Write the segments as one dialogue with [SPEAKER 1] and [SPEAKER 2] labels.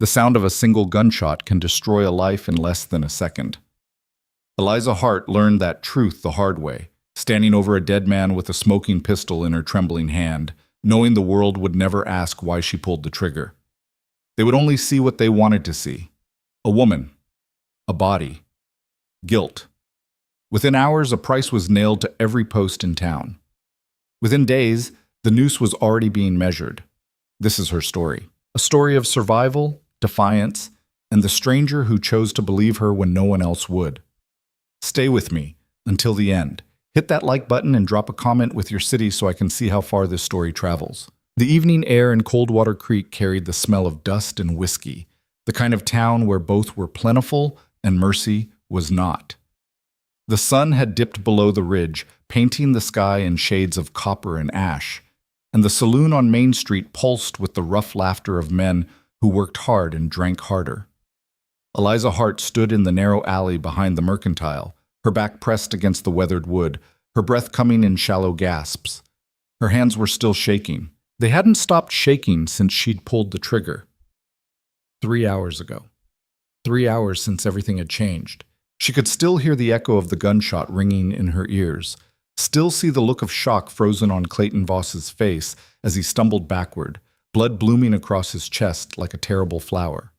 [SPEAKER 1] The sound of a single gunshot can destroy a life in less than a second. Eliza Hart learned that truth the hard way, standing over a dead man with a smoking pistol in her trembling hand, knowing the world would never ask why she pulled the trigger. They would only see what they wanted to see. A woman. A body. Guilt. Within hours, a price was nailed to every post in town. Within days, the noose was already being measured. This is her story. A story of survival, defiance, and the stranger who chose to believe her when no one else would. Stay with me until the end. Hit that like button and drop a comment with your city so I can see how far this story travels. The evening air in Coldwater Creek carried the smell of dust and whiskey, the kind of town where both were plentiful and mercy was not. The sun had dipped below the ridge, painting the sky in shades of copper and ash, and the saloon on Main Street pulsed with the rough laughter of men who worked hard and drank harder. Eliza Hart stood in the narrow alley behind the mercantile, her back pressed against the weathered wood, her breath coming in shallow gasps. Her hands were still shaking. They hadn't stopped shaking since she'd pulled the trigger. 3 hours ago. 3 hours since everything had changed. She could still hear the echo of the gunshot ringing in her ears, still see the look of shock frozen on Clayton Voss's face as he stumbled backward, blood blooming across his chest like a terrible flower.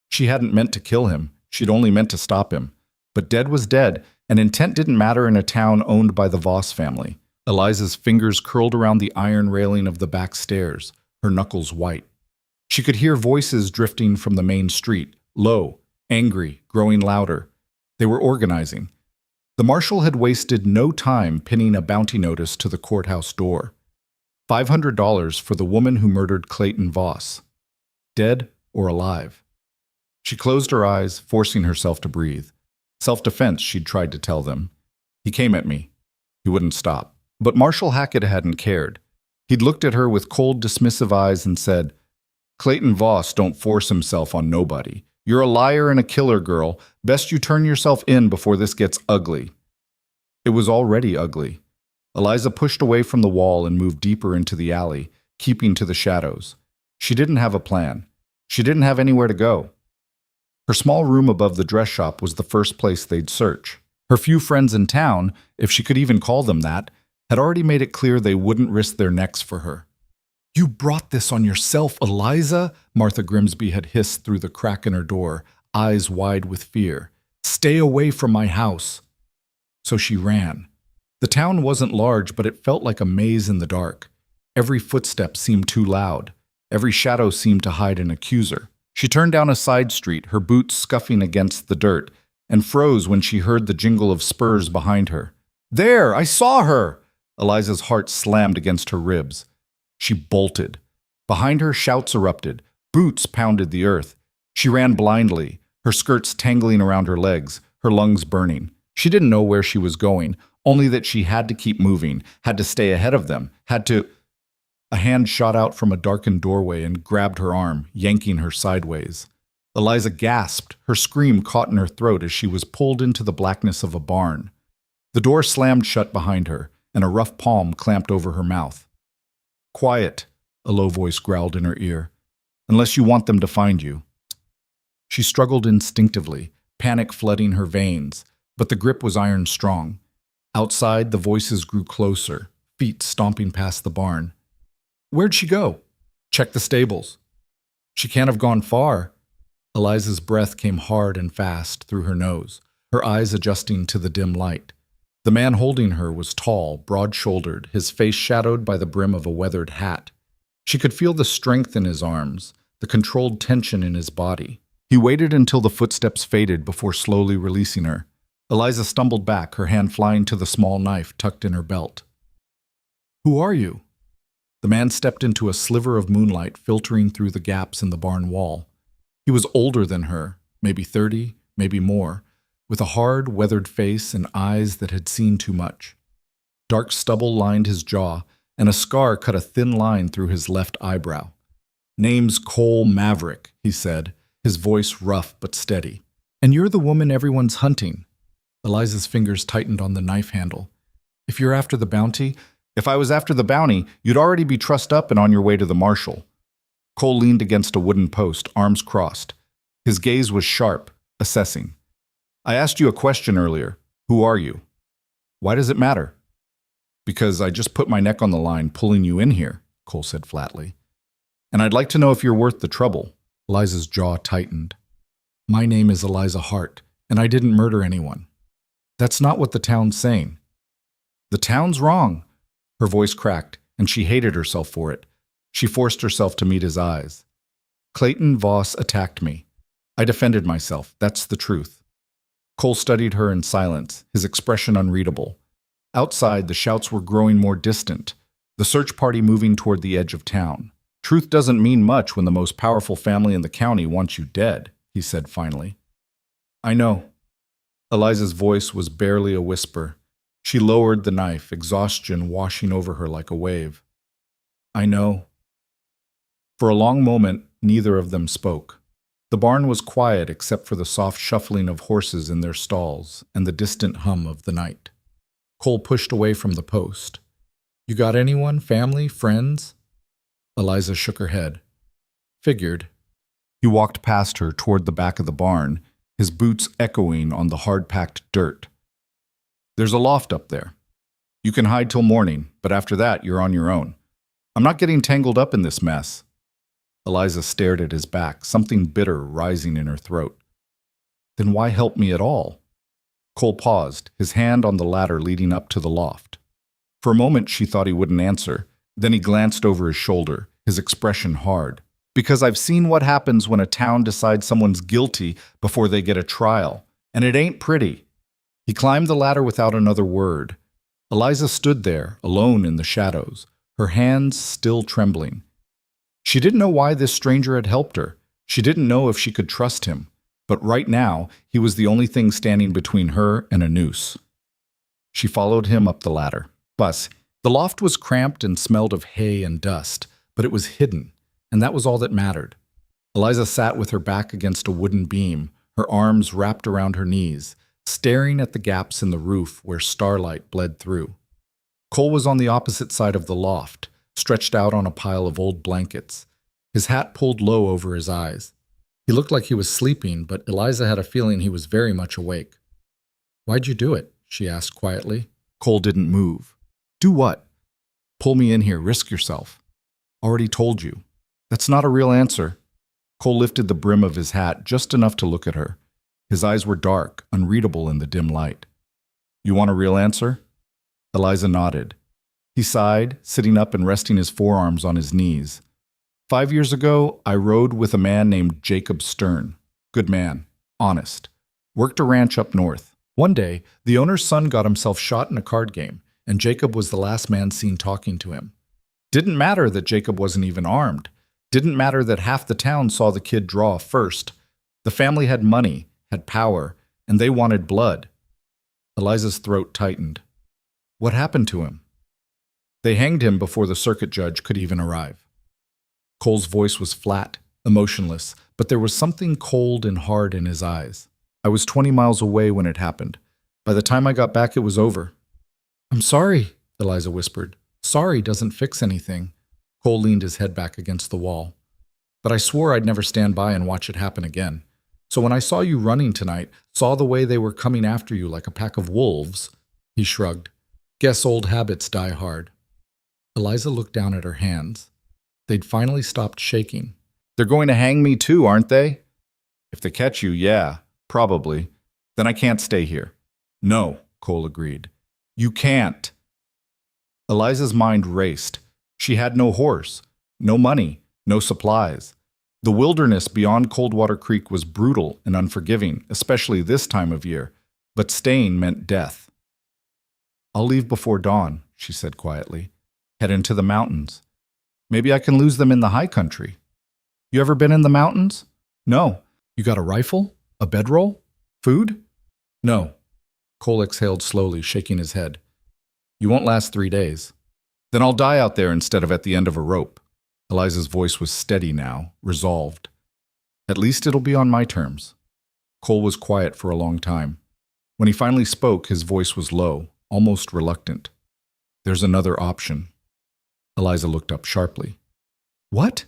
[SPEAKER 1] She hadn't meant to kill him, she'd only meant to stop him. But dead was dead, and intent didn't matter in a town owned by the Voss family. Eliza's fingers curled around the iron railing of the back stairs, her knuckles white. She could hear voices drifting from the main street, low, angry, growing louder. They were organizing. The marshal had wasted no time pinning a bounty notice to the courthouse door. $500 for the woman who murdered Clayton Voss. Dead or alive. She closed her eyes, forcing herself to breathe. Self-defense, she'd tried to tell them. He came at me. He wouldn't stop. But Marshal Hackett hadn't cared. He'd looked at her with cold, dismissive eyes and said, "Clayton Voss don't force himself on nobody. You're a liar and a killer, girl. Best you turn yourself in before this gets ugly." It was already ugly. Eliza pushed away from the wall and moved deeper into the alley, keeping to the shadows. She didn't have a plan. She didn't have anywhere to go. Her small room above the dress shop was the first place they'd search. Her few friends in town, if she could even call them that, had already made it clear they wouldn't risk their necks for her. "You brought this on yourself, Eliza," Martha Grimsby had hissed through the crack in her door, eyes wide with fear. "Stay away from my house." So she ran. The town wasn't large, but it felt like a maze in the dark. Every footstep seemed too loud. Every shadow seemed to hide an accuser. She turned down a side street, her boots scuffing against the dirt, and froze when she heard the jingle of spurs behind her. "There! I saw her!" Eliza's heart slammed against her ribs. She bolted. Behind her, shouts erupted. Boots pounded the earth. She ran blindly, her skirts tangling around her legs, her lungs burning. She didn't know where she was going, only that she had to keep moving, had to stay ahead of them, had to... A hand shot out from a darkened doorway and grabbed her arm, yanking her sideways. Eliza gasped, her scream caught in her throat as she was pulled into the blackness of a barn. The door slammed shut behind her, and a rough palm clamped over her mouth. "Quiet," a low voice growled in her ear, "unless you want them to find you." She struggled instinctively, panic flooding her veins, but the grip was iron strong. Outside, the voices grew closer, feet stomping past the barn. "Where'd she go?" "Check the stables." "She can't have gone far." Eliza's breath came hard and fast through her nose, her eyes adjusting to the dim light. The man holding her was tall, broad-shouldered, his face shadowed by the brim of a weathered hat. She could feel the strength in his arms, the controlled tension in his body. He waited until the footsteps faded before slowly releasing her. Eliza stumbled back, her hand flying to the small knife tucked in her belt. "Who are you?" The man stepped into a sliver of moonlight filtering through the gaps in the barn wall. He was older than her, maybe 30, maybe more, with a hard, weathered face and eyes that had seen too much. Dark stubble lined his jaw, and a scar cut a thin line through his left eyebrow. "Name's Cole Maverick," he said, his voice rough but steady. "And you're the woman everyone's hunting." Eliza's fingers tightened on the knife handle. "If you're after the bounty..." "If I was after the bounty, you'd already be trussed up and on your way to the marshal." Cole leaned against a wooden post, arms crossed. His gaze was sharp, assessing. I asked you a question earlier. Who are you? Why does it matter? Because I just put my neck on the line pulling you in here, Cole said flatly. And I'd like to know if you're worth the trouble. Eliza's jaw tightened. My name is Eliza Hart, and I didn't murder anyone. That's not what the town's saying. The town's wrong. Her voice cracked, and she hated herself for it. She forced herself to meet his eyes. Clayton Voss attacked me. I defended myself. That's the truth. Cole studied her in silence, his expression unreadable. Outside, the shouts were growing more distant, the search party moving toward the edge of town. Truth doesn't mean much when the most powerful family in the county wants you dead, he said finally. I know. Eliza's voice was barely a whisper. She lowered the knife, exhaustion washing over her like a wave. I know. For a long moment, neither of them spoke. The barn was quiet except for the soft shuffling of horses in their stalls and the distant hum of the night. Cole pushed away from the post. You got anyone? Family? Friends? Eliza shook her head. Figured. He walked past her toward the back of the barn, his boots echoing on the hard-packed dirt. There's a loft up there. You can hide till morning, but after that, you're on your own. I'm not getting tangled up in this mess. Eliza stared at his back, something bitter rising in her throat. Then why help me at all? Cole paused, his hand on the ladder leading up to the loft. For a moment, she thought he wouldn't answer. Then he glanced over his shoulder, his expression hard. Because I've seen what happens when a town decides someone's guilty before they get a trial, and it ain't pretty. He climbed the ladder without another word. Eliza stood there, alone in the shadows, her hands still trembling. She didn't know why this stranger had helped her. She didn't know if she could trust him. But right now, he was the only thing standing between her and a noose. She followed him up the ladder. The loft was cramped and smelled of hay and dust, but it was hidden, and that was all that mattered. Eliza sat with her back against a wooden beam, her arms wrapped around her knees, staring at the gaps in the roof where starlight bled through. Cole was on the opposite side of the loft, stretched out on a pile of old blankets, his hat pulled low over his eyes. He looked like he was sleeping, but Eliza had a feeling he was very much awake. Why'd you do it? She asked quietly. Cole didn't move. Do what? Pull me in here, risk yourself. Already told you. That's not a real answer. Cole lifted the brim of his hat just enough to look at her. His eyes were dark, unreadable in the dim light. You want a real answer? Eliza nodded. He sighed, sitting up and resting his forearms on his knees. 5 years ago, I rode with a man named Jacob Stern. Good man. Honest. Worked a ranch up north. One day, the owner's son got himself shot in a card game, and Jacob was the last man seen talking to him. Didn't matter that Jacob wasn't even armed. Didn't matter that half the town saw the kid draw first. The family had money, had power, and they wanted blood. Eliza's throat tightened. What happened to him? They hanged him before the circuit judge could even arrive. Cole's voice was flat, emotionless, but there was something cold and hard in his eyes. I was 20 miles away when it happened. By the time I got back, it was over. I'm sorry, Eliza whispered. Sorry doesn't fix anything. Cole leaned his head back against the wall. But I swore I'd never stand by and watch it happen again. So when I saw you running tonight, saw the way they were coming after you like a pack of wolves, he shrugged. Guess old habits die hard. Eliza looked down at her hands. They'd finally stopped shaking. They're going to hang me too, aren't they? If they catch you, yeah, probably. Then I can't stay here. No, Cole agreed. You can't. Eliza's mind raced. She had no horse, no money, no supplies. The wilderness beyond Coldwater Creek was brutal and unforgiving, especially this time of year, but staying meant death. I'll leave before dawn, she said quietly. Head into the mountains. Maybe I can lose them in the high country. You ever been in the mountains? No. You got a rifle? A bedroll? Food? No. Cole exhaled slowly, shaking his head. You won't last 3 days. Then I'll die out there instead of at the end of a rope. Eliza's voice was steady now, resolved. At least it'll be on my terms. Cole was quiet for a long time. When he finally spoke, his voice was low, almost reluctant. There's another option. Eliza looked up sharply. What?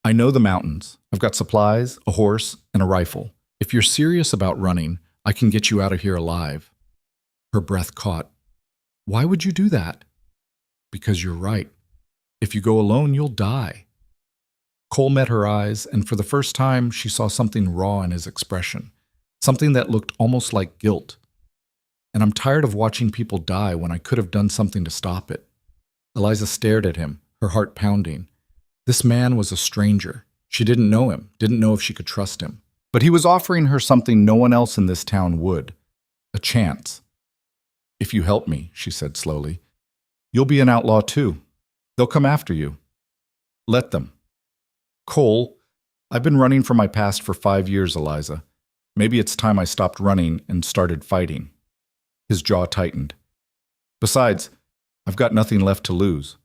[SPEAKER 1] I know the mountains. I've got supplies, a horse, and a rifle. If you're serious about running, I can get you out of here alive." Her breath caught. "Why would you do that?" "Because you're right. If you go alone, you'll die." Cole met her eyes, and for the first time, she saw something raw in his expression, something that looked almost like guilt. "And I'm tired of watching people die when I could have done something to stop it." Eliza stared at him, her heart pounding. This man was a stranger. She didn't know him, didn't know if she could trust him. But he was offering her something no one else in this town would. A chance. "If you help me," she said slowly, "you'll be an outlaw too. They'll come after you. Let them." "Cole, I've been running from my past for 5 years, Eliza. Maybe it's time I stopped running and started fighting." His jaw tightened. "Besides, I've got nothing left to lose."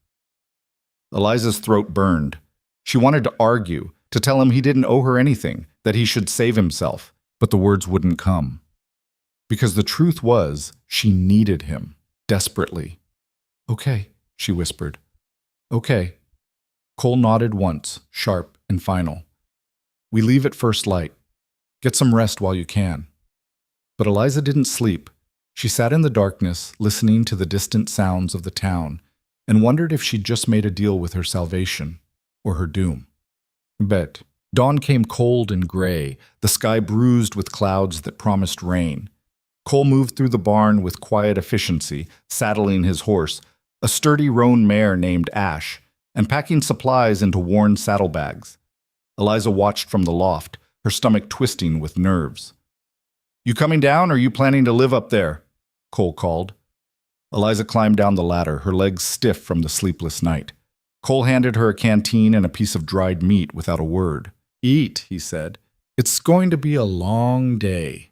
[SPEAKER 1] Eliza's throat burned. She wanted to argue, to tell him he didn't owe her anything, that he should save himself, but the words wouldn't come. Because the truth was, she needed him, desperately. "Okay," she whispered. "Okay." Cole nodded once, sharp and final. "We leave at first light. Get some rest while you can." But Eliza didn't sleep. She sat in the darkness, listening to the distant sounds of the town, and wondered if she'd just made a deal with her salvation, or her doom. Bet. Dawn came cold and gray, the sky bruised with clouds that promised rain. Cole moved through the barn with quiet efficiency, saddling his horse, a sturdy roan mare named Ash, and packing supplies into worn saddlebags. Eliza watched from the loft, her stomach twisting with nerves. "You coming down, or are you planning to live up there?" Cole called. Eliza climbed down the ladder, her legs stiff from the sleepless night. Cole handed her a canteen and a piece of dried meat without a word. "Eat," he said. "It's going to be a long day."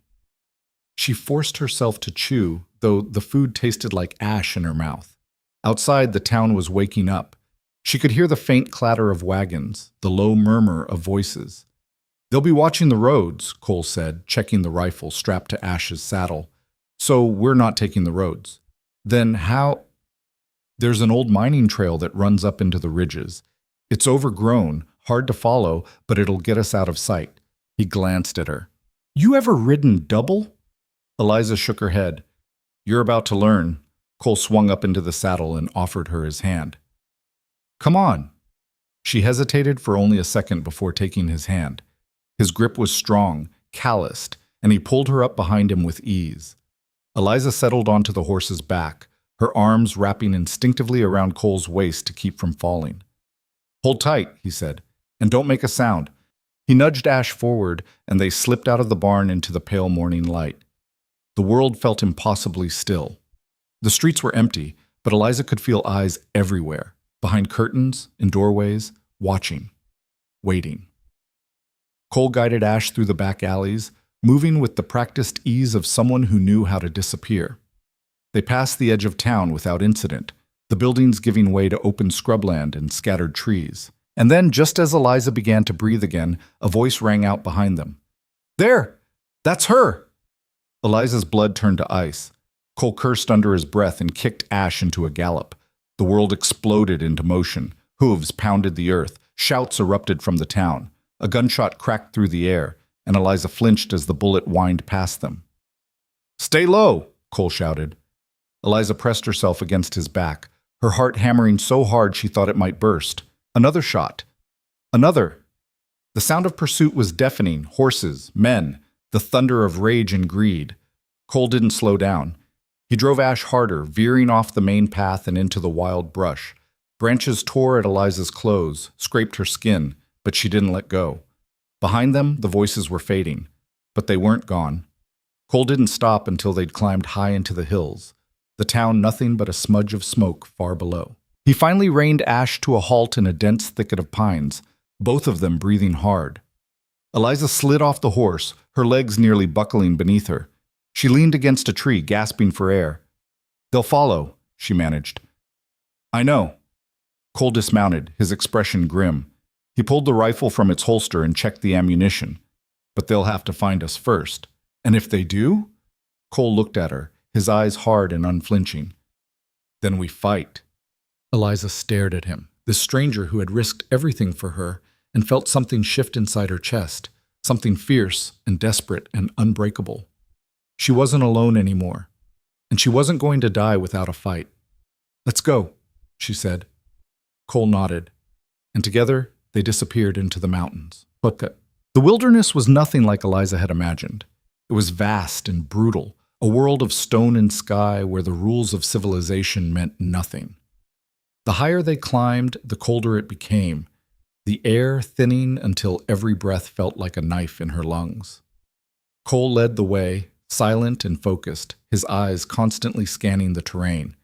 [SPEAKER 1] She forced herself to chew, though the food tasted like ash in her mouth. Outside, the town was waking up. She could hear the faint clatter of wagons, the low murmur of voices. "They'll be watching the roads," Cole said, checking the rifle strapped to Ash's saddle. "So we're not taking the roads." "Then how—" "There's an old mining trail that runs up into the ridges. It's overgrown, hard to follow, but it'll get us out of sight." He glanced at her. "You ever ridden double?" Eliza shook her head. "You're about to learn." Cole swung up into the saddle and offered her his hand. "Come on." She hesitated for only a second before taking his hand. His grip was strong, calloused, and he pulled her up behind him with ease. Eliza settled onto the horse's back, her arms wrapping instinctively around Cole's waist to keep from falling. "Hold tight," he said, "and don't make a sound." He nudged Ash forward, and they slipped out of the barn into the pale morning light. The world felt impossibly still. The streets were empty, but Eliza could feel eyes everywhere, behind curtains, in doorways, watching, waiting. Cole guided Ash through the back alleys, moving with the practiced ease of someone who knew how to disappear. They passed the edge of town without incident, the buildings giving way to open scrubland and scattered trees. And then, just as Eliza began to breathe again, a voice rang out behind them. "There! That's her!" Eliza's blood turned to ice. Cole cursed under his breath and kicked Ash into a gallop. The world exploded into motion. Hooves pounded the earth. Shouts erupted from the town. A gunshot cracked through the air, and Eliza flinched as the bullet whined past them. "Stay low!" Cole shouted. Eliza pressed herself against his back, her heart hammering so hard she thought it might burst. Another shot. Another. The sound of pursuit was deafening. Horses, men, the thunder of rage and greed. Cole didn't slow down. He drove Ash harder, veering off the main path and into the wild brush. Branches tore at Eliza's clothes, scraped her skin, but she didn't let go. Behind them, the voices were fading, but they weren't gone. Cole didn't stop until they'd climbed high into the hills, the town nothing but a smudge of smoke far below. He finally reined Ash to a halt in a dense thicket of pines, both of them breathing hard. Eliza slid off the horse, her legs nearly buckling beneath her. She leaned against a tree, gasping for air. "They'll follow," she managed. "I know." Cole dismounted, his expression grim. He pulled the rifle from its holster and checked the ammunition. "But they'll have to find us first. And if they do?" Cole looked at her, his eyes hard and unflinching. "Then we fight." Eliza stared at him, this stranger who had risked everything for her, and felt something shift inside her chest, something fierce and desperate and unbreakable. She wasn't alone anymore, and she wasn't going to die without a fight. "Let's go," she said. Cole nodded, and together they disappeared into the mountains. But the wilderness was nothing like Eliza had imagined. It was vast and brutal, a world of stone and sky where the rules of civilization meant nothing. The higher they climbed, the colder it became, the air thinning until every breath felt like a knife in her lungs. Cole led the way, silent and focused, his eyes constantly scanning the terrain.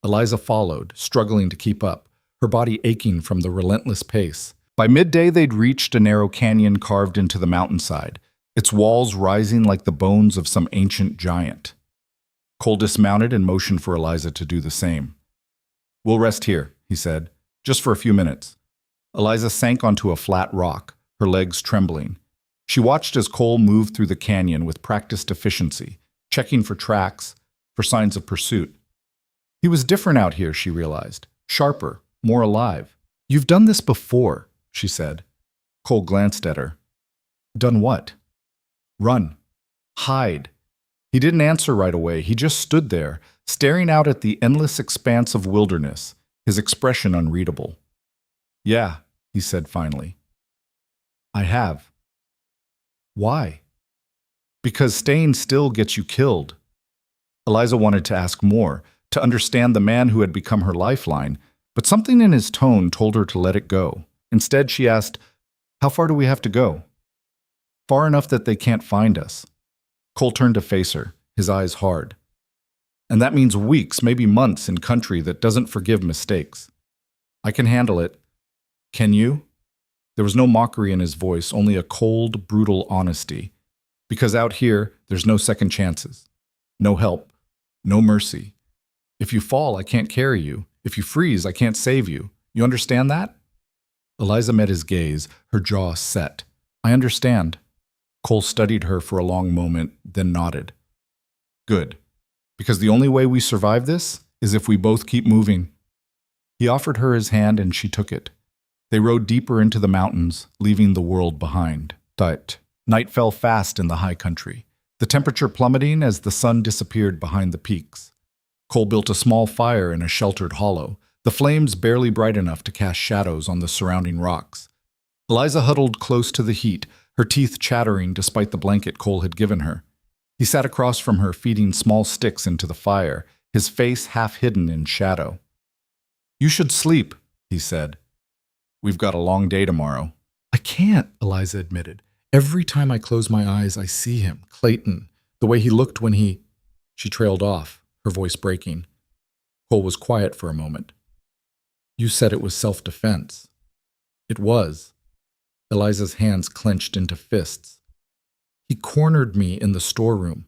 [SPEAKER 1] Eliza followed, struggling to keep up, her body aching from the relentless pace. By midday, they'd reached a narrow canyon carved into the mountainside, its walls rising like the bones of some ancient giant. Cole dismounted and motioned for Eliza to do the same. "We'll rest here," he said, "just for a few minutes." Eliza sank onto a flat rock, her legs trembling. She watched as Cole moved through the canyon with practiced efficiency, checking for tracks, for signs of pursuit. He was different out here, she realized, sharper, more alive. "You've done this before," she said. Cole glanced at her. "Done what?" "Run. Hide." He didn't answer right away. He just stood there, staring out at the endless expanse of wilderness, his expression unreadable. "Yeah," he said finally. "I have." "Why?" "Because staying still gets you killed." Eliza wanted to ask more, to understand the man who had become her lifeline, but something in his tone told her to let it go. Instead, she asked, "How far do we have to go?" "Far enough that they can't find us." Cole turned to face her, his eyes hard. "And that means weeks, maybe months in country that doesn't forgive mistakes." "I can handle it." "Can you?" There was no mockery in his voice, only a cold, brutal honesty. "Because out here, there's no second chances. No help. No mercy. If you fall, I can't carry you. If you freeze, I can't save you. You understand that?" Eliza met his gaze, her jaw set. "I understand." Cole studied her for a long moment, then nodded. "Good. Because the only way we survive this is if we both keep moving." He offered her his hand and she took it. They rode deeper into the mountains, leaving the world behind. Night fell fast in the high country, the temperature plummeting as the sun disappeared behind the peaks. Cole built a small fire in a sheltered hollow, the flames barely bright enough to cast shadows on the surrounding rocks. Eliza huddled close to the heat, her teeth chattering despite the blanket Cole had given her. He sat across from her, feeding small sticks into the fire, his face half hidden in shadow. "You should sleep," he said. "We've got a long day tomorrow." "I can't," Eliza admitted. "Every time I close my eyes, I see him, Clayton, the way he looked when he—" She trailed off, her voice breaking. Cole was quiet for a moment. "You said it was self-defense." "It was." Eliza's hands clenched into fists. "He cornered me in the storeroom,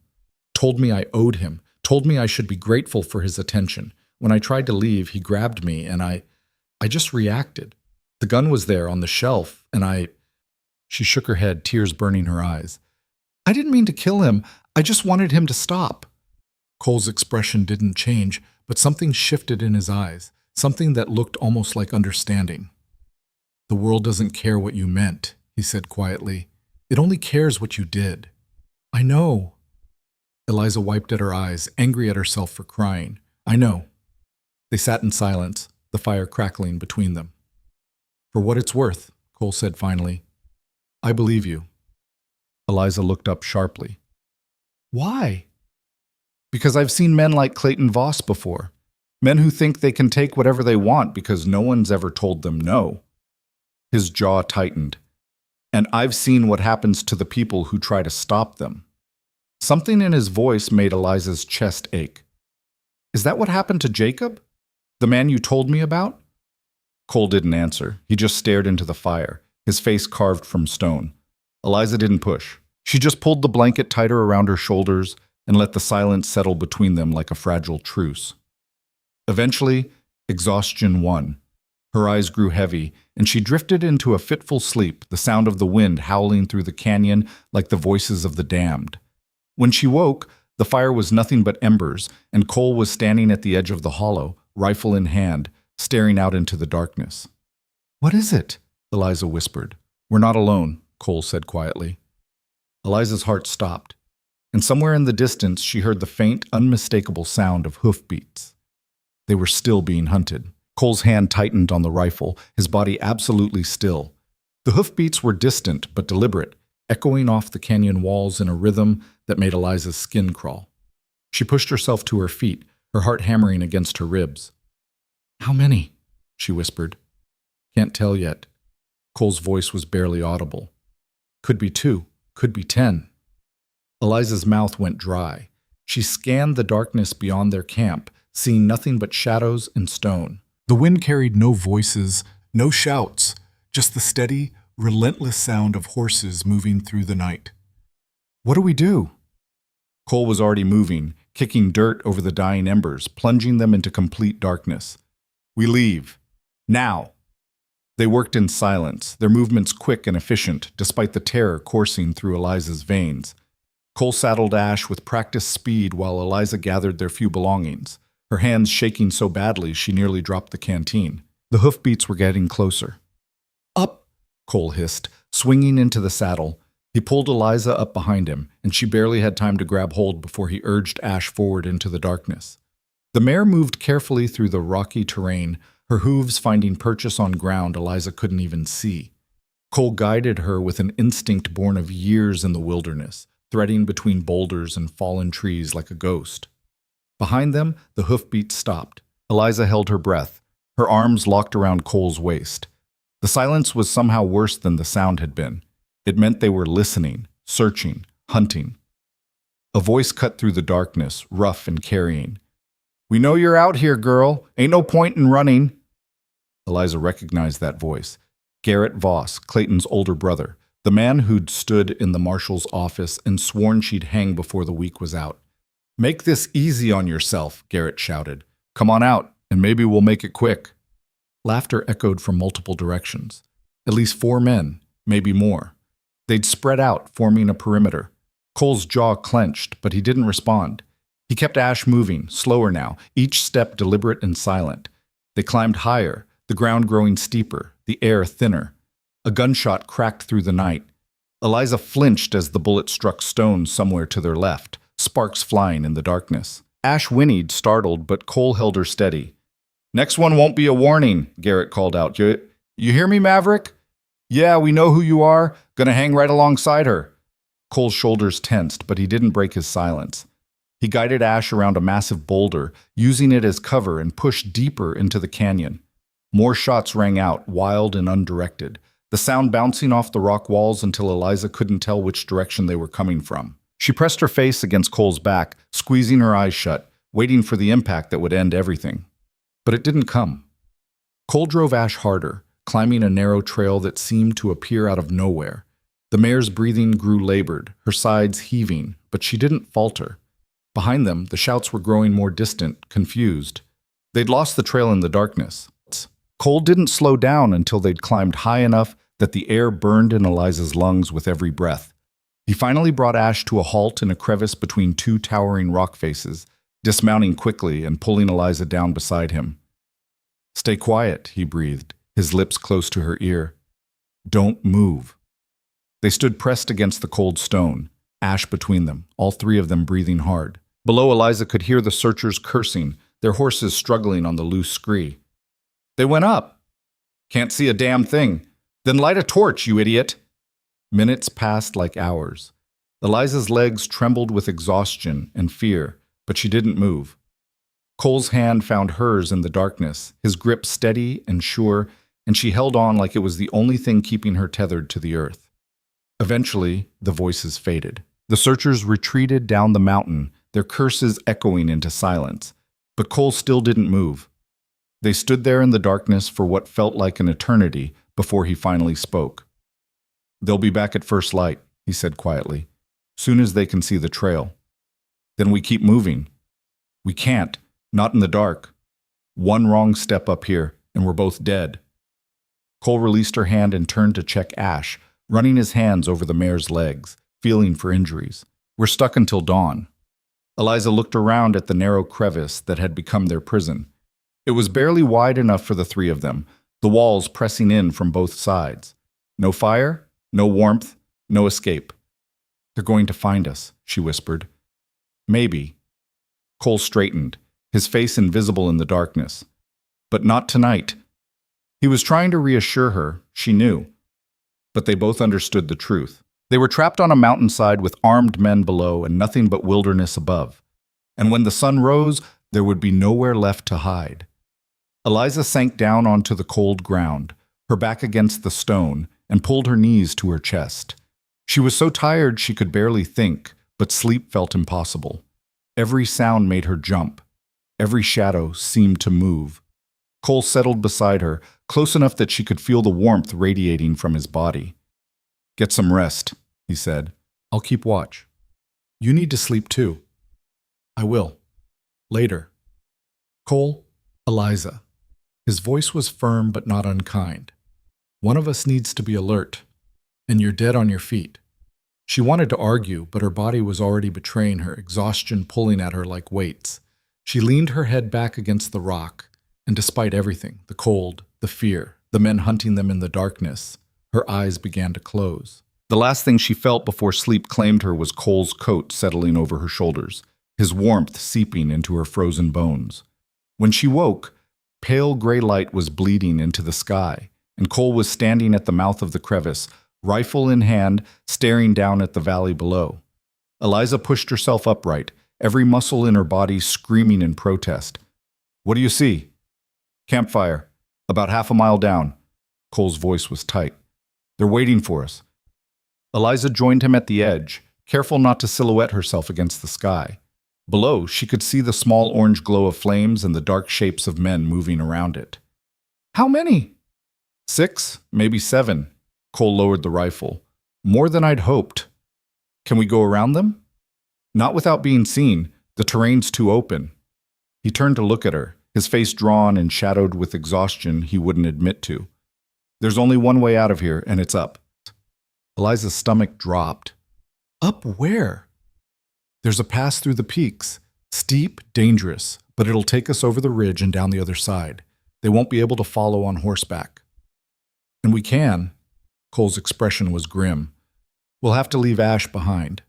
[SPEAKER 1] told me I owed him, told me I should be grateful for his attention. When I tried to leave, he grabbed me, and I just reacted. The gun was there on the shelf, and She shook her head, tears burning her eyes. "I didn't mean to kill him. I just wanted him to stop." Cole's expression didn't change, but something shifted in his eyes, something that looked almost like understanding. "The world doesn't care what you meant," he said quietly. "It only cares what you did." "I know." Eliza wiped at her eyes, angry at herself for crying. "I know." They sat in silence, the fire crackling between them. "For what it's worth," Cole said finally, "I believe you." Eliza looked up sharply. "Why?" "Because I've seen men like Clayton Voss before. Men who think they can take whatever they want because no one's ever told them no." His jaw tightened. "And I've seen what happens to the people who try to stop them." Something in his voice made Eliza's chest ache. "Is that what happened to Jacob? The man you told me about?" Cole didn't answer. He just stared into the fire, his face carved from stone. Eliza didn't push. She just pulled the blanket tighter around her shoulders and let the silence settle between them like a fragile truce. Eventually, exhaustion won. Her eyes grew heavy, and she drifted into a fitful sleep, the sound of the wind howling through the canyon like the voices of the damned. When she woke, the fire was nothing but embers, and Cole was standing at the edge of the hollow, rifle in hand, staring out into the darkness. "What is it?" Eliza whispered. "We're not alone," Cole said quietly. Eliza's heart stopped, and somewhere in the distance she heard the faint, unmistakable sound of hoofbeats. They were still being hunted. Cole's hand tightened on the rifle, his body absolutely still. The hoofbeats were distant but deliberate, echoing off the canyon walls in a rhythm that made Eliza's skin crawl. She pushed herself to her feet, her heart hammering against her ribs. "How many?" she whispered. "Can't tell yet." Cole's voice was barely audible. "Could be 2, could be 10. Eliza's mouth went dry. She scanned the darkness beyond their camp, seeing nothing but shadows and stone. The wind carried no voices, no shouts, just the steady, relentless sound of horses moving through the night. "What do we do?" Cole was already moving, kicking dirt over the dying embers, plunging them into complete darkness. "We leave. Now." They worked in silence, their movements quick and efficient, despite the terror coursing through Eliza's veins. Cole saddled Ash with practiced speed while Eliza gathered their few belongings, her hands shaking so badly she nearly dropped the canteen. The hoofbeats were getting closer. "Up!" Cole hissed, swinging into the saddle. He pulled Eliza up behind him, and she barely had time to grab hold before he urged Ash forward into the darkness. The mare moved carefully through the rocky terrain, her hooves finding purchase on ground Eliza couldn't even see. Cole guided her with an instinct born of years in the wilderness, threading between boulders and fallen trees like a ghost. Behind them, the hoofbeats stopped. Eliza held her breath, her arms locked around Cole's waist. The silence was somehow worse than the sound had been. It meant they were listening, searching, hunting. A voice cut through the darkness, rough and carrying. "We know you're out here, girl. Ain't no point in running." Eliza recognized that voice. Garrett Voss, Clayton's older brother, the man who'd stood in the marshal's office and sworn she'd hang before the week was out. "Make this easy on yourself," Garrett shouted. "Come on out, and maybe we'll make it quick." Laughter echoed from multiple directions. At least 4 men, maybe more. They'd spread out, forming a perimeter. Cole's jaw clenched, but he didn't respond. He kept Ash moving, slower now, each step deliberate and silent. They climbed higher, the ground growing steeper, the air thinner. A gunshot cracked through the night. Eliza flinched as the bullet struck stone somewhere to their left, sparks flying in the darkness. Ash whinnied, startled, but Cole held her steady. "Next one won't be a warning," Garrett called out. You hear me, Maverick?" "Yeah, we know who you are. Gonna hang right alongside her." Cole's shoulders tensed, but he didn't break his silence. He guided Ash around a massive boulder, using it as cover, and pushed deeper into the canyon. More shots rang out, wild and undirected, the sound bouncing off the rock walls until Eliza couldn't tell which direction they were coming from. She pressed her face against Cole's back, squeezing her eyes shut, waiting for the impact that would end everything. But it didn't come. Cole drove Ash harder, climbing a narrow trail that seemed to appear out of nowhere. The mare's breathing grew labored, her sides heaving, but she didn't falter. Behind them, the shouts were growing more distant, confused. They'd lost the trail in the darkness. Cole didn't slow down until they'd climbed high enough that the air burned in Eliza's lungs with every breath. He finally brought Ash to a halt in a crevice between 2 towering rock faces, dismounting quickly and pulling Eliza down beside him. "Stay quiet," he breathed, his lips close to her ear. "Don't move." They stood pressed against the cold stone, Ash between them, all 3 of them breathing hard. Below, Eliza could hear the searchers cursing, their horses struggling on the loose scree. "They went up." "Can't see a damn thing." "Then light a torch, you idiot." Minutes passed like hours. Eliza's legs trembled with exhaustion and fear, but she didn't move. Cole's hand found hers in the darkness, his grip steady and sure, and she held on like it was the only thing keeping her tethered to the earth. Eventually, the voices faded. The searchers retreated down the mountain, their curses echoing into silence, but Cole still didn't move. They stood there in the darkness for what felt like an eternity before he finally spoke. "They'll be back at first light," he said quietly, "soon as they can see the trail. Then we keep moving." "We can't, not in the dark. One wrong step up here, and we're both dead." Cole released her hand and turned to check Ash, running his hands over the mare's legs, feeling for injuries. "We're stuck until dawn." Eliza looked around at the narrow crevice that had become their prison. It was barely wide enough for the 3 of them, the walls pressing in from both sides. No fire, no warmth, no escape. They're going to find us, she whispered. Maybe. Cole straightened, his face invisible in the darkness. But not tonight. He was trying to reassure her, she knew. But they both understood the truth. They were trapped on a mountainside with armed men below and nothing but wilderness above. And when the sun rose, there would be nowhere left to hide. Eliza sank down onto the cold ground, her back against the stone, and pulled her knees to her chest. She was so tired she could barely think, but sleep felt impossible. Every sound made her jump. Every shadow seemed to move. Cole settled beside her, close enough that she could feel the warmth radiating from his body. "Get some rest," he said. "I'll keep watch. You need to sleep too." "I will. Later." "Cole, Eliza." His voice was firm but not unkind. "One of us needs to be alert, and you're dead on your feet." She wanted to argue, but her body was already betraying her, exhaustion pulling at her like weights. She leaned her head back against the rock, and despite everything, the cold, the fear, the men hunting them in the darkness, her eyes began to close. The last thing she felt before sleep claimed her was Cole's coat settling over her shoulders, his warmth seeping into her frozen bones. When she woke, pale gray light was bleeding into the sky, and Cole was standing at the mouth of the crevice, rifle in hand, staring down at the valley below. Eliza pushed herself upright, every muscle in her body screaming in protest. "What do you see?" "Campfire, about half a mile down." Cole's voice was tight. "They're waiting for us." Eliza joined him at the edge, careful not to silhouette herself against the sky. Below, she could see the small orange glow of flames and the dark shapes of men moving around it. "How many?" "6, maybe 7. Cole lowered the rifle. "More than I'd hoped." "Can we go around them?" "Not without being seen. The terrain's too open." He turned to look at her, his face drawn and shadowed with exhaustion he wouldn't admit to. "There's only one way out of here, and it's up." Eliza's stomach dropped. "Up where?" "There's a pass through the peaks. Steep, dangerous, but it'll take us over the ridge and down the other side. They won't be able to follow on horseback." "And we can." Cole's expression was grim. "We'll have to leave Ash behind."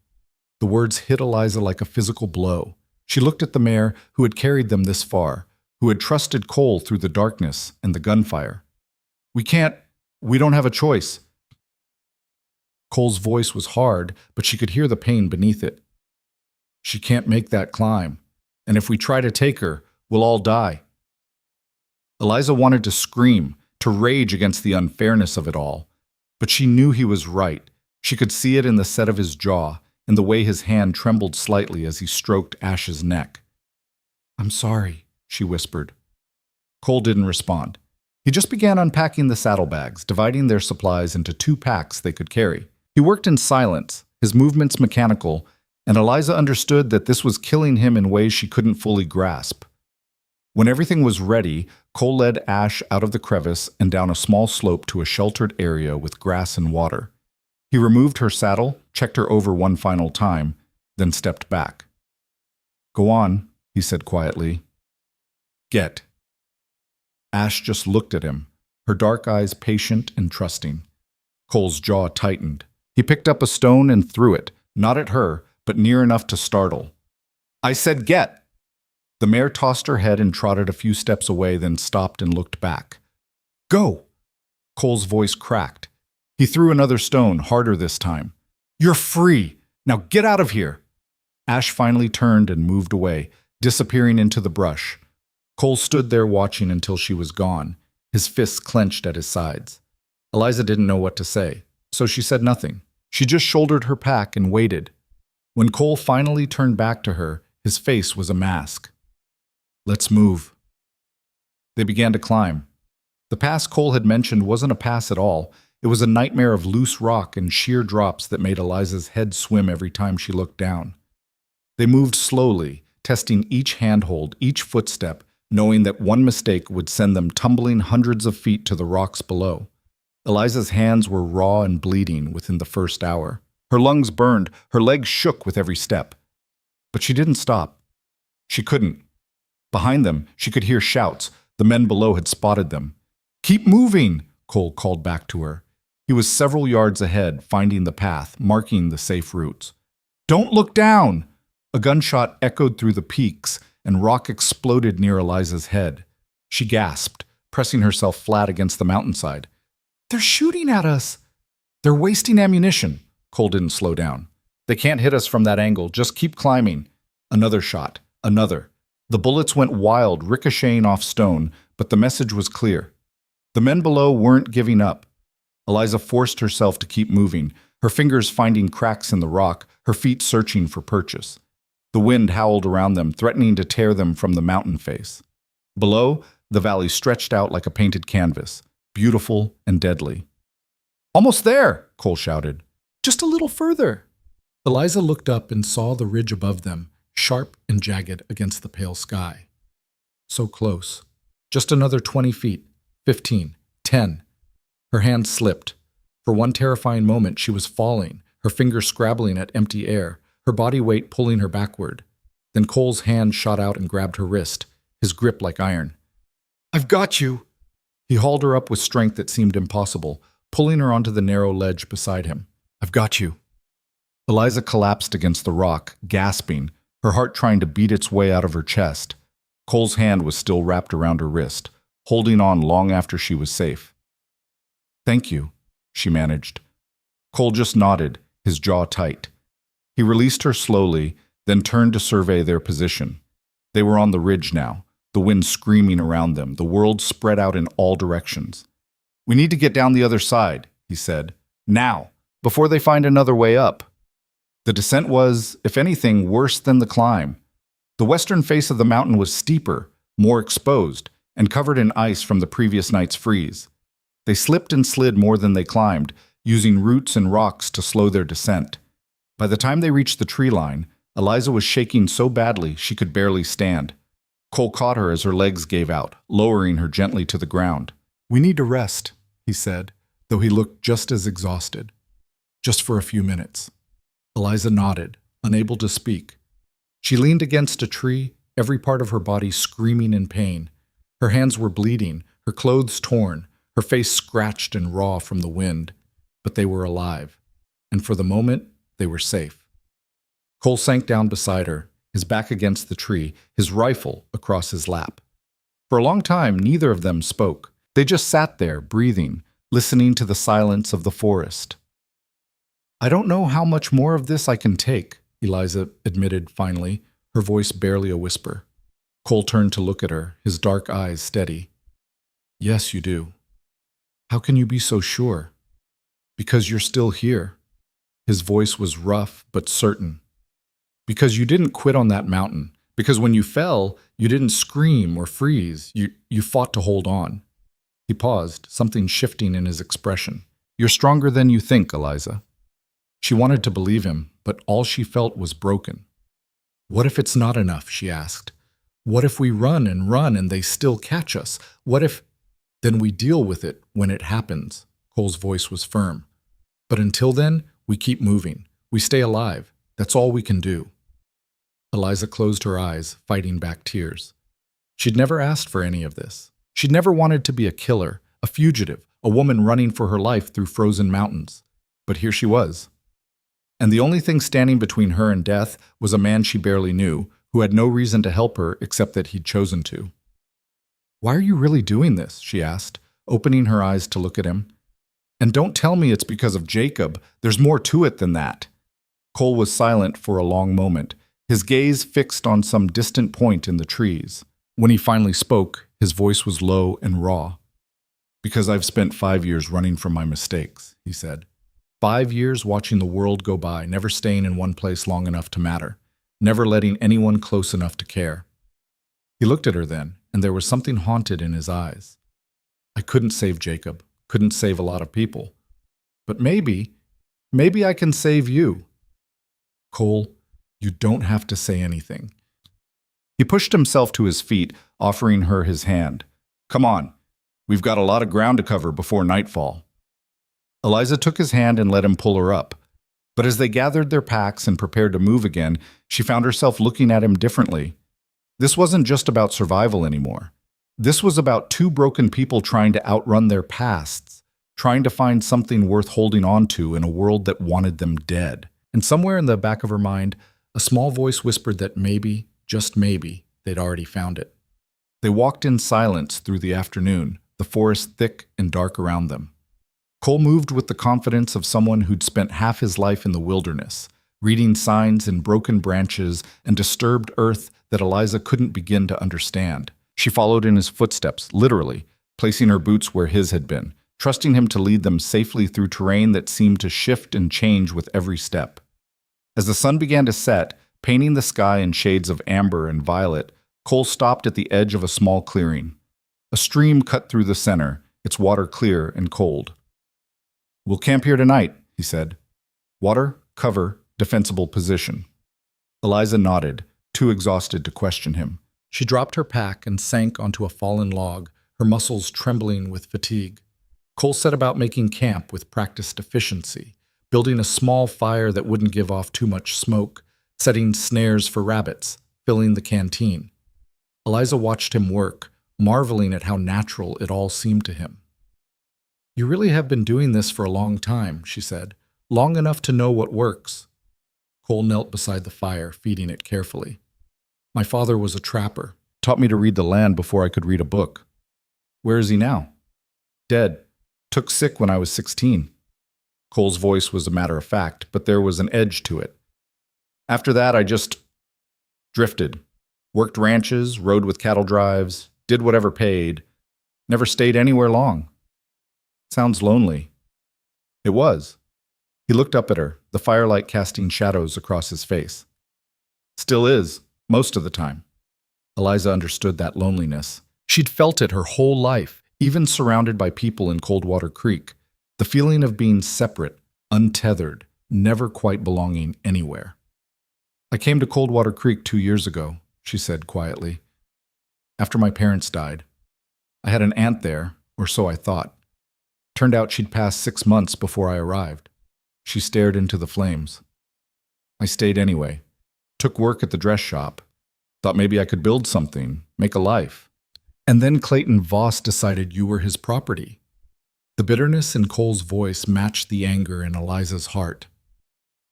[SPEAKER 1] The words hit Eliza like a physical blow. She looked at the mare who had carried them this far, who had trusted Cole through the darkness and the gunfire. "We can't. We don't have a choice." Cole's voice was hard, but she could hear the pain beneath it. "She can't make that climb, and if we try to take her, we'll all die." Eliza wanted to scream, to rage against the unfairness of it all. But she knew he was right. She could see it in the set of his jaw, and the way his hand trembled slightly as he stroked Ash's neck. "I'm sorry," she whispered. Cole didn't respond. He just began unpacking the saddlebags, dividing their supplies into 2 packs they could carry. He worked in silence, his movements mechanical, and Eliza understood that this was killing him in ways she couldn't fully grasp. When everything was ready, Cole led Ash out of the crevice and down a small slope to a sheltered area with grass and water. He removed her saddle, checked her over one final time, then stepped back. "Go on," he said quietly. "Get." Ash just looked at him, her dark eyes patient and trusting. Cole's jaw tightened. He picked up a stone and threw it, not at her, but near enough to startle. "I said get!" The mare tossed her head and trotted a few steps away, then stopped and looked back. "Go!" Cole's voice cracked. He threw another stone, harder this time. "You're free! Now get out of here!" Ash finally turned and moved away, disappearing into the brush. Cole stood there watching until she was gone, his fists clenched at his sides. Eliza didn't know what to say, so she said nothing. She just shouldered her pack and waited. When Cole finally turned back to her, his face was a mask. "Let's move." They began to climb. The pass Cole had mentioned wasn't a pass at all. It was a nightmare of loose rock and sheer drops that made Eliza's head swim every time she looked down. They moved slowly, testing each handhold, each footstep, knowing that one mistake would send them tumbling hundreds of feet to the rocks below. Eliza's hands were raw and bleeding within the first hour. Her lungs burned, her legs shook with every step. But she didn't stop. She couldn't. Behind them, she could hear shouts. The men below had spotted them. "Keep moving," Cole called back to her. He was several yards ahead, finding the path, marking the safe routes. "Don't look down!" A gunshot echoed through the peaks, and rock exploded near Eliza's head. She gasped, pressing herself flat against the mountainside. "They're shooting at us!" "They're wasting ammunition." Cole didn't slow down. "They can't hit us from that angle. Just keep climbing." Another shot. Another. The bullets went wild, ricocheting off stone, but the message was clear. The men below weren't giving up. Eliza forced herself to keep moving, her fingers finding cracks in the rock, her feet searching for purchase. The wind howled around them, threatening to tear them from the mountain face. Below, the valley stretched out like a painted canvas, beautiful and deadly. "Almost there!" Cole shouted. "Just a little further." Eliza looked up and saw the ridge above them, sharp and jagged against the pale sky. So close. Just another 20 feet, 15, 10. Her hand slipped. For one terrifying moment, she was falling, her fingers scrabbling at empty air, her body weight pulling her backward. Then Cole's hand shot out and grabbed her wrist, his grip like iron. "I've got you!" He hauled her up with strength that seemed impossible, pulling her onto the narrow ledge beside him. "I've got you." Eliza collapsed against the rock, gasping, her heart trying to beat its way out of her chest. Cole's hand was still wrapped around her wrist, holding on long after she was safe. "Thank you," she managed. Cole just nodded, his jaw tight. He released her slowly, then turned to survey their position. They were on the ridge now, the wind screaming around them, the world spread out in all directions. "We need to get down the other side," he said. "Now, before they find another way up." The descent was, if anything, worse than the climb. The western face of the mountain was steeper, more exposed, and covered in ice from the previous night's freeze. They slipped and slid more than they climbed, using roots and rocks to slow their descent. By the time they reached the tree line, Eliza was shaking so badly she could barely stand. Cole caught her as her legs gave out, lowering her gently to the ground. "We need to rest," he said, though he looked just as exhausted. "Just for a few minutes." Eliza nodded, unable to speak. She leaned against a tree, every part of her body screaming in pain. Her hands were bleeding, her clothes torn, her face scratched and raw from the wind. But they were alive, and for the moment, they were safe. Cole sank down beside her, his back against the tree, his rifle across his lap. For a long time, neither of them spoke. They just sat there, breathing, listening to the silence of the forest. "I don't know how much more of this I can take," Eliza admitted finally, her voice barely a whisper. Cole turned to look at her, his dark eyes steady. "Yes, you do." "How can you be so sure?" "Because you're still here." His voice was rough but certain. "Because you didn't quit on that mountain. Because when you fell, you didn't scream or freeze. You fought to hold on." He paused, something shifting in his expression. "You're stronger than you think, Eliza." She wanted to believe him, but all she felt was broken. "What if it's not enough?" she asked. "What if we run and they still catch us? What if—" "Then we deal with it when it happens." Cole's voice was firm. "But until then, we keep moving. We stay alive. That's all we can do." Eliza closed her eyes, fighting back tears. She'd never asked for any of this. She'd never wanted to be a killer, a fugitive, a woman running for her life through frozen mountains. But here she was. And the only thing standing between her and death was a man she barely knew, who had no reason to help her except that he'd chosen to. "Why are you really doing this?" she asked, opening her eyes to look at him. "And don't tell me it's because of Jacob. There's more to it than that." Cole was silent for a long moment, his gaze fixed on some distant point in the trees. When he finally spoke, his voice was low and raw. "Because I've spent 5 years running from my mistakes," he said. 5 years watching the world go by, never staying in one place long enough to matter, never letting anyone close enough to care. He looked at her then, and there was something haunted in his eyes. "I couldn't save Jacob, couldn't save a lot of people. But maybe I can save you." "Cole, you don't have to say anything." He pushed himself to his feet, offering her his hand. "Come on, we've got a lot of ground to cover before nightfall." Eliza took his hand and let him pull her up. But as they gathered their packs and prepared to move again, she found herself looking at him differently. This wasn't just about survival anymore. This was about two broken people trying to outrun their pasts, trying to find something worth holding on to in a world that wanted them dead. And somewhere in the back of her mind, a small voice whispered that maybe, just maybe, they'd already found it. They walked in silence through the afternoon, the forest thick and dark around them. Cole moved with the confidence of someone who'd spent half his life in the wilderness, reading signs in broken branches and disturbed earth that Eliza couldn't begin to understand. She followed in his footsteps, literally, placing her boots where his had been, trusting him to lead them safely through terrain that seemed to shift and change with every step. As the sun began to set, painting the sky in shades of amber and violet, Cole stopped at the edge of a small clearing. A stream cut through the center, its water clear and cold. "We'll camp here tonight," he said. "Water, cover, defensible position." Eliza nodded, too exhausted to question him. She dropped her pack and sank onto a fallen log, her muscles trembling with fatigue. Cole set about making camp with practiced efficiency, building a small fire that wouldn't give off too much smoke, setting snares for rabbits, filling the canteen. Eliza watched him work, marveling at how natural it all seemed to him. "You really have been doing this for a long time," she said. "Long enough to know what works." Cole knelt beside the fire, feeding it carefully. "My father was a trapper. Taught me to read the land before I could read a book." "Where is he now?" "Dead. Took sick when I was 16. Cole's voice was a matter of fact, but there was an edge to it. "After that, I just drifted. Worked ranches, rode with cattle drives, did whatever paid. Never stayed anywhere long." "Sounds lonely." It was. He looked up at her, the firelight casting shadows across his face. "Still is, most of the time." Eliza understood that loneliness. She'd felt it her whole life, even surrounded by people in Coldwater Creek. The feeling of being separate, untethered, never quite belonging anywhere. "I came to Coldwater Creek 2 years ago," she said quietly. "After my parents died. I had an aunt there, or so I thought. Turned out she'd passed 6 months before I arrived." She stared into the flames. "I stayed anyway. Took work at the dress shop. Thought maybe I could build something, make a life. And then Clayton Voss decided you were his property." The bitterness in Cole's voice matched the anger in Eliza's heart.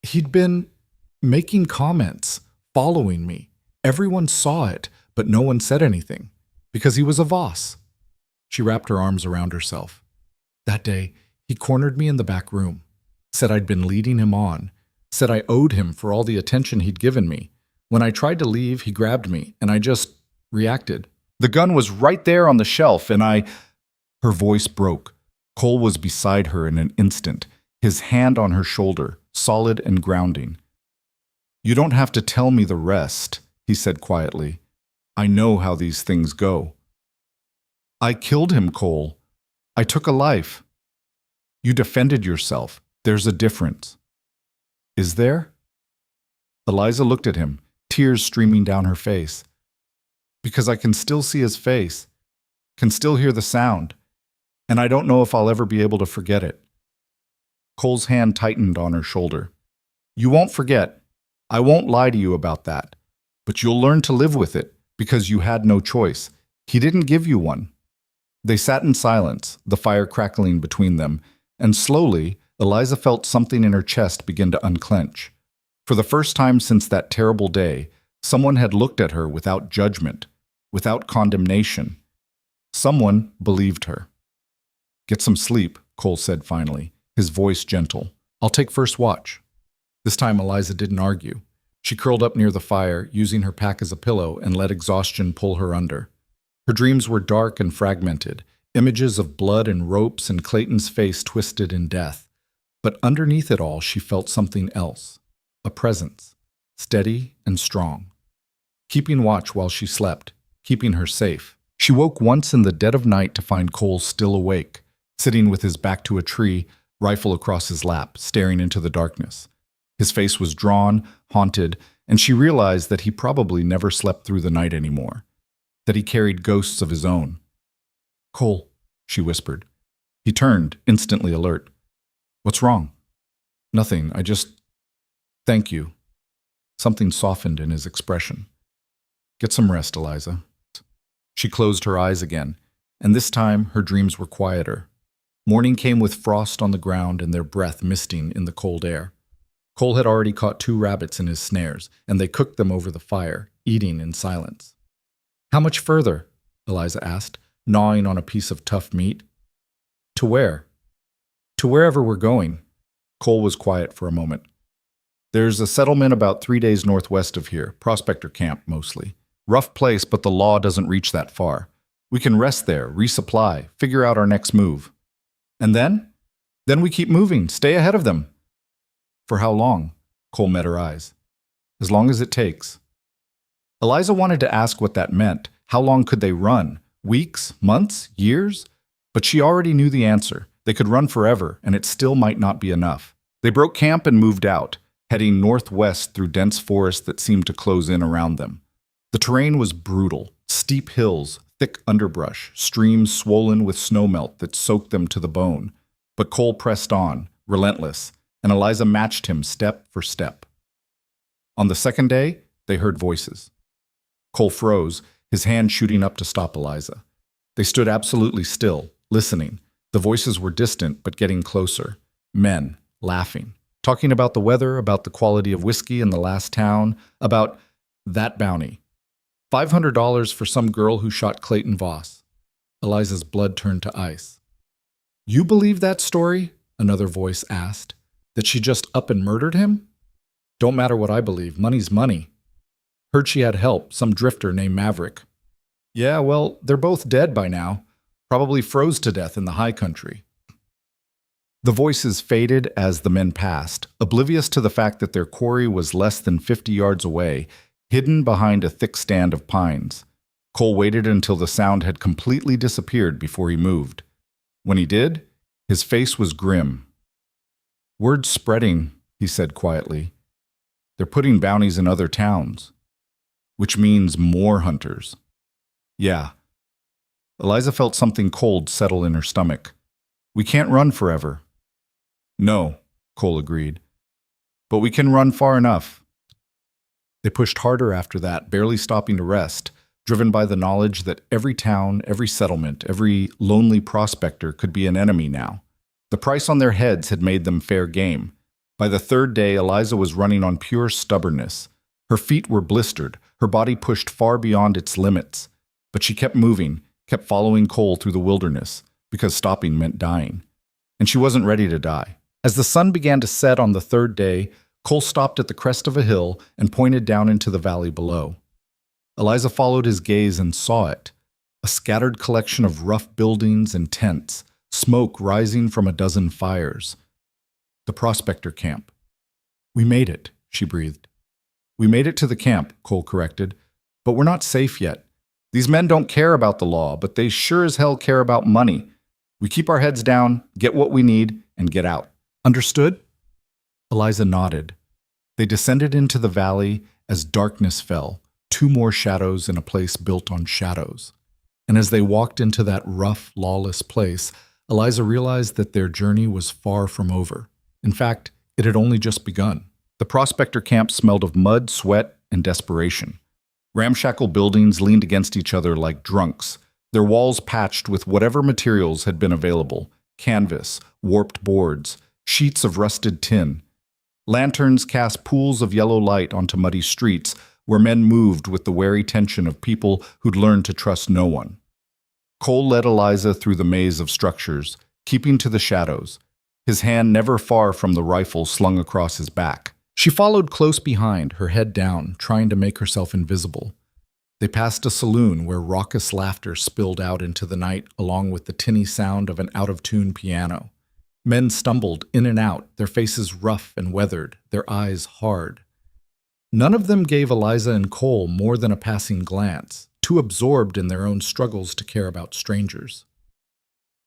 [SPEAKER 1] "He'd been making comments, following me. Everyone saw it, but no one said anything, because he was a Voss." She wrapped her arms around herself. "That day, he cornered me in the back room, said I'd been leading him on, said I owed him for all the attention he'd given me. When I tried to leave, he grabbed me, and I just reacted. The gun was right there on the shelf, and I—" Her voice broke. Cole was beside her in an instant, his hand on her shoulder, solid and grounding. "You don't have to tell me the rest," he said quietly. "I know how these things go." "I killed him, Cole. I took a life." "You defended yourself. There's a difference." "Is there?" Eliza looked at him, tears streaming down her face. "Because I can still see his face, can still hear the sound, and I don't know if I'll ever be able to forget it." Cole's hand tightened on her shoulder. "You won't forget. I won't lie to you about that. But you'll learn to live with it, because you had no choice. He didn't give you one." They sat in silence, the fire crackling between them, and slowly, Eliza felt something in her chest begin to unclench. For the first time since that terrible day, someone had looked at her without judgment, without condemnation. Someone believed her. "Get some sleep," Cole said finally, his voice gentle. "I'll take first watch." This time Eliza didn't argue. She curled up near the fire, using her pack as a pillow, and let exhaustion pull her under. Her dreams were dark and fragmented, images of blood and ropes and Clayton's face twisted in death. But underneath it all, she felt something else. A presence, steady and strong. Keeping watch while she slept, keeping her safe. She woke once in the dead of night to find Cole still awake, sitting with his back to a tree, rifle across his lap, staring into the darkness. His face was drawn, haunted, and she realized that he probably never slept through the night anymore, that he carried ghosts of his own. "Cole," she whispered. He turned, instantly alert. "What's wrong?" "Nothing, I just— Thank you." Something softened in his expression. "Get some rest, Eliza." She closed her eyes again, and this time her dreams were quieter, Morning came with frost on the ground and their breath misting in the cold air. Cole had already caught 2 rabbits in his snares, and they cooked them over the fire, eating in silence. "How much further?" Eliza asked, gnawing on a piece of tough meat. "To where?" "To wherever we're going." Cole was quiet for a moment. "There's a settlement about 3 days northwest of here, prospector camp mostly. Rough place, but the law doesn't reach that far. We can rest there, resupply, figure out our next move." "And then?" "Then we keep moving, stay ahead of them." "For how long?" Cole met her eyes. "As long as it takes." Eliza wanted to ask what that meant. How long could they run? Weeks? Months? Years? But she already knew the answer. They could run forever, and it still might not be enough. They broke camp and moved out, heading northwest through dense forest that seemed to close in around them. The terrain was brutal. Steep hills, thick underbrush, streams swollen with snowmelt that soaked them to the bone. But Cole pressed on, relentless, and Eliza matched him step for step. On the second day, they heard voices. Cole froze, his hand shooting up to stop Eliza. They stood absolutely still, listening. The voices were distant, but getting closer. Men, laughing, talking about the weather, about the quality of whiskey in the last town, about that bounty. $500 for some girl who shot Clayton Voss. Eliza's blood turned to ice. "You believe that story?" another voice asked. "That she just up and murdered him?" "Don't matter what I believe. Money's money." "Heard she had help, some drifter named Maverick." "Yeah, well, they're both dead by now. Probably froze to death in the high country." The voices faded as the men passed, oblivious to the fact that their quarry was less than 50 yards away, hidden behind a thick stand of pines. Cole waited until the sound had completely disappeared before he moved. When he did, his face was grim. "Word's spreading," he said quietly. "They're putting bounties in other towns." "Which means more hunters." "Yeah." Eliza felt something cold settle in her stomach. "We can't run forever." "No," Cole agreed. "But we can run far enough." They pushed harder after that, barely stopping to rest, driven by the knowledge that every town, every settlement, every lonely prospector could be an enemy now. The price on their heads had made them fair game. By the third day, Eliza was running on pure stubbornness. Her feet were blistered, her body pushed far beyond its limits. But she kept moving, kept following Cole through the wilderness, because stopping meant dying. And she wasn't ready to die. As the sun began to set on the third day, Cole stopped at the crest of a hill and pointed down into the valley below. Eliza followed his gaze and saw it, a scattered collection of rough buildings and tents, smoke rising from a dozen fires. The prospector camp. "We made it," she breathed. "We made it to the camp," Cole corrected, "but we're not safe yet. These men don't care about the law, but they sure as hell care about money. We keep our heads down, get what we need, and get out. Understood?" Eliza nodded. They descended into the valley as darkness fell, 2 more shadows in a place built on shadows. And as they walked into that rough, lawless place, Eliza realized that their journey was far from over. In fact, it had only just begun. The prospector camp smelled of mud, sweat, and desperation. Ramshackle buildings leaned against each other like drunks, their walls patched with whatever materials had been available: canvas, warped boards, sheets of rusted tin. Lanterns cast pools of yellow light onto muddy streets where men moved with the wary tension of people who'd learned to trust no one. Cole led Eliza through the maze of structures, keeping to the shadows, his hand never far from the rifle slung across his back. She followed close behind, her head down, trying to make herself invisible. They passed a saloon where raucous laughter spilled out into the night along with the tinny sound of an out-of-tune piano. Men stumbled in and out, their faces rough and weathered, their eyes hard. None of them gave Eliza and Cole more than a passing glance, too absorbed in their own struggles to care about strangers.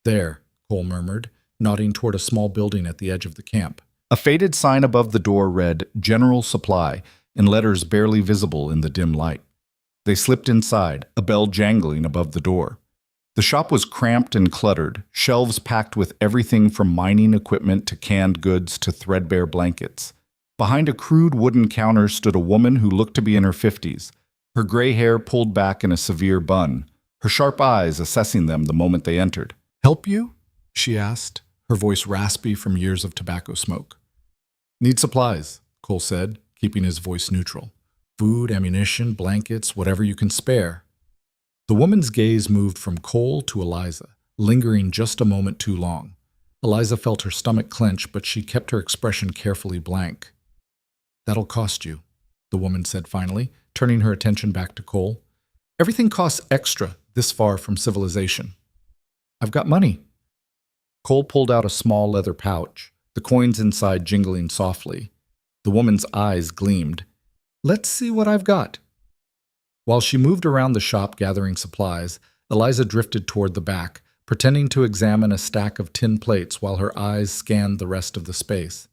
[SPEAKER 1] "There," Cole murmured, nodding toward a small building at the edge of the camp. A faded sign above the door read "General Supply" in letters barely visible in the dim light. They slipped inside, a bell jangling above the door. The shop was cramped and cluttered, shelves packed with everything from mining equipment to canned goods to threadbare blankets. Behind a crude wooden counter stood a woman who looked to be in her 50s, her gray hair pulled back in a severe bun, her sharp eyes assessing them the moment they entered. "Help you?" she asked, her voice raspy from years of tobacco smoke. Need supplies, Cole said, keeping his voice neutral. Food, ammunition, blankets, whatever you can spare. The woman's gaze moved from Cole to Eliza, lingering just a moment too long. Eliza felt her stomach clench, but she kept her expression carefully blank. That'll cost you, the woman said finally, turning her attention back to Cole. Everything costs extra this far from civilization. I've got money. Cole pulled out a small leather pouch, the coins inside jingling softly. The woman's eyes gleamed. Let's see what I've got. While she moved around the shop gathering supplies, Eliza drifted toward the back, pretending to examine a stack of tin plates while her eyes scanned the rest of the space.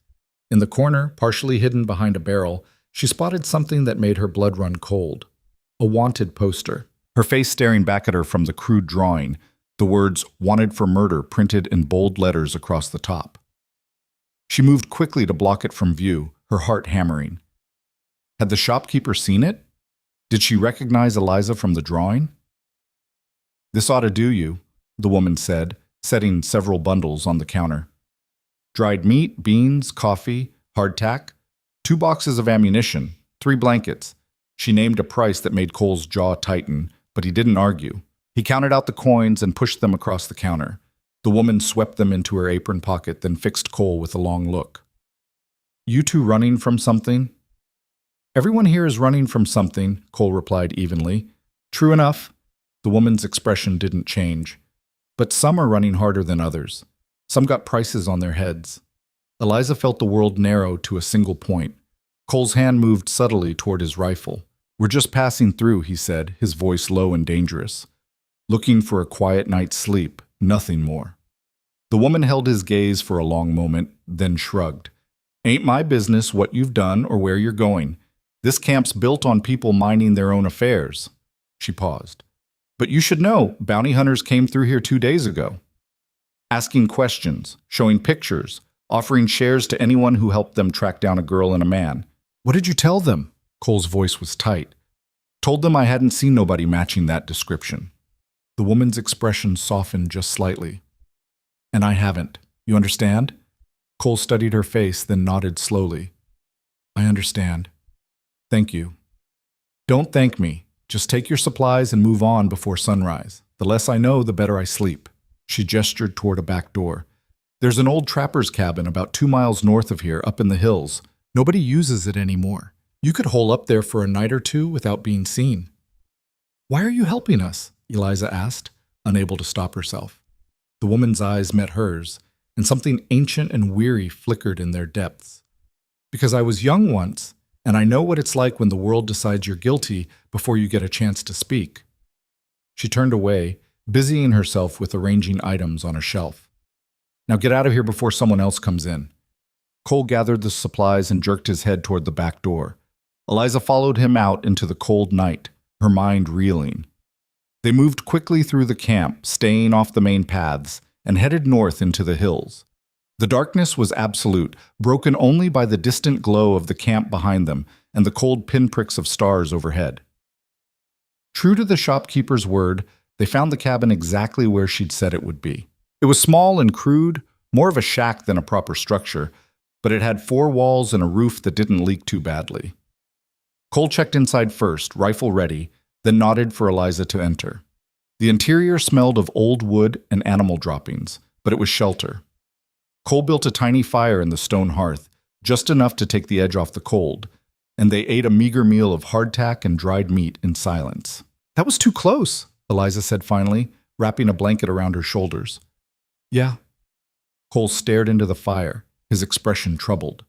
[SPEAKER 1] In the corner, partially hidden behind a barrel, she spotted something that made her blood run cold. A wanted poster, her face staring back at her from the crude drawing, the words "Wanted for Murder" printed in bold letters across the top. She moved quickly to block it from view, her heart hammering. Had the shopkeeper seen it? Did she recognize Eliza from the drawing? This ought to do you, the woman said, setting several bundles on the counter. Dried meat, beans, coffee, hardtack, 2 boxes of ammunition, 3 blankets. She named a price that made Cole's jaw tighten, but he didn't argue. He counted out the coins and pushed them across the counter. The woman swept them into her apron pocket, then fixed Cole with a long look. You two running from something? Everyone here is running from something, Cole replied evenly. True enough. The woman's expression didn't change. But some are running harder than others. Some got prices on their heads. Eliza felt the world narrow to a single point. Cole's hand moved subtly toward his rifle. We're just passing through, he said, his voice low and dangerous. Looking for a quiet night's sleep, nothing more. The woman held his gaze for a long moment, then shrugged. Ain't my business what you've done or where you're going. This camp's built on people minding their own affairs. She paused. But you should know, bounty hunters came through here 2 days ago. Asking questions, showing pictures, offering shares to anyone who helped them track down a girl and a man. What did you tell them? Cole's voice was tight. Told them I hadn't seen nobody matching that description. The woman's expression softened just slightly. And I haven't. You understand? Cole studied her face, then nodded slowly. I understand. Thank you. Don't thank me. Just take your supplies and move on before sunrise. The less I know, the better I sleep. She gestured toward a back door. There's an old trapper's cabin about 2 miles north of here, up in the hills. Nobody uses it anymore. You could hole up there for a night or two without being seen. Why are you helping us? Eliza asked, unable to stop herself. The woman's eyes met hers, and something ancient and weary flickered in their depths. Because I was young once, and I know what it's like when the world decides you're guilty before you get a chance to speak. She turned away, busying herself with arranging items on a shelf. Now get out of here before someone else comes in. Cole gathered the supplies and jerked his head toward the back door. Eliza followed him out into the cold night, her mind reeling. They moved quickly through the camp, staying off the main paths, and headed north into the hills. The darkness was absolute, broken only by the distant glow of the camp behind them and the cold pinpricks of stars overhead. True to the shopkeeper's word, they found the cabin exactly where she'd said it would be. It was small and crude, more of a shack than a proper structure, but it had 4 walls and a roof that didn't leak too badly. Cole checked inside first, rifle ready, then nodded for Eliza to enter. The interior smelled of old wood and animal droppings, but it was shelter. Cole built a tiny fire in the stone hearth, just enough to take the edge off the cold, and they ate a meager meal of hardtack and dried meat in silence. That was too close, Eliza said finally, wrapping a blanket around her shoulders. Yeah. Cole stared into the fire, his expression troubled.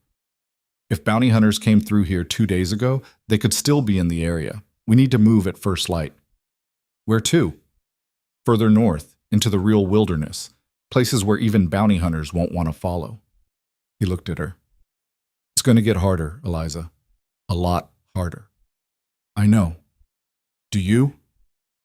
[SPEAKER 1] If bounty hunters came through here 2 days ago, they could still be in the area. We need to move at first light. Where to? Further north, into the real wilderness, places where even bounty hunters won't want to follow. He looked at her. It's going to get harder, Eliza. A lot harder. I know. Do you?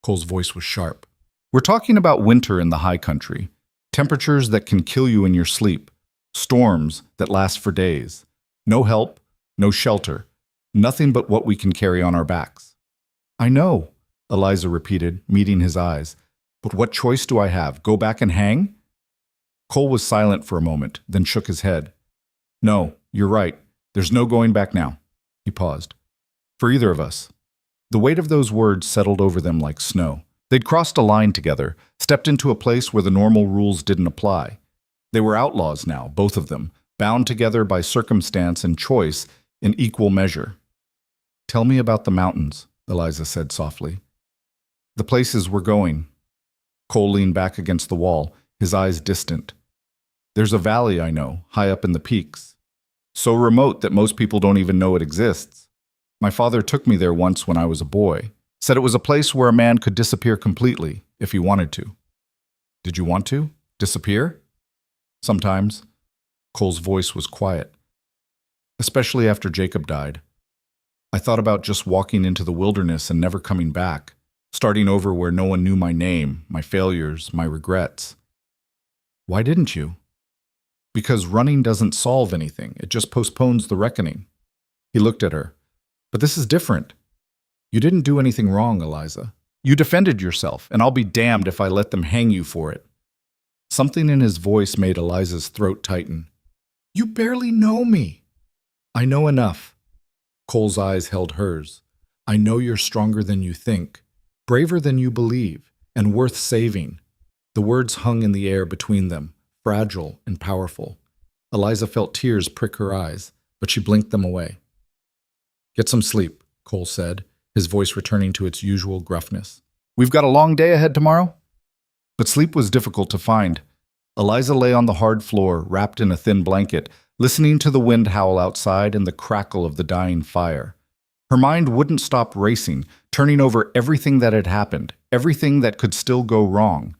[SPEAKER 1] Cole's voice was sharp. We're talking about winter in the high country. Temperatures that can kill you in your sleep. Storms that last for days. No help, no shelter. Nothing but what we can carry on our backs. I know, Eliza repeated, meeting his eyes. But what choice do I have? Go back and hang? Cole was silent for a moment, then shook his head. No, you're right. There's no going back now. He paused. For either of us. The weight of those words settled over them like snow. They'd crossed a line together, stepped into a place where the normal rules didn't apply. They were outlaws now, both of them, bound together by circumstance and choice in equal measure. Tell me about the mountains, Eliza said softly. The places we're going. Cole leaned back against the wall, his eyes distant. There's a valley I know, high up in the peaks. So remote that most people don't even know it exists. My father took me there once when I was a boy. Said it was a place where a man could disappear completely, if he wanted to. Did you want to? Disappear? Sometimes. Cole's voice was quiet. Especially after Jacob died. I thought about just walking into the wilderness and never coming back, starting over where no one knew my name, my failures, my regrets. Why didn't you? Because running doesn't solve anything. It just postpones the reckoning. He looked at her. But this is different. You didn't do anything wrong, Eliza. You defended yourself, and I'll be damned if I let them hang you for it. Something in his voice made Eliza's throat tighten. You barely know me. I know enough. Cole's eyes held hers. I know you're stronger than you think, braver than you believe, and worth saving. The words hung in the air between them, fragile and powerful. Eliza felt tears prick her eyes, but she blinked them away. Get some sleep, Cole said, his voice returning to its usual gruffness. We've got a long day ahead tomorrow? But sleep was difficult to find. Eliza lay on the hard floor, wrapped in a thin blanket, listening to the wind howl outside and the crackle of the dying fire. Her mind wouldn't stop racing, turning over everything that had happened, everything that could still go wrong.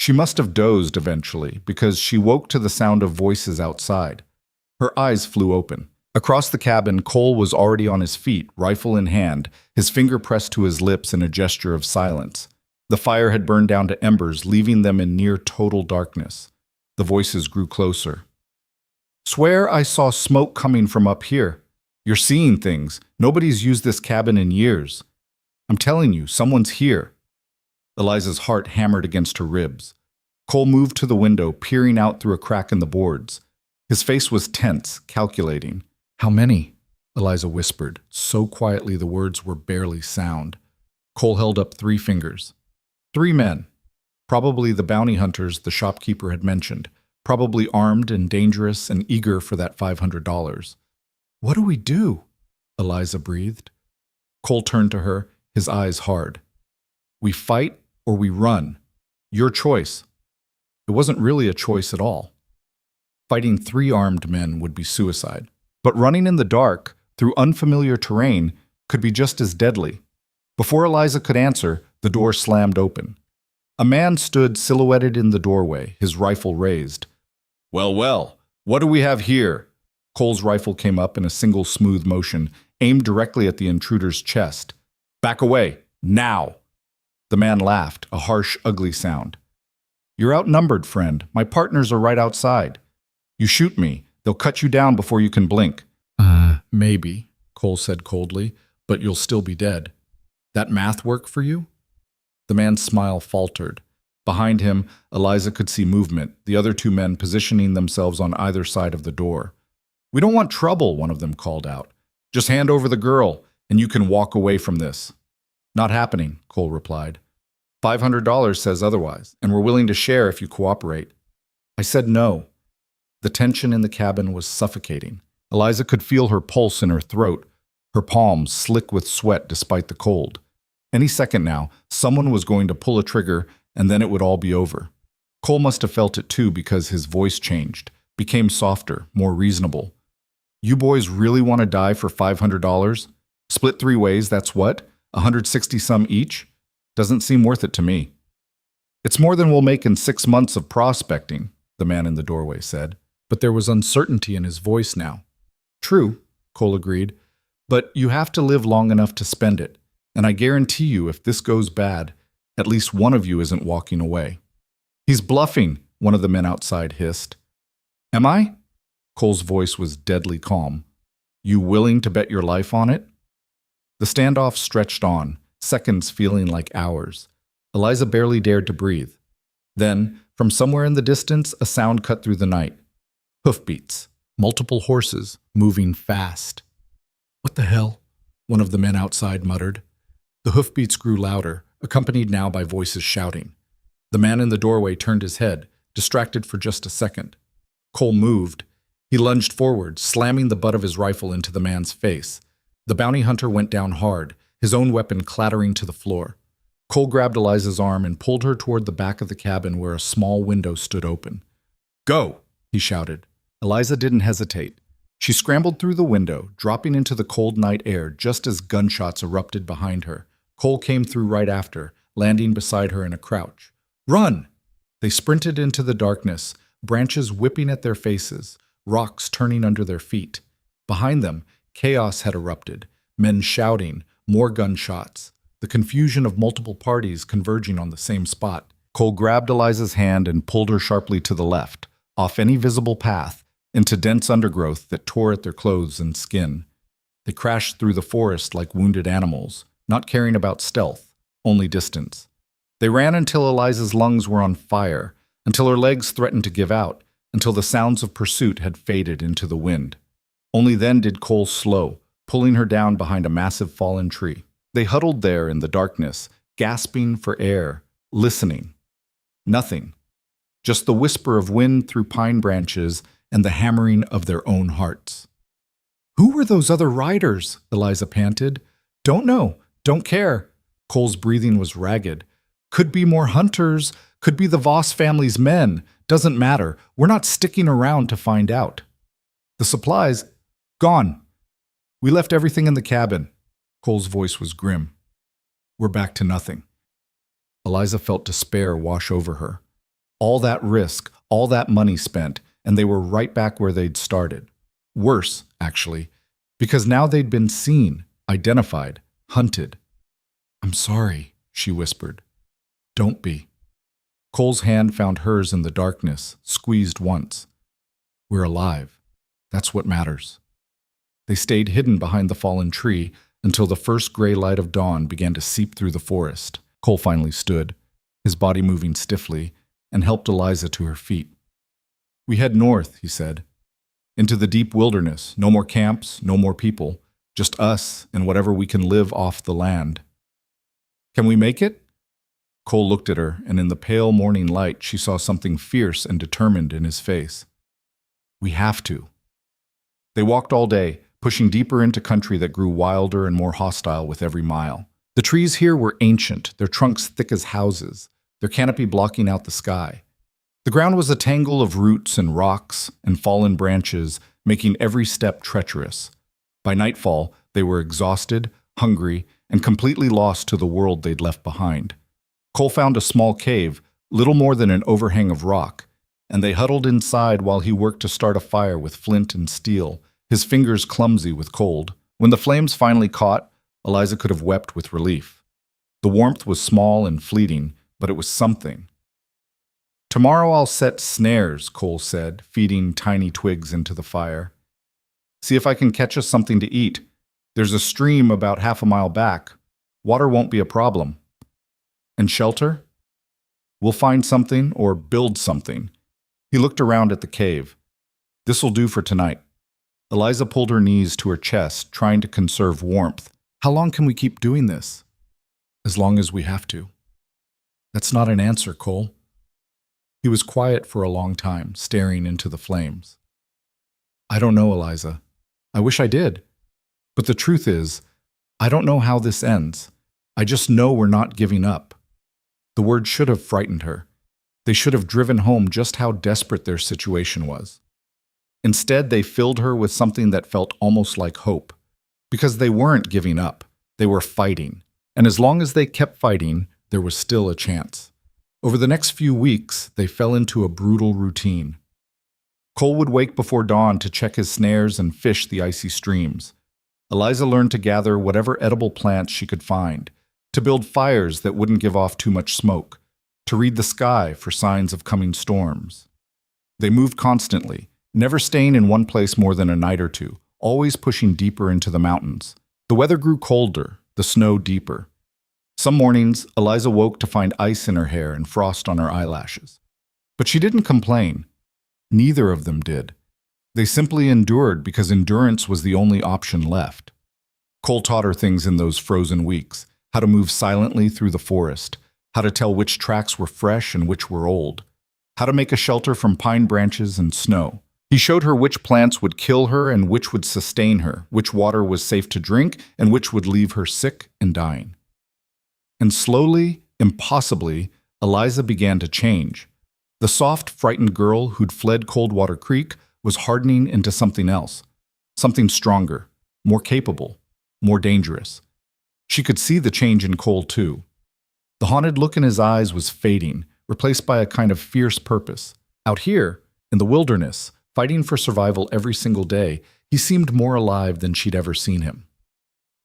[SPEAKER 1] She must have dozed eventually, because she woke to the sound of voices outside. Her eyes flew open. Across the cabin, Cole was already on his feet, rifle in hand, his finger pressed to his lips in a gesture of silence. The fire had burned down to embers, leaving them in near total darkness. The voices grew closer. Swear I saw smoke coming from up here. You're seeing things. Nobody's used this cabin in years. I'm telling you, someone's here. Eliza's heart hammered against her ribs. Cole moved to the window, peering out through a crack in the boards. His face was tense, calculating. How many? Eliza whispered, so quietly the words were barely sound. Cole held up 3 fingers. 3 men. Probably the bounty hunters the shopkeeper had mentioned. Probably armed and dangerous and eager for that $500. What do we do? Eliza breathed. Cole turned to her, his eyes hard. We fight or we run. Your choice. It wasn't really a choice at all. Fighting 3 armed men would be suicide. But running in the dark, through unfamiliar terrain, could be just as deadly. Before Eliza could answer, the door slammed open. A man stood silhouetted in the doorway, his rifle raised. Well, well, what do we have here? Cole's rifle came up in a single smooth motion, aimed directly at the intruder's chest. Back away, now! The man laughed, a harsh, ugly sound. You're outnumbered, friend. My partners are right outside. You shoot me, they'll cut you down before you can blink. Maybe, Cole said coldly, but you'll still be dead. That math work for you? The man's smile faltered. Behind him, Eliza could see movement, the other 2 men positioning themselves on either side of the door. We don't want trouble, one of them called out. Just hand over the girl, and you can walk away from this. Not happening, Cole replied. $500 says otherwise, and we're willing to share if you cooperate. I said no. The tension in the cabin was suffocating. Eliza could feel her pulse in her throat, her palms slick with sweat despite the cold. Any second now, someone was going to pull a trigger, and then it would all be over. Cole must have felt it too because his voice changed, became softer, more reasonable. You boys really want to die for $500? Split 3 ways, that's what? 160 some each? Doesn't seem worth it to me. It's more than we'll make in 6 months of prospecting, the man in the doorway said. But there was uncertainty in his voice now. True, Cole agreed, but you have to live long enough to spend it. And I guarantee you, if this goes bad, at least one of you isn't walking away. He's bluffing, one of the men outside hissed. Am I? Cole's voice was deadly calm. You willing to bet your life on it? The standoff stretched on, seconds feeling like hours. Eliza barely dared to breathe. Then, From somewhere in the distance, a sound cut through the night. Hoofbeats. Multiple horses, moving fast. "What the hell?" one of the men outside muttered. The hoofbeats grew louder, accompanied now by voices shouting. The man in the doorway turned his head, distracted for just a second. Cole moved. He lunged forward, slamming the butt of his rifle into the man's face. The bounty hunter went down hard, his own weapon clattering to the floor. Cole grabbed Eliza's arm and pulled her toward the back of the cabin where a small window stood open. "Go!" he shouted. Eliza didn't hesitate. She scrambled through the window, dropping into the cold night air just as gunshots erupted behind her. Cole came through right after, landing beside her in a crouch. "Run!" They sprinted into the darkness, branches whipping at their faces, rocks turning under their feet. Behind them, chaos had erupted, men shouting, more gunshots, the confusion of multiple parties converging on the same spot. Cole grabbed Eliza's hand and pulled her sharply to the left, off any visible path, into dense undergrowth that tore at their clothes and skin. They crashed through the forest like wounded animals, not caring about stealth, only distance. They ran until Eliza's lungs were on fire, until her legs threatened to give out, until the sounds of pursuit had faded into the wind. Only then did Cole slow, pulling her down behind a massive fallen tree. They huddled there in the darkness, gasping for air, listening. Nothing. Just the whisper of wind through pine branches and the hammering of their own hearts. "Who were those other riders?" Eliza panted. "Don't know. Don't care." Cole's breathing was ragged. "Could be more hunters. Could be the Voss family's men. Doesn't matter. We're not sticking around to find out." "The supplies? Gone. We left everything in the cabin." Cole's voice was grim. "We're back to nothing." Eliza felt despair wash over her. All that risk, all that money spent, and they were right back where they'd started. Worse, actually, because now they'd been seen, identified, hunted. "I'm sorry," she whispered. "Don't be." Cole's hand found hers in the darkness, squeezed once. "We're alive. That's what matters." They stayed hidden behind the fallen tree until the first gray light of dawn began to seep through the forest. Cole finally stood, his body moving stiffly, and helped Eliza to her feet. "We head north," he said. "Into the deep wilderness. No more camps, no more people. Just us and whatever we can live off the land." "Can we make it?" Cole looked at her, and in the pale morning light she saw something fierce and determined in his face. "We have to." They walked all day, pushing deeper into country that grew wilder and more hostile with every mile. The trees here were ancient, their trunks thick as houses, their canopy blocking out the sky. The ground was a tangle of roots and rocks and fallen branches, making every step treacherous. By nightfall, they were exhausted, hungry, and completely lost to the world they'd left behind. Cole found a small cave, little more than an overhang of rock, and they huddled inside while he worked to start a fire with flint and steel, his fingers clumsy with cold. When the flames finally caught, Eliza could have wept with relief. The warmth was small and fleeting, but it was something. "Tomorrow I'll set snares," Cole said, feeding tiny twigs into the fire. "See if I can catch us something to eat. There's a stream about half a mile back. Water won't be a problem." "And shelter?" "We'll find something or build something." He looked around at the cave. "This'll do for tonight." Eliza pulled her knees to her chest, trying to conserve warmth. "How long can we keep doing this?" "As long as we have to." "That's not an answer, Cole." He was quiet for a long time, staring into the flames. "I don't know, Eliza. I wish I did. But the truth is, I don't know how this ends. I just know we're not giving up." The word should have frightened her. They should have driven home just how desperate their situation was. Instead, they filled her with something that felt almost like hope. Because they weren't giving up. They were fighting. And as long as they kept fighting, there was still a chance. Over the next few weeks, they fell into a brutal routine. Cole would wake before dawn to check his snares and fish the icy streams. Eliza learned to gather whatever edible plants she could find, to build fires that wouldn't give off too much smoke, to read the sky for signs of coming storms. They moved constantly, never staying in one place more than a night or two, always pushing deeper into the mountains. The weather grew colder, the snow deeper. Some mornings, Eliza woke to find ice in her hair and frost on her eyelashes. But she didn't complain. Neither of them did. They simply endured because endurance was the only option left. Cole taught her things in those frozen weeks: how to move silently through the forest, how to tell which tracks were fresh and which were old, how to make a shelter from pine branches and snow. He showed her which plants would kill her and which would sustain her, which water was safe to drink and which would leave her sick and dying. And slowly, impossibly, Eliza began to change. The soft, frightened girl who'd fled Coldwater Creek was hardening into something else, something stronger, more capable, more dangerous. She could see the change in Cole, too. The haunted look in his eyes was fading, replaced by a kind of fierce purpose. Out here, in the wilderness, fighting for survival every single day, he seemed more alive than she'd ever seen him.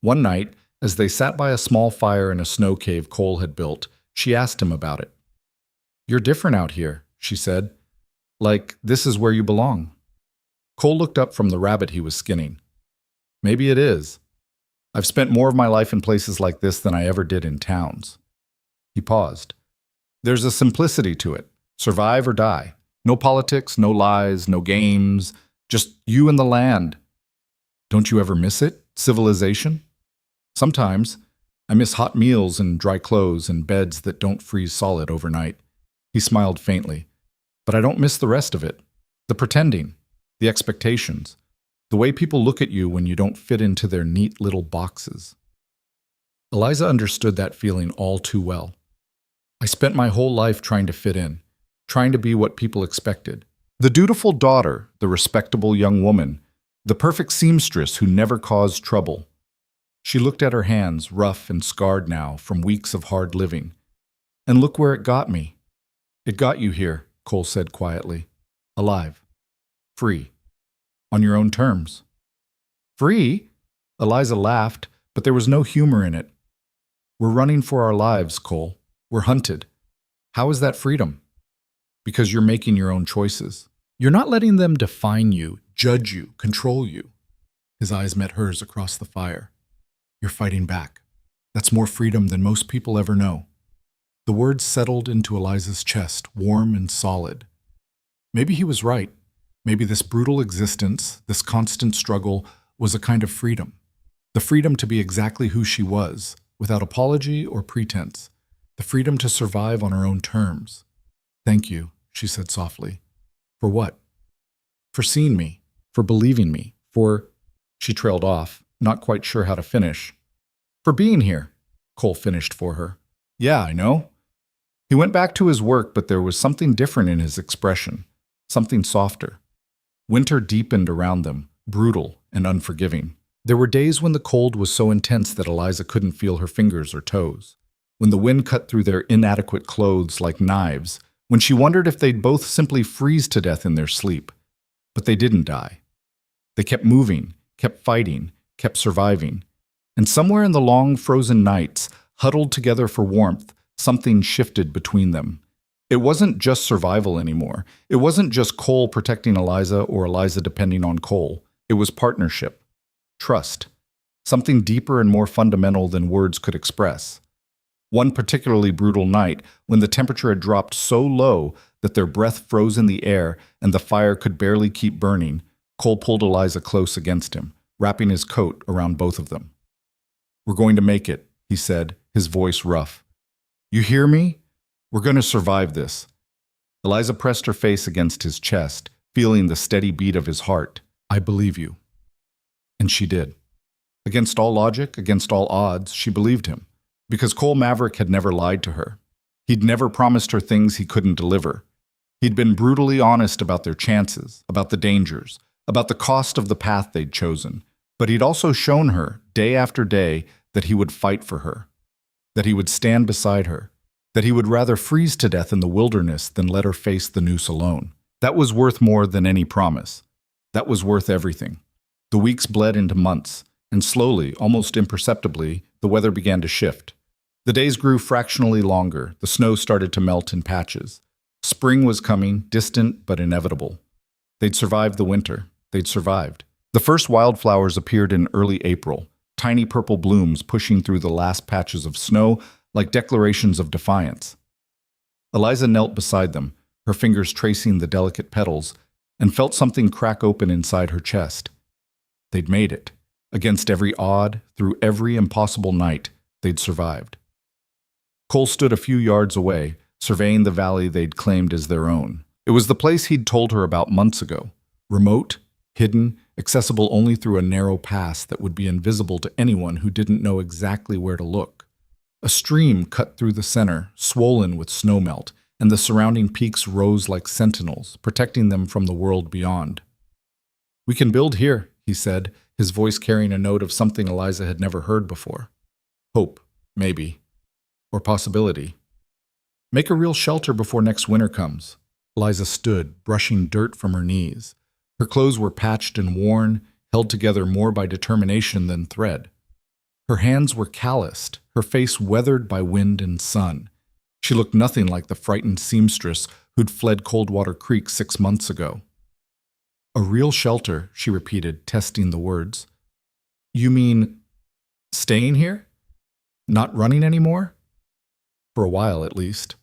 [SPEAKER 1] One night, as they sat by a small fire in a snow cave Cole had built, she asked him about it. "You're different out here," she said. "Like, this is where you belong." Cole looked up from the rabbit he was skinning. "Maybe it is. I've spent more of my life in places like this than I ever did in towns." He paused. "There's a simplicity to it. Survive or die. No politics, no lies, no games. Just you and the land. Don't you ever miss it? Civilization?" "Sometimes. I miss hot meals and dry clothes and beds that don't freeze solid overnight." He smiled faintly. "But I don't miss the rest of it. The pretending, the expectations, the way people look at you when you don't fit into their neat little boxes." Eliza understood that feeling all too well. "I spent my whole life trying to fit in, trying to be what people expected. The dutiful daughter, the respectable young woman, the perfect seamstress who never caused trouble." She looked at her hands, rough and scarred now from weeks of hard living. "And look where it got me." "It got you here," Cole said quietly. "Alive. Free. On your own terms." "Free?" Eliza laughed, but there was no humor in it. "We're running for our lives, Cole. We're hunted. How is that freedom?" "Because you're making your own choices. You're not letting them define you, judge you, control you." His eyes met hers across the fire. "You're fighting back. That's more freedom than most people ever know." The words settled into Eliza's chest, warm and solid. Maybe he was right. Maybe this brutal existence, this constant struggle, was a kind of freedom. The freedom to be exactly who she was, without apology or pretense. The freedom to survive on her own terms. "Thank you," she said softly. "For what?" "For seeing me, for believing me, for—" She trailed off, not quite sure how to finish. "For being here," Cole finished for her. "Yeah, I know." He went back to his work, but there was something different in his expression, something softer. Winter deepened around them, brutal and unforgiving. There were days when the cold was so intense that Eliza couldn't feel her fingers or toes, when the wind cut through their inadequate clothes like knives, when she wondered if they'd both simply freeze to death in their sleep. But they didn't die. They kept moving, kept fighting, kept surviving. And somewhere in the long frozen nights, huddled together for warmth, something shifted between them. It wasn't just survival anymore. It wasn't just Cole protecting Eliza or Eliza depending on Cole. It was partnership, trust, something deeper and more fundamental than words could express. One particularly brutal night, when the temperature had dropped so low that their breath froze in the air and the fire could barely keep burning, Cole pulled Eliza close against him, wrapping his coat around both of them. "We're going to make it," he said, his voice rough. "You hear me? We're going to survive this." Eliza pressed her face against his chest, feeling the steady beat of his heart. "I believe you." And she did. Against all logic, against all odds, she believed him. Because Cole Maverick had never lied to her. He'd never promised her things he couldn't deliver. He'd been brutally honest about their chances, about the dangers, about the cost of the path they'd chosen. But he'd also shown her, day after day, that he would fight for her, that he would stand beside her, that he would rather freeze to death in the wilderness than let her face the noose alone. That was worth more than any promise. That was worth everything. The weeks bled into months, and slowly, almost imperceptibly, the weather began to shift. The days grew fractionally longer, the snow started to melt in patches. Spring was coming, distant but inevitable. They'd survived the winter. They'd survived. The first wildflowers appeared in early April, tiny purple blooms pushing through the last patches of snow like declarations of defiance. Eliza knelt beside them, her fingers tracing the delicate petals, and felt something crack open inside her chest. They'd made it. Against every odd, through every impossible night, they'd survived. Cole stood a few yards away, surveying the valley they'd claimed as their own. It was the place he'd told her about months ago. Remote, hidden, accessible only through a narrow pass that would be invisible to anyone who didn't know exactly where to look. A stream cut through the center, swollen with snowmelt, and the surrounding peaks rose like sentinels, protecting them from the world beyond. "We can build here," he said, his voice carrying a note of something Eliza had never heard before. Hope, maybe. Or possibility. "Make a real shelter before next winter comes." Eliza stood, brushing dirt from her knees. Her clothes were patched and worn, held together more by determination than thread. Her hands were calloused, her face weathered by wind and sun. She looked nothing like the frightened seamstress who'd fled Coldwater Creek 6 months ago. "A real shelter," she repeated, testing the words. "You mean staying here? Not running anymore?" "For a while, at least."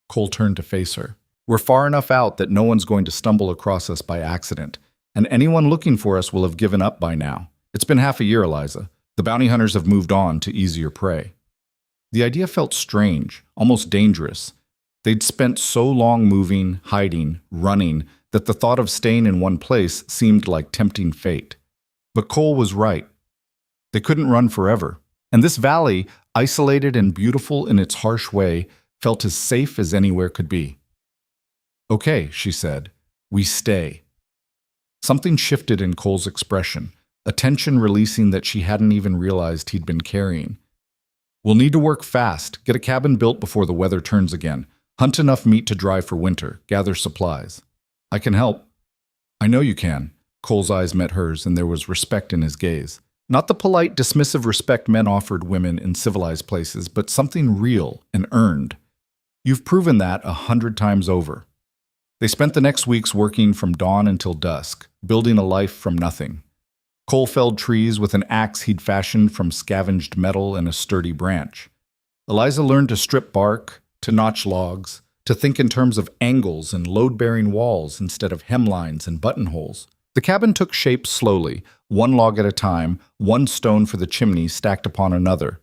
[SPEAKER 1] Cole turned to face her. "We're far enough out that no one's going to stumble across us by accident, and anyone looking for us will have given up by now. It's been half a year, Eliza. The bounty hunters have moved on to easier prey." The idea felt strange, almost dangerous. They'd spent so long moving, hiding, running, that the thought of staying in one place seemed like tempting fate. But Cole was right. They couldn't run forever. And this valley, isolated and beautiful in its harsh way, felt as safe as anywhere could be. "Okay," she said, "we stay." Something shifted in Cole's expression, a tension releasing that she hadn't even realized he'd been carrying. "We'll need to work fast, get a cabin built before the weather turns again, hunt enough meat to dry for winter, gather supplies. I can help." "I know you can." Cole's eyes met hers, and there was respect in his gaze. Not the polite, dismissive respect men offered women in civilized places, but something real and earned. "You've proven that 100 times over." They spent the next weeks working from dawn until dusk, building a life from nothing. Cole felled trees with an axe he'd fashioned from scavenged metal and a sturdy branch. Eliza learned to strip bark, to notch logs, to think in terms of angles and load-bearing walls instead of hemlines and buttonholes. The cabin took shape slowly, one log at a time, one stone for the chimney stacked upon another.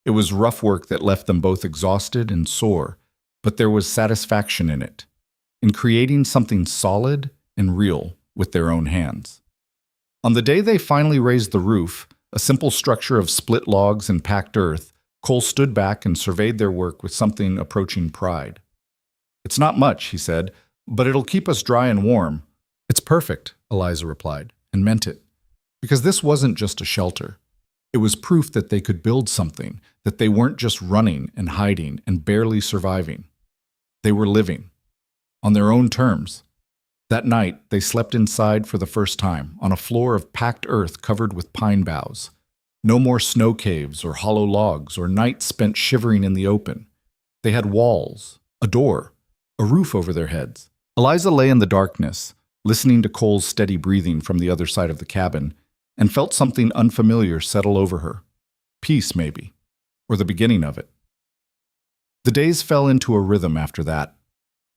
[SPEAKER 1] It was rough work that left them both exhausted and sore, but there was satisfaction in it, in creating something solid and real with their own hands. On the day they finally raised the roof, a simple structure of split logs and packed earth, Cole stood back and surveyed their work with something approaching pride. "It's not much," he said, "but it'll keep us dry and warm." "It's perfect," Eliza replied, and meant it. Because this wasn't just a shelter. It was proof that they could build something, that they weren't just running and hiding and barely surviving. They were living, on their own terms. That night, they slept inside for the first time, on a floor of packed earth covered with pine boughs. No more snow caves or hollow logs or nights spent shivering in the open. They had walls, a door, a roof over their heads. Eliza lay in the darkness, listening to Cole's steady breathing from the other side of the cabin, and felt something unfamiliar settle over her. Peace, maybe, or the beginning of it. The days fell into a rhythm after that.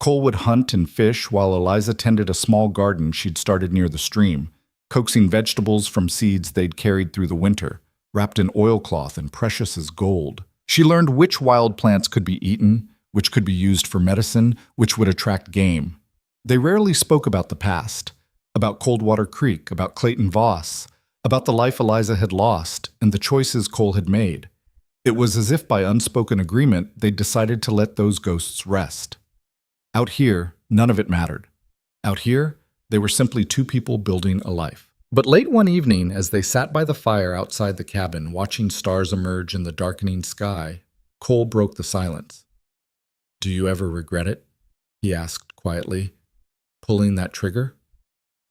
[SPEAKER 1] Cole would hunt and fish while Eliza tended a small garden she'd started near the stream, coaxing vegetables from seeds they'd carried through the winter, wrapped in oilcloth and precious as gold. She learned which wild plants could be eaten, which could be used for medicine, which would attract game. They rarely spoke about the past, about Coldwater Creek, about Clayton Voss, about the life Eliza had lost and the choices Cole had made. It was as if by unspoken agreement they'd decided to let those ghosts rest. Out here, none of it mattered. Out here, they were simply two people building a life. But late one evening, as they sat by the fire outside the cabin, watching stars emerge in the darkening sky, Cole broke the silence. "Do you ever regret it?" he asked quietly. "Pulling that trigger?"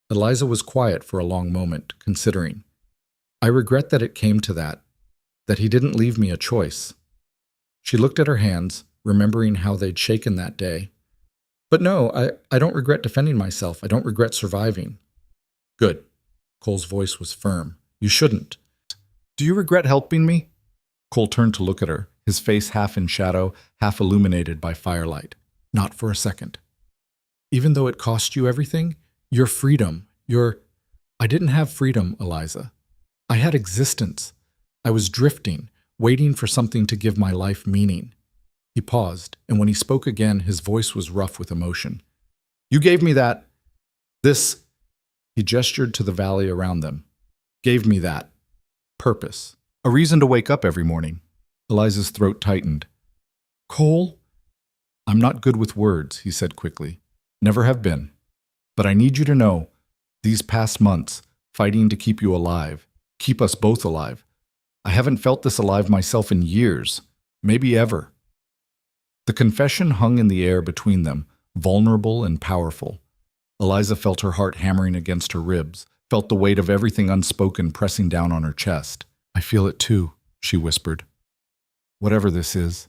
[SPEAKER 1] Eliza was quiet for a long moment, considering. "I regret that it came to that he didn't leave me a choice." She looked at her hands, remembering how they'd shaken that day. "But no, I don't regret defending myself. I don't regret surviving." "Good." Cole's voice was firm. "You shouldn't." "Do you regret helping me?" Cole turned to look at her, his face half in shadow, half illuminated by firelight. "Not for a second." Even though it cost you everything? Your freedom, I didn't have freedom, Eliza. I had existence. I was drifting, waiting for something to give my life meaning. He paused, and when he spoke again, his voice was rough with emotion. You gave me that. This, he gestured to the valley around them, gave me that. Purpose. A reason to wake up every morning. Eliza's throat tightened. Cole? I'm not good with words, he said quickly. Never have been. But I need you to know, these past months, fighting to keep you alive, keep us both alive. I haven't felt this alive myself in years, maybe ever. The confession hung in the air between them, vulnerable and powerful. Eliza felt her heart hammering against her ribs, felt the weight of everything unspoken pressing down on her chest. I feel it too, she whispered. Whatever this is.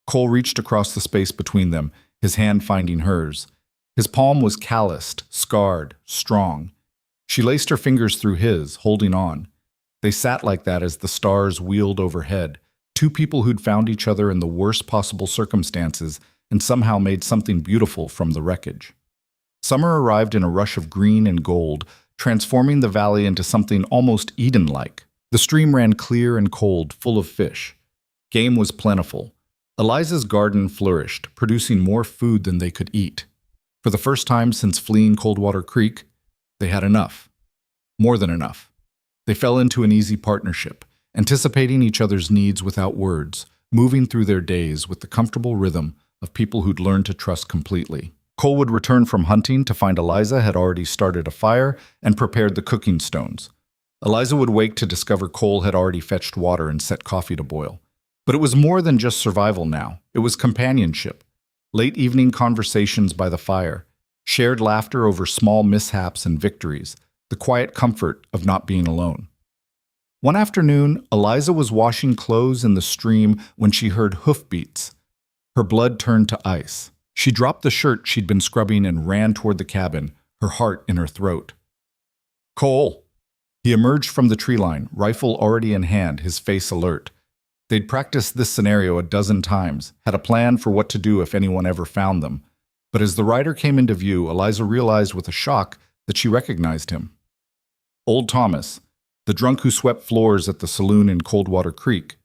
[SPEAKER 1] Cole reached across the space between them, his hand finding hers. His palm was calloused, scarred, strong. She laced her fingers through his, holding on. They sat like that as the stars wheeled overhead, two people who'd found each other in the worst possible circumstances and somehow made something beautiful from the wreckage. Summer arrived in a rush of green and gold, transforming the valley into something almost Eden-like. The stream ran clear and cold, full of fish. Game was plentiful. Eliza's garden flourished, producing more food than they could eat. For the first time since fleeing Coldwater Creek, they had enough. More than enough. They fell into an easy partnership, anticipating each other's needs without words, moving through their days with the comfortable rhythm of people who'd learned to trust completely. Cole would return from hunting to find Eliza had already started a fire and prepared the cooking stones. Eliza would wake to discover Cole had already fetched water and set coffee to boil. But it was more than just survival now. It was companionship. Late evening conversations by the fire, shared laughter over small mishaps and victories, the quiet comfort of not being alone. One afternoon, Eliza was washing clothes in the stream when she heard hoofbeats. Her blood turned to ice. She dropped the shirt she'd been scrubbing and ran toward the cabin, her heart in her throat. Cole! He emerged from the tree line, rifle already in hand, his face alert. They'd practiced this scenario a dozen times, had a plan for what to do if anyone ever found them. But as the rider came into view, Eliza realized with a shock that she recognized him. Old Thomas, the drunk who swept floors at the saloon in Coldwater Creek.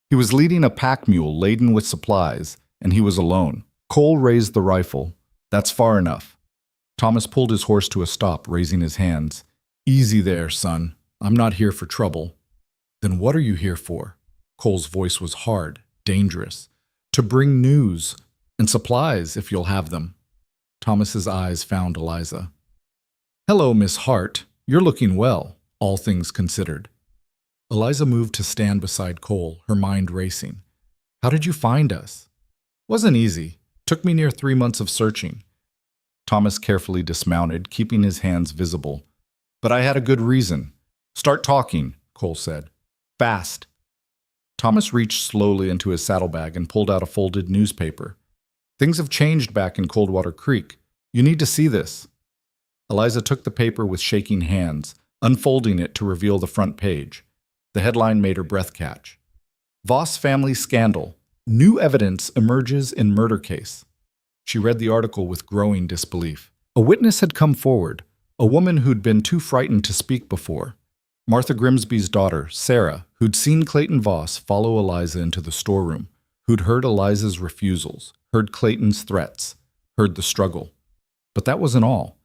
[SPEAKER 1] He was leading a pack mule laden with supplies, and he was alone. Cole raised the rifle. That's far enough. Thomas pulled his horse to a stop, raising his hands. Easy there, son. I'm not here for trouble. Then what are you here for? Cole's voice was hard, dangerous. To bring news and supplies, if you'll have them. Thomas's eyes found Eliza. Hello, Miss Hart. You're looking well, all things considered. Eliza moved to stand beside Cole, her mind racing. How did you find us? Wasn't easy. Took me near 3 months of searching. Thomas carefully dismounted, keeping his hands visible. But I had a good reason. Start talking, Cole said. Fast. Thomas reached slowly into his saddlebag and pulled out a folded newspaper. Things have changed back in Coldwater Creek. You need to see this. Eliza took the paper with shaking hands, unfolding it to reveal the front page. The headline made her breath catch. Voss family scandal. New evidence emerges in murder case. She read the article with growing disbelief. A witness had come forward, a woman who'd been too frightened to speak before. Martha Grimsby's daughter, Sarah, who'd seen Clayton Voss follow Eliza into the storeroom, who'd heard Eliza's refusals, heard Clayton's threats, heard the struggle. But that wasn't all.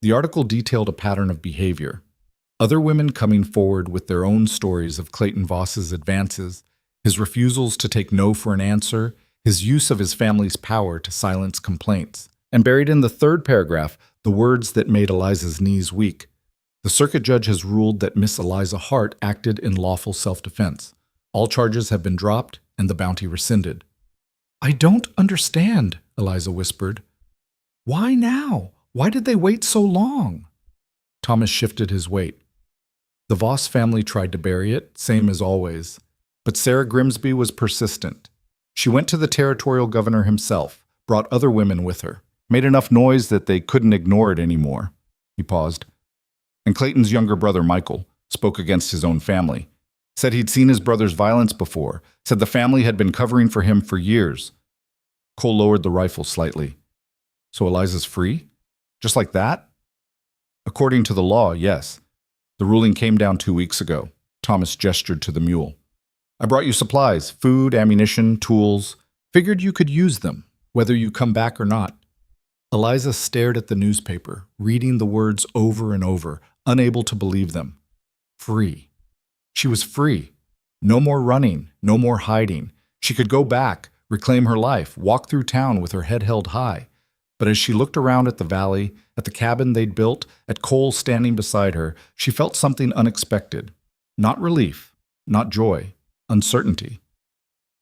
[SPEAKER 1] The article detailed a pattern of behavior. Other women coming forward with their own stories of Clayton Voss's advances, his refusals to take no for an answer, his use of his family's power to silence complaints. And buried in the third paragraph, the words that made Eliza's knees weak. The circuit judge has ruled that Miss Eliza Hart acted in lawful self-defense. All charges have been dropped and the bounty rescinded. I don't understand, Eliza whispered. Why now? Why did they wait so long? Thomas shifted his weight. The Voss family tried to bury it, same as always. But Sarah Grimsby was persistent. She went to the territorial governor himself, brought other women with her, made enough noise that they couldn't ignore it anymore. He paused. And Clayton's younger brother, Michael, spoke against his own family. Said he'd seen his brother's violence before, said the family had been covering for him for years. Cole lowered the rifle slightly. So Eliza's free? Just like that? According to the law, yes. The ruling came down 2 weeks ago. Thomas gestured to the mule. I brought you supplies, food, ammunition, tools. Figured you could use them, whether you come back or not. Eliza stared at the newspaper, reading the words over and over, unable to believe them. Free. She was free. No more running, no more hiding. She could go back, reclaim her life, walk through town with her head held high. But as she looked around at the valley, at the cabin they'd built, at Cole standing beside her, she felt something unexpected. Not relief, not joy, uncertainty.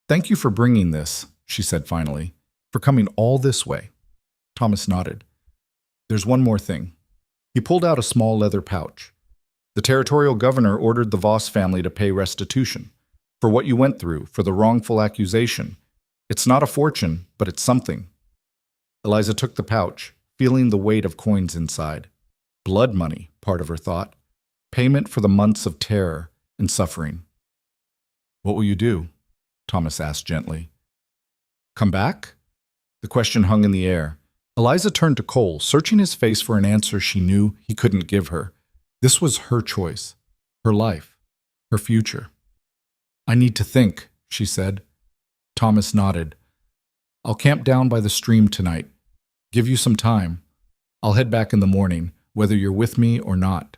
[SPEAKER 1] Thank you for bringing this, she said finally, for coming all this way. Thomas nodded. There's one more thing. He pulled out a small leather pouch. The territorial governor ordered the Voss family to pay restitution for what you went through, for the wrongful accusation. It's not a fortune, but it's something. Eliza took the pouch, feeling the weight of coins inside. Blood money, part of her thought. Payment for the months of terror and suffering. What will you do? Thomas asked gently. Come back? The question hung in the air. Eliza turned to Cole, searching his face for an answer she knew he couldn't give her. This was her choice, her life, her future. I need to think, she said. Thomas nodded. I'll camp down by the stream tonight. Give you some time. I'll head back in the morning, whether you're with me or not.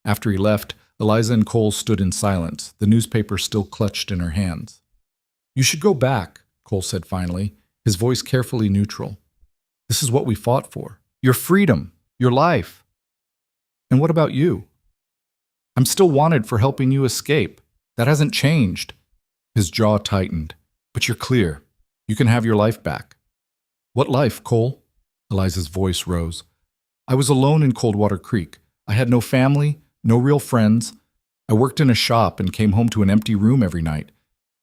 [SPEAKER 1] After he left, Eliza and Cole stood in silence, the newspaper still clutched in her hands. You should go back, Cole said finally, his voice carefully neutral. This is what we fought for. Your freedom, your life. And what about you? I'm still wanted for helping you escape. That hasn't changed. His jaw tightened. But you're clear. You can have your life back. What life, Cole? Eliza's voice rose. I was alone in Coldwater Creek. I had no family, no real friends. I worked in a shop and came home to an empty room every night.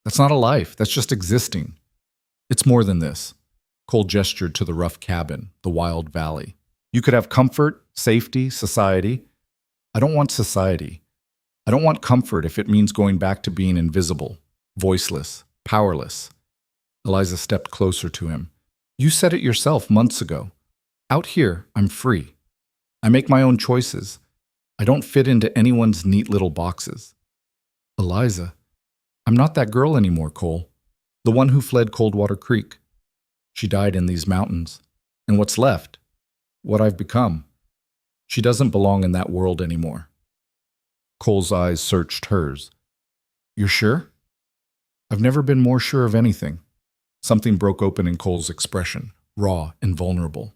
[SPEAKER 1] That's not a life. That's just existing. It's more than this. Cole gestured to the rough cabin, the wild valley. You could have comfort, safety, society. I don't want society. I don't want comfort if it means going back to being invisible, voiceless, powerless. Eliza stepped closer to him. You said it yourself months ago. Out here, I'm free. I make my own choices. I don't fit into anyone's neat little boxes. Eliza, I'm not that girl anymore, Cole. The one who fled Coldwater Creek. She died in these mountains. And what's left? What I've become. She doesn't belong in that world anymore. Cole's eyes searched hers. You're sure? I've never been more sure of anything. Something broke open in Cole's expression, raw and vulnerable.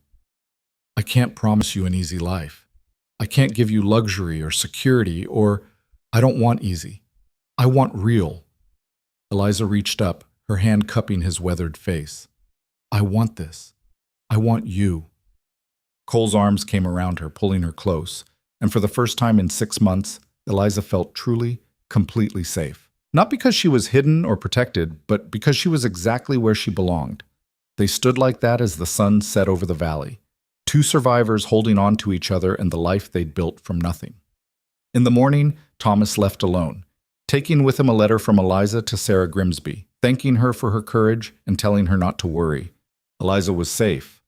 [SPEAKER 1] I can't promise you an easy life. I can't give you luxury or security or I don't want easy. I want real. Eliza reached up, her hand cupping his weathered face. I want this. I want you. Cole's arms came around her, pulling her close, and for the first time in 6 months, Eliza felt truly, completely safe. Not because she was hidden or protected, but because she was exactly where she belonged. They stood like that as the sun set over the valley, two survivors holding on to each other and the life they'd built from nothing. In the morning, Thomas left alone, taking with him a letter from Eliza to Sarah Grimsby, thanking her for her courage and telling her not to worry. Eliza was safe.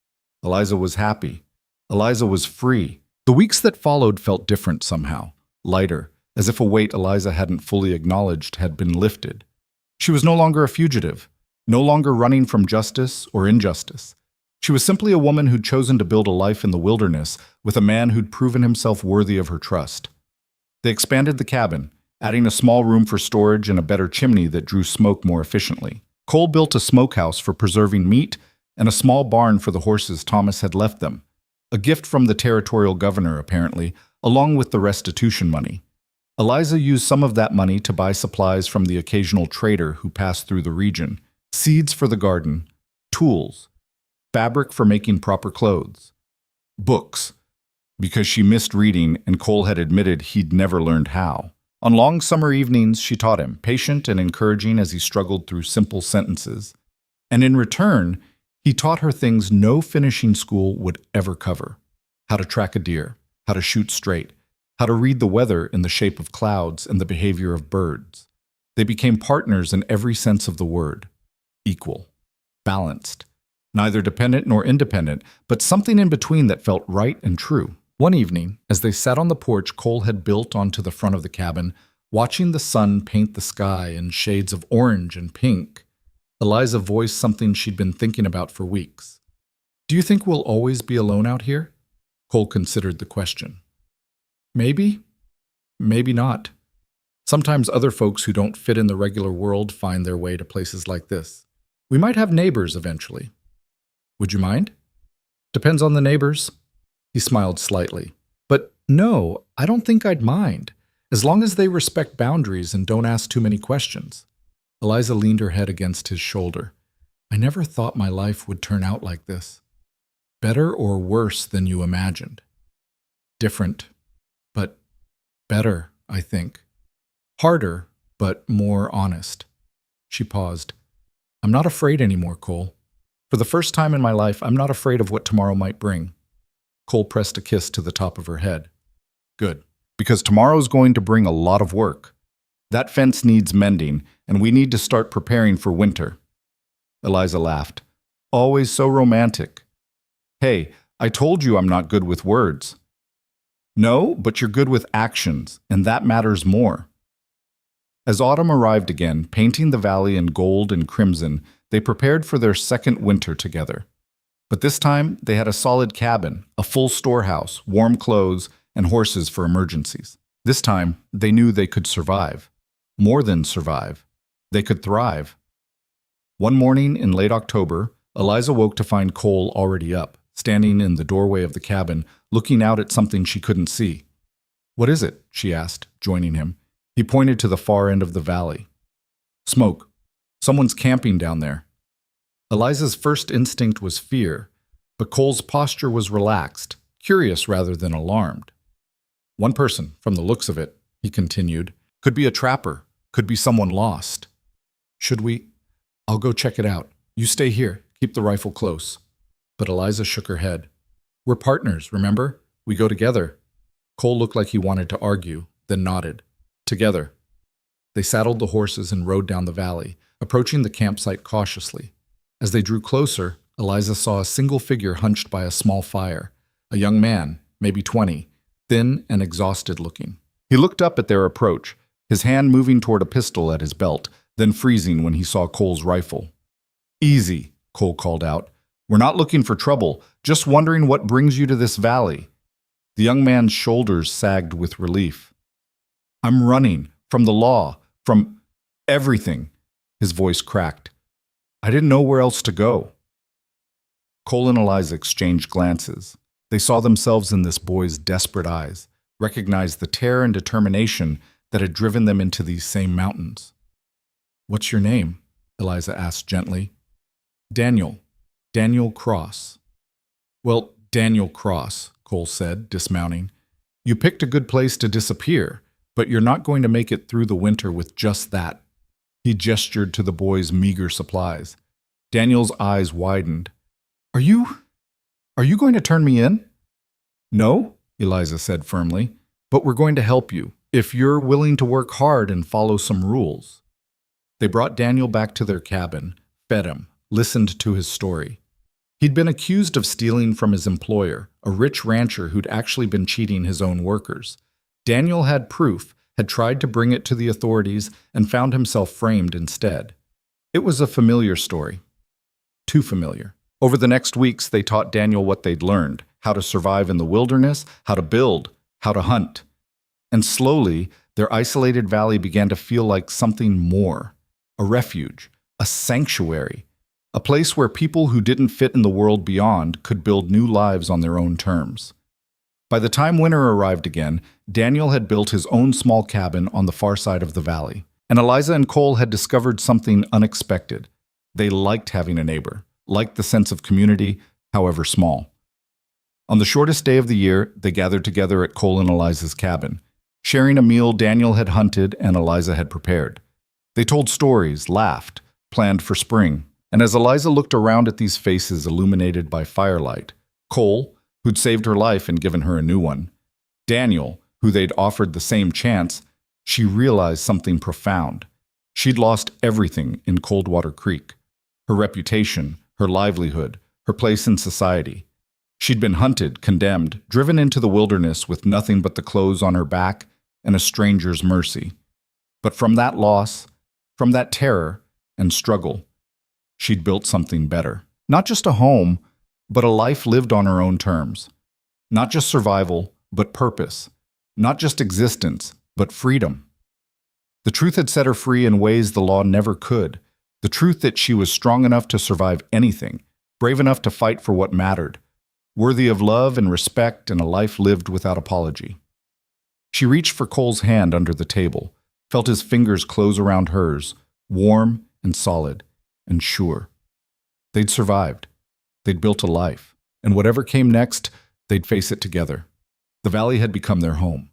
[SPEAKER 1] Eliza was happy. Eliza was free. The weeks that followed felt different somehow, lighter, as if a weight Eliza hadn't fully acknowledged had been lifted. She was no longer a fugitive, no longer running from justice or injustice. She was simply a woman who'd chosen to build a life in the wilderness with a man who'd proven himself worthy of her trust. They expanded the cabin, adding a small room for storage and a better chimney that drew smoke more efficiently. Cole built a smokehouse for preserving meat and a small barn for the horses Thomas had left them, a gift from the territorial governor, apparently, along with the restitution money. Eliza used some of that money to buy supplies from the occasional trader who passed through the region, seeds for the garden, tools, fabric for making proper clothes, books, because she missed reading and Cole had admitted he'd never learned how. On long summer evenings, she taught him, patient and encouraging as he struggled through simple sentences. And in return, he taught her things no finishing school would ever cover. How to track a deer, how to shoot straight, how to read the weather in the shape of clouds and the behavior of birds. They became partners in every sense of the word. Equal, balanced, neither dependent nor independent, but something in between that felt right and true. One evening, as they sat on the porch Cole had built onto the front of the cabin, watching the sun paint the sky in shades of orange and pink, Eliza voiced something she'd been thinking about for weeks. "Do you think we'll always be alone out here?" Cole considered the question. "Maybe. Maybe not. Sometimes other folks who don't fit in the regular world find their way to places like this. We might have neighbors eventually. Would you mind?" "Depends on the neighbors." He smiled slightly. "But no, I don't think I'd mind, as long as they respect boundaries and don't ask too many questions." Eliza leaned her head against his shoulder. "I never thought my life would turn out like this. Better or worse than you imagined?" "Different, but better, I think. Harder, but more honest." She paused. "I'm not afraid anymore, Cole. For the first time in my life, I'm not afraid of what tomorrow might bring." Cole pressed a kiss to the top of her head. "Good, because tomorrow's going to bring a lot of work. That fence needs mending, and we need to start preparing for winter." Eliza laughed. "Always so romantic." "Hey, I told you I'm not good with words." "No, but you're good with actions, and that matters more." As autumn arrived again, painting the valley in gold and crimson, they prepared for their second winter together. But this time, they had a solid cabin, a full storehouse, warm clothes, and horses for emergencies. This time, they knew they could survive. More than survive. They could thrive. One morning in late October, Eliza woke to find Cole already up, standing in the doorway of the cabin, looking out at something she couldn't see. "What is it?" she asked, joining him. He pointed to the far end of the valley. "Smoke. Someone's camping down there." Eliza's first instinct was fear, but Cole's posture was relaxed, curious rather than alarmed. "One person, from the looks of it," he continued. "Could be a trapper, could be someone lost." "Should we?" "I'll go check it out. You stay here, keep the rifle close." But Eliza shook her head. "We're partners, remember? We go together." Cole looked like he wanted to argue, then nodded. "Together." They saddled the horses and rode down the valley, approaching the campsite cautiously. As they drew closer, Eliza saw a single figure hunched by a small fire, a young man, maybe 20, thin and exhausted looking. He looked up at their approach, his hand moving toward a pistol at his belt, then freezing when he saw Cole's rifle. "Easy," Cole called out. "We're not looking for trouble, just wondering what brings you to this valley." The young man's shoulders sagged with relief. "I'm running, from the law, from everything." His voice cracked. "I didn't know where else to go." Cole and Eliza exchanged glances. They saw themselves in this boy's desperate eyes, recognized the terror and determination that had driven them into these same mountains. "What's your name?" Eliza asked gently. "Daniel. Daniel Cross." "Well, Daniel Cross," Cole said, dismounting. "You picked a good place to disappear, but you're not going to make it through the winter with just that." He gestured to the boy's meager supplies. Daniel's eyes widened. Are you going to turn me in?" "No," Eliza said firmly, "but we're going to help you, if you're willing to work hard and follow some rules." They brought Daniel back to their cabin, fed him, listened to his story. He'd been accused of stealing from his employer, a rich rancher who'd actually been cheating his own workers. Daniel had proof, had tried to bring it to the authorities, and found himself framed instead. It was a familiar story. Too familiar. Over the next weeks, they taught Daniel what they'd learned, how to survive in the wilderness, how to build, how to hunt. And slowly, their isolated valley began to feel like something more. A refuge, a sanctuary, a place where people who didn't fit in the world beyond could build new lives on their own terms. By the time winter arrived again, Daniel had built his own small cabin on the far side of the valley. And Eliza and Cole had discovered something unexpected. They liked having a neighbor, liked the sense of community, however small. On the shortest day of the year, they gathered together at Cole and Eliza's cabin, sharing a meal Daniel had hunted and Eliza had prepared. They told stories, laughed, planned for spring. And as Eliza looked around at these faces illuminated by firelight, Cole, who'd saved her life and given her a new one, Daniel, who they'd offered the same chance, she realized something profound. She'd lost everything in Coldwater Creek. Her reputation, her livelihood, her place in society. She'd been hunted, condemned, driven into the wilderness with nothing but the clothes on her back and a stranger's mercy. But from that loss, from that terror and struggle, she'd built something better. Not just a home, but a life lived on her own terms. Not just survival, but purpose. Not just existence, but freedom. The truth had set her free in ways the law never could. The truth that she was strong enough to survive anything, brave enough to fight for what mattered, worthy of love and respect and a life lived without apology. She reached for Cole's hand under the table, felt his fingers close around hers, warm and solid and sure. They'd survived. They'd built a life. And whatever came next, they'd face it together. The valley had become their home.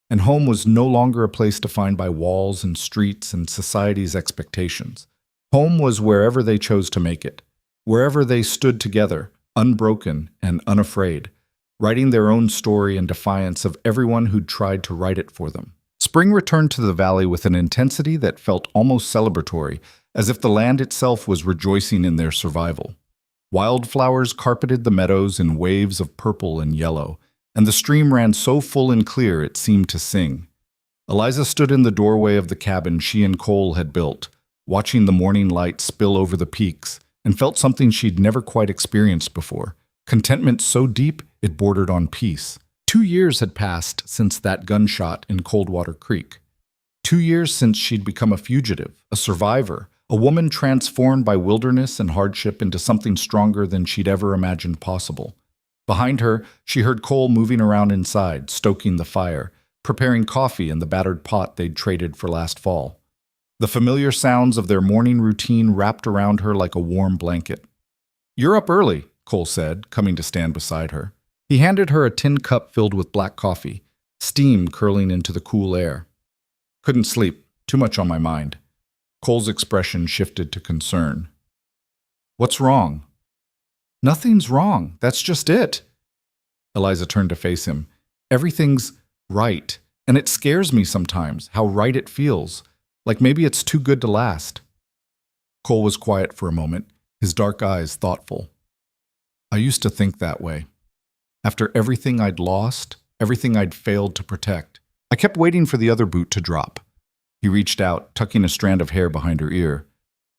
[SPEAKER 1] And home was no longer a place defined by walls and streets and society's expectations. Home was wherever they chose to make it, wherever they stood together, unbroken and unafraid, writing their own story in defiance of everyone who'd tried to write it for them. Spring returned to the valley with an intensity that felt almost celebratory, as if the land itself was rejoicing in their survival. Wildflowers carpeted the meadows in waves of purple and yellow, and the stream ran so full and clear it seemed to sing. Eliza stood in the doorway of the cabin she and Cole had built, watching the morning light spill over the peaks, and felt something she'd never quite experienced before, contentment so deep it bordered on peace. 2 years had passed since that gunshot in Coldwater Creek. 2 years since she'd become a fugitive, a survivor, a woman transformed by wilderness and hardship into something stronger than she'd ever imagined possible. Behind her, she heard Cole moving around inside, stoking the fire, preparing coffee in the battered pot they'd traded for last fall. The familiar sounds of their morning routine wrapped around her like a warm blanket. "You're up early," Cole said, coming to stand beside her. He handed her a tin cup filled with black coffee, steam curling into the cool air. "Couldn't sleep. Too much on my mind." Cole's expression shifted to concern. "What's wrong?" "Nothing's wrong. That's just it." Eliza turned to face him. "Everything's right, and it scares me sometimes, how right it feels. Like maybe it's too good to last." Cole was quiet for a moment, his dark eyes thoughtful. "I used to think that way. After everything I'd lost, everything I'd failed to protect, I kept waiting for the other boot to drop." He reached out, tucking a strand of hair behind her ear.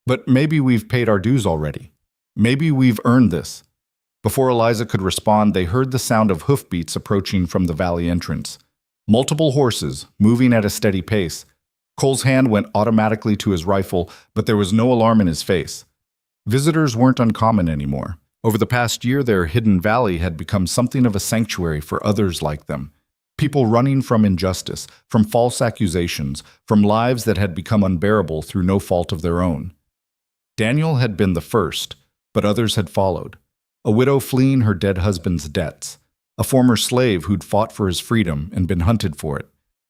[SPEAKER 1] "But maybe we've paid our dues already. Maybe we've earned this." Before Eliza could respond, they heard the sound of hoofbeats approaching from the valley entrance. Multiple horses, moving at a steady pace. Cole's hand went automatically to his rifle, but there was no alarm in his face. Visitors weren't uncommon anymore. Over the past year, their hidden valley had become something of a sanctuary for others like them. People running from injustice, from false accusations, from lives that had become unbearable through no fault of their own. Daniel had been the first, but others had followed. A widow fleeing her dead husband's debts. A former slave who'd fought for his freedom and been hunted for it.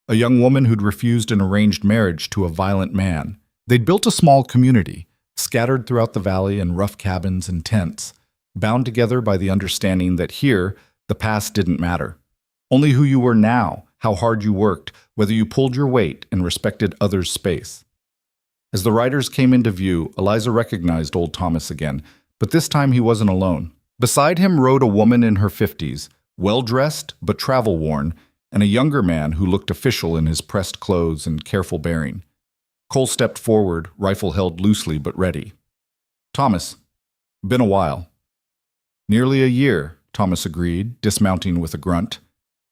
[SPEAKER 1] A young woman who'd refused an arranged marriage to a violent man. They'd built a small community, scattered throughout the valley in rough cabins and tents, bound together by the understanding that here, the past didn't matter. Only who you were now, how hard you worked, whether you pulled your weight and respected others' space. As the riders came into view, Eliza recognized old Thomas again, but this time he wasn't alone. Beside him rode a woman in her 50s, well-dressed but travel-worn, and a younger man who looked official in his pressed clothes and careful bearing. Cole stepped forward, rifle held loosely but ready. "Thomas, been a while." "Nearly a year," Thomas agreed, dismounting with a grunt.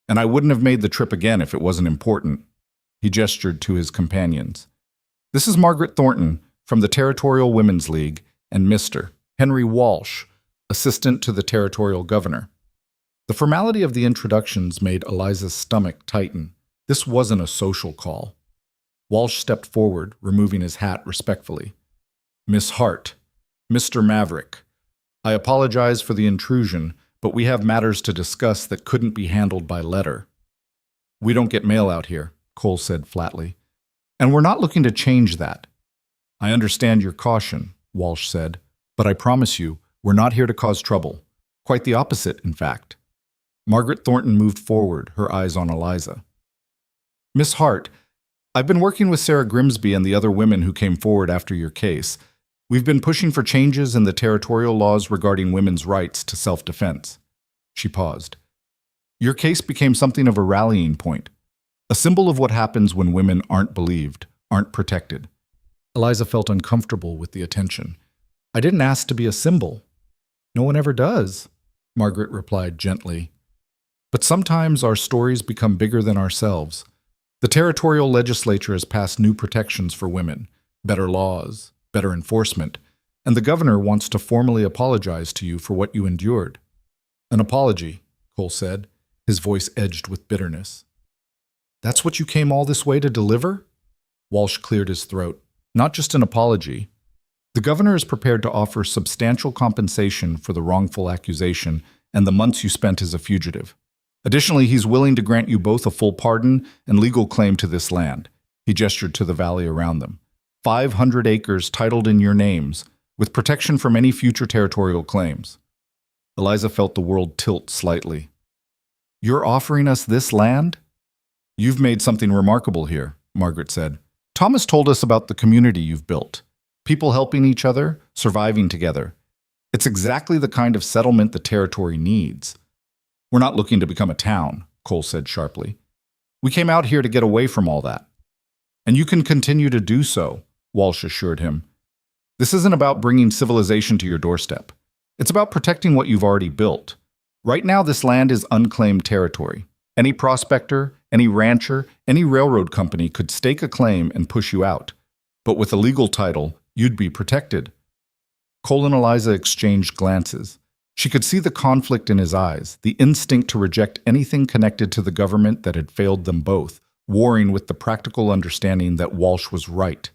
[SPEAKER 1] "And I wouldn't have made the trip again if it wasn't important." He gestured to his companions. "This is Margaret Thornton from the Territorial Women's League, and Mr. Henry Walsh, assistant to the territorial governor." The formality of the introductions made Eliza's stomach tighten. This wasn't a social call. Walsh stepped forward, removing his hat respectfully. "Miss Hart, Mr. Maverick, I apologize for the intrusion, but we have matters to discuss that couldn't be handled by letter." "We don't get mail out here," Cole said flatly. "And we're not looking to change that." "I understand your caution," Walsh said, "but I promise you, we're not here to cause trouble. Quite the opposite, in fact." Margaret Thornton moved forward, her eyes on Eliza. "Miss Hart, I've been working with Sarah Grimsby and the other women who came forward after your case. We've been pushing for changes in the territorial laws regarding women's rights to self-defense. She paused. Your case became something of a rallying point, a symbol of what happens when women aren't believed, aren't protected. Eliza felt uncomfortable with the attention. I didn't ask to be a symbol. No one ever does, Margaret replied gently. But sometimes our stories become bigger than ourselves. The territorial legislature has passed new protections for women, better laws, better enforcement, and the governor wants to formally apologize to you for what you endured. An apology, Cole said, his voice edged with bitterness. That's what you came all this way to deliver? Walsh cleared his throat. Not just an apology. The governor is prepared to offer substantial compensation for the wrongful accusation and the months you spent as a fugitive. Additionally, he's willing to grant you both a full pardon and legal claim to this land. He gestured to the valley around them. 500 acres titled in your names, with protection from any future territorial claims. Eliza felt the world tilt slightly. You're offering us this land? You've made something remarkable here, Margaret said. Thomas told us about the community you've built. People helping each other, surviving together. It's exactly the kind of settlement the territory needs. We're not looking to become a town, Cole said sharply. We came out here to get away from all that. And you can continue to do so, Walsh assured him. This isn't about bringing civilization to your doorstep. It's about protecting what you've already built. Right now, this land is unclaimed territory. Any prospector, any rancher, any railroad company could stake a claim and push you out. But with a legal title, you'd be protected. Cole and Eliza exchanged glances. She could see the conflict in his eyes, the instinct to reject anything connected to the government that had failed them both, warring with the practical understanding that Walsh was right.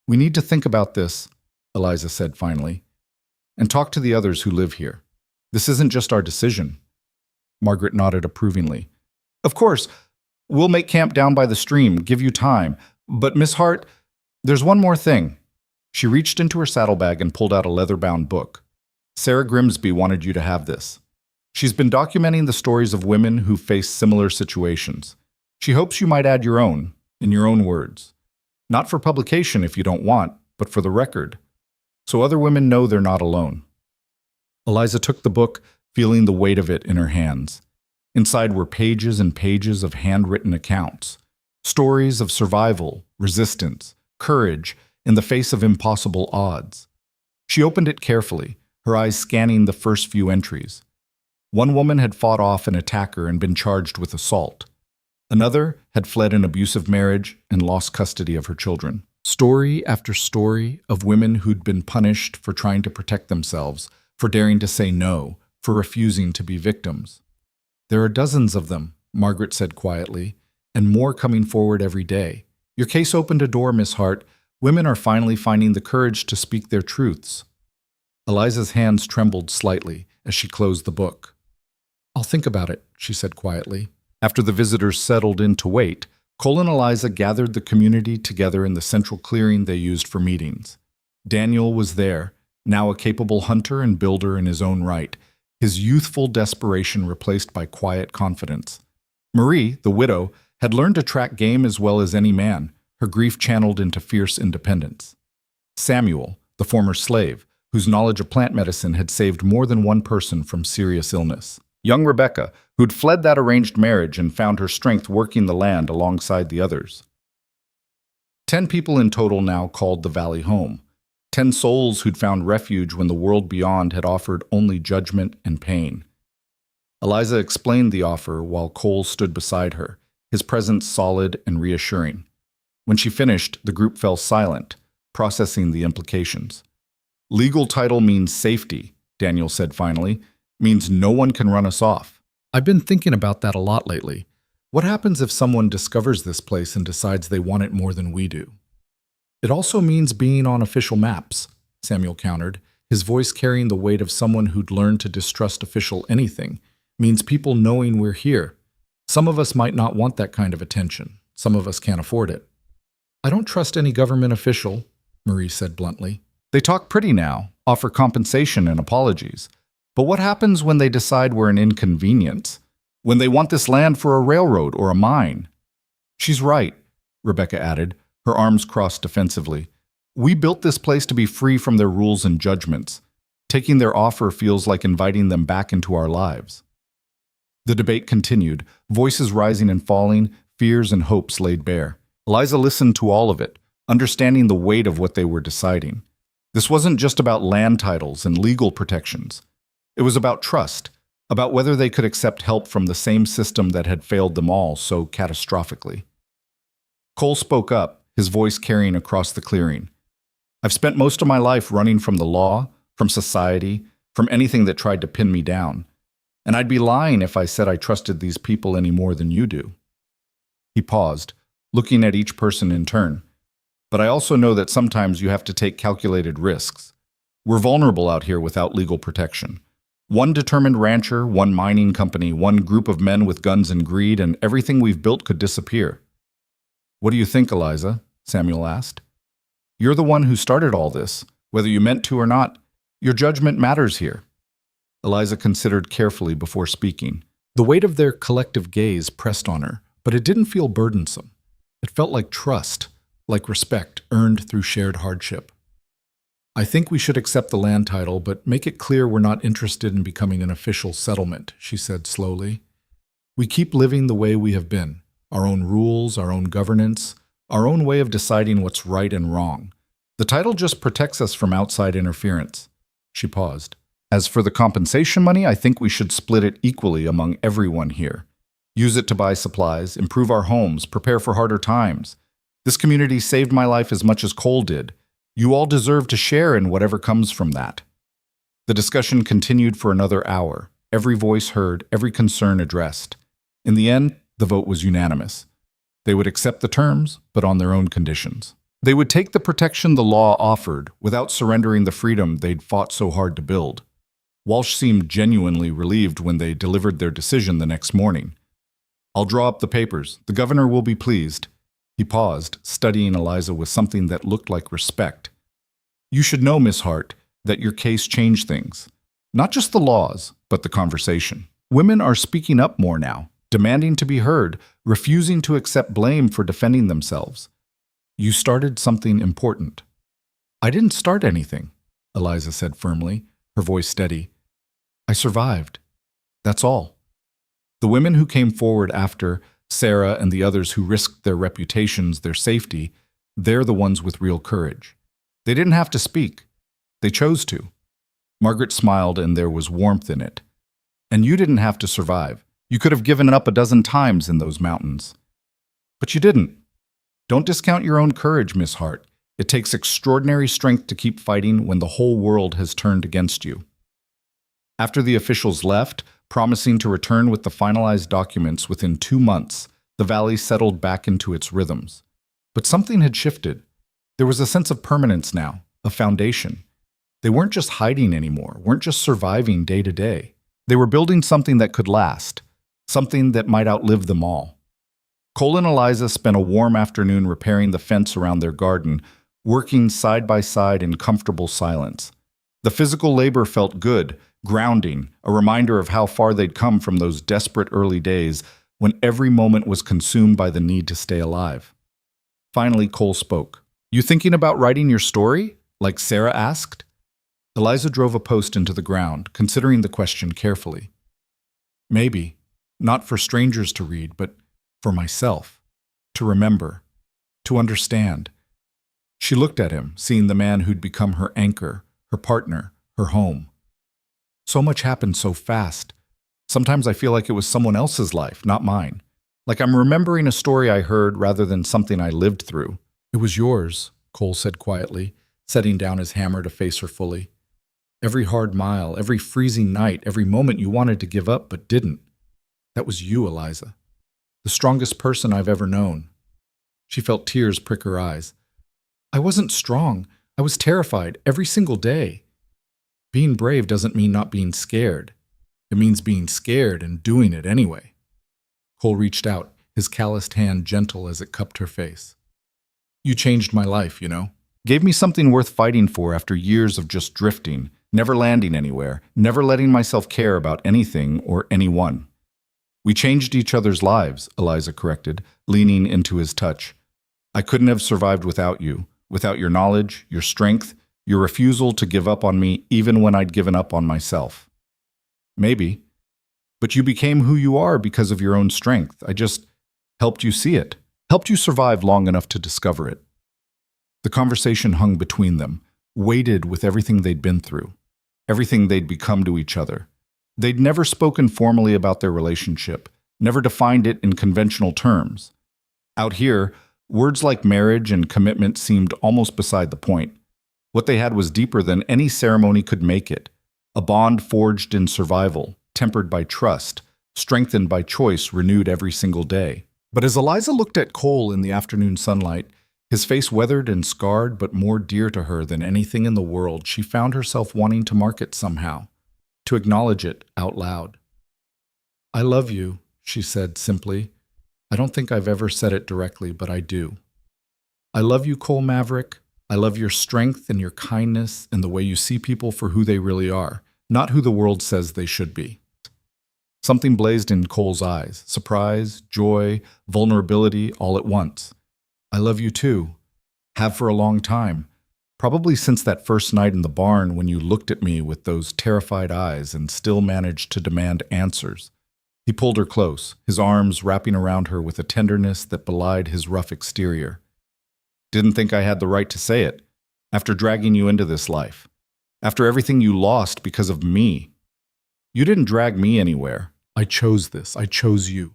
[SPEAKER 1] We need to think about this, Eliza said finally, and talk to the others who live here. This isn't just our decision. Margaret nodded approvingly. Of course, we'll make camp down by the stream, give you time. But Miss Hart, there's one more thing. She reached into her saddlebag and pulled out a leather-bound book. Sarah Grimsby wanted you to have this. She's been documenting the stories of women who face similar situations. She hopes you might add your own, in your own words. Not for publication if you don't want, but for the record, so other women know they're not alone. Eliza took the book, feeling the weight of it in her hands. Inside were pages and pages of handwritten accounts, stories of survival, resistance, courage in the face of impossible odds. She opened it carefully, her eyes scanning the first few entries. One woman had fought off an attacker and been charged with assault. Another had fled an abusive marriage and lost custody of her children. Story after story of women who'd been punished for trying to protect themselves, for daring to say no, for refusing to be victims. There are dozens of them, Margaret said quietly, and more coming forward every day. Your case opened a door, Miss Hart. Women are finally finding the courage to speak their truths. Eliza's hands trembled slightly as she closed the book. I'll think about it, she said quietly. After the visitors settled in to wait, Cole and Eliza gathered the community together in the central clearing they used for meetings. Daniel was there, now a capable hunter and builder in his own right, his youthful desperation replaced by quiet confidence. Marie, the widow, had learned to track game as well as any man, her grief channeled into fierce independence. Samuel, the former slave, whose knowledge of plant medicine had saved more than one person from serious illness. Young Rebecca, who'd fled that arranged marriage and found her strength working the land alongside the others. 10 people in total now called the valley home. 10 souls who'd found refuge when the world beyond had offered only judgment and pain. Eliza explained the offer while Cole stood beside her, his presence solid and reassuring. When she finished, the group fell silent, processing the implications. Legal title means safety, Daniel said finally, means no one can run us off. I've been thinking about that a lot lately. What happens if someone discovers this place and decides they want it more than we do? It also means being on official maps, Samuel countered, his voice carrying the weight of someone who'd learned to distrust official anything. Means people knowing we're here. Some of us might not want that kind of attention. Some of us can't afford it. I don't trust any government official, Marie said bluntly. They talk pretty now, offer compensation and apologies. But what happens when they decide we're an inconvenience? When they want this land for a railroad or a mine? She's right, Rebecca added, her arms crossed defensively. We built this place to be free from their rules and judgments. Taking their offer feels like inviting them back into our lives. The debate continued, voices rising and falling, fears and hopes laid bare. Eliza listened to all of it, understanding the weight of what they were deciding. This wasn't just about land titles and legal protections. It was about trust, about whether they could accept help from the same system that had failed them all so catastrophically. Cole spoke up, his voice carrying across the clearing. I've spent most of my life running from the law, from society, from anything that tried to pin me down. And I'd be lying if I said I trusted these people any more than you do. He paused, looking at each person in turn. But I also know that sometimes you have to take calculated risks. We're vulnerable out here without legal protection. One determined rancher, one mining company, one group of men with guns and greed, and everything we've built could disappear. What do you think, Eliza? Samuel asked. You're the one who started all this. Whether you meant to or not, your judgment matters here. Eliza considered carefully before speaking. The weight of their collective gaze pressed on her, but it didn't feel burdensome. It felt like trust, like respect earned through shared hardship. I think we should accept the land title, but make it clear we're not interested in becoming an official settlement, she said slowly. We keep living the way we have been, our own rules, our own governance, our own way of deciding what's right and wrong. The title just protects us from outside interference. She paused. As for the compensation money, I think we should split it equally among everyone here. Use it to buy supplies, improve our homes, prepare for harder times. This community saved my life as much as Cole did. You all deserve to share in whatever comes from that. The discussion continued for another hour, every voice heard, every concern addressed. In the end, the vote was unanimous. They would accept the terms, but on their own conditions. They would take the protection the law offered without surrendering the freedom they'd fought so hard to build. Walsh seemed genuinely relieved when they delivered their decision the next morning. I'll draw up the papers. The governor will be pleased. He paused, studying Eliza with something that looked like respect. You should know, Miss Hart, that your case changed things. Not just the laws, but the conversation. Women are speaking up more now, demanding to be heard, refusing to accept blame for defending themselves. You started something important. I didn't start anything, Eliza said firmly, her voice steady. I survived. That's all. The women who came forward after, Sarah and the others who risked their reputations, their safety, they're the ones with real courage. They didn't have to speak. They chose to. Margaret smiled, and there was warmth in it. And you didn't have to survive. You could have given up a dozen times in those mountains. But you didn't. Don't discount your own courage, Miss Hart. It takes extraordinary strength to keep fighting when the whole world has turned against you. After the officials left, promising to return with the finalized documents within 2 months, the valley settled back into its rhythms. But something had shifted. There was a sense of permanence now, a foundation. They weren't just hiding anymore, weren't just surviving day to day. They were building something that could last, something that might outlive them all. Cole and Eliza spent a warm afternoon repairing the fence around their garden, working side by side in comfortable silence. The physical labor felt good, grounding, a reminder of how far they'd come from those desperate early days when every moment was consumed by the need to stay alive. Finally, Cole spoke. You thinking about writing your story? Like Sarah asked? Eliza drove a post into the ground, considering the question carefully. Maybe. Not for strangers to read, but for myself. To remember. To understand. She looked at him, seeing the man who'd become her anchor, her partner, her home. So much happened so fast. Sometimes I feel like it was someone else's life, not mine. Like I'm remembering a story I heard rather than something I lived through. It was yours, Cole said quietly, setting down his hammer to face her fully. Every hard mile, every freezing night, every moment you wanted to give up but didn't. That was you, Eliza. The strongest person I've ever known. She felt tears prick her eyes. I wasn't strong. I was terrified every single day. Being brave doesn't mean not being scared. It means being scared and doing it anyway. Cole reached out, his calloused hand gentle as it cupped her face. You changed my life, you know. Gave me something worth fighting for after years of just drifting, never landing anywhere, never letting myself care about anything or anyone. We changed each other's lives, Eliza corrected, leaning into his touch. I couldn't have survived without you, without your knowledge, your strength, your refusal to give up on me even when I'd given up on myself. Maybe. But you became who you are because of your own strength. I just helped you see it, helped you survive long enough to discover it. The conversation hung between them, weighted with everything they'd been through, everything they'd become to each other. They'd never spoken formally about their relationship, never defined it in conventional terms. Out here, words like marriage and commitment seemed almost beside the point. What they had was deeper than any ceremony could make it, a bond forged in survival, tempered by trust, strengthened by choice renewed every single day. But as Eliza looked at Cole in the afternoon sunlight, his face weathered and scarred but more dear to her than anything in the world, she found herself wanting to mark it somehow, to acknowledge it out loud. "I love you," she said simply. "I don't think I've ever said it directly, but I do. I love you, Cole Maverick. I love your strength and your kindness and the way you see people for who they really are, not who the world says they should be." Something blazed in Cole's eyes, surprise, joy, vulnerability, all at once. "I love you too. Have for a long time. Probably since that first night in the barn when you looked at me with those terrified eyes and still managed to demand answers." He pulled her close, his arms wrapping around her with a tenderness that belied his rough exterior. "Didn't think I had the right to say it, after dragging you into this life, after everything you lost because of me. You didn't drag me anywhere. I chose this. I chose you."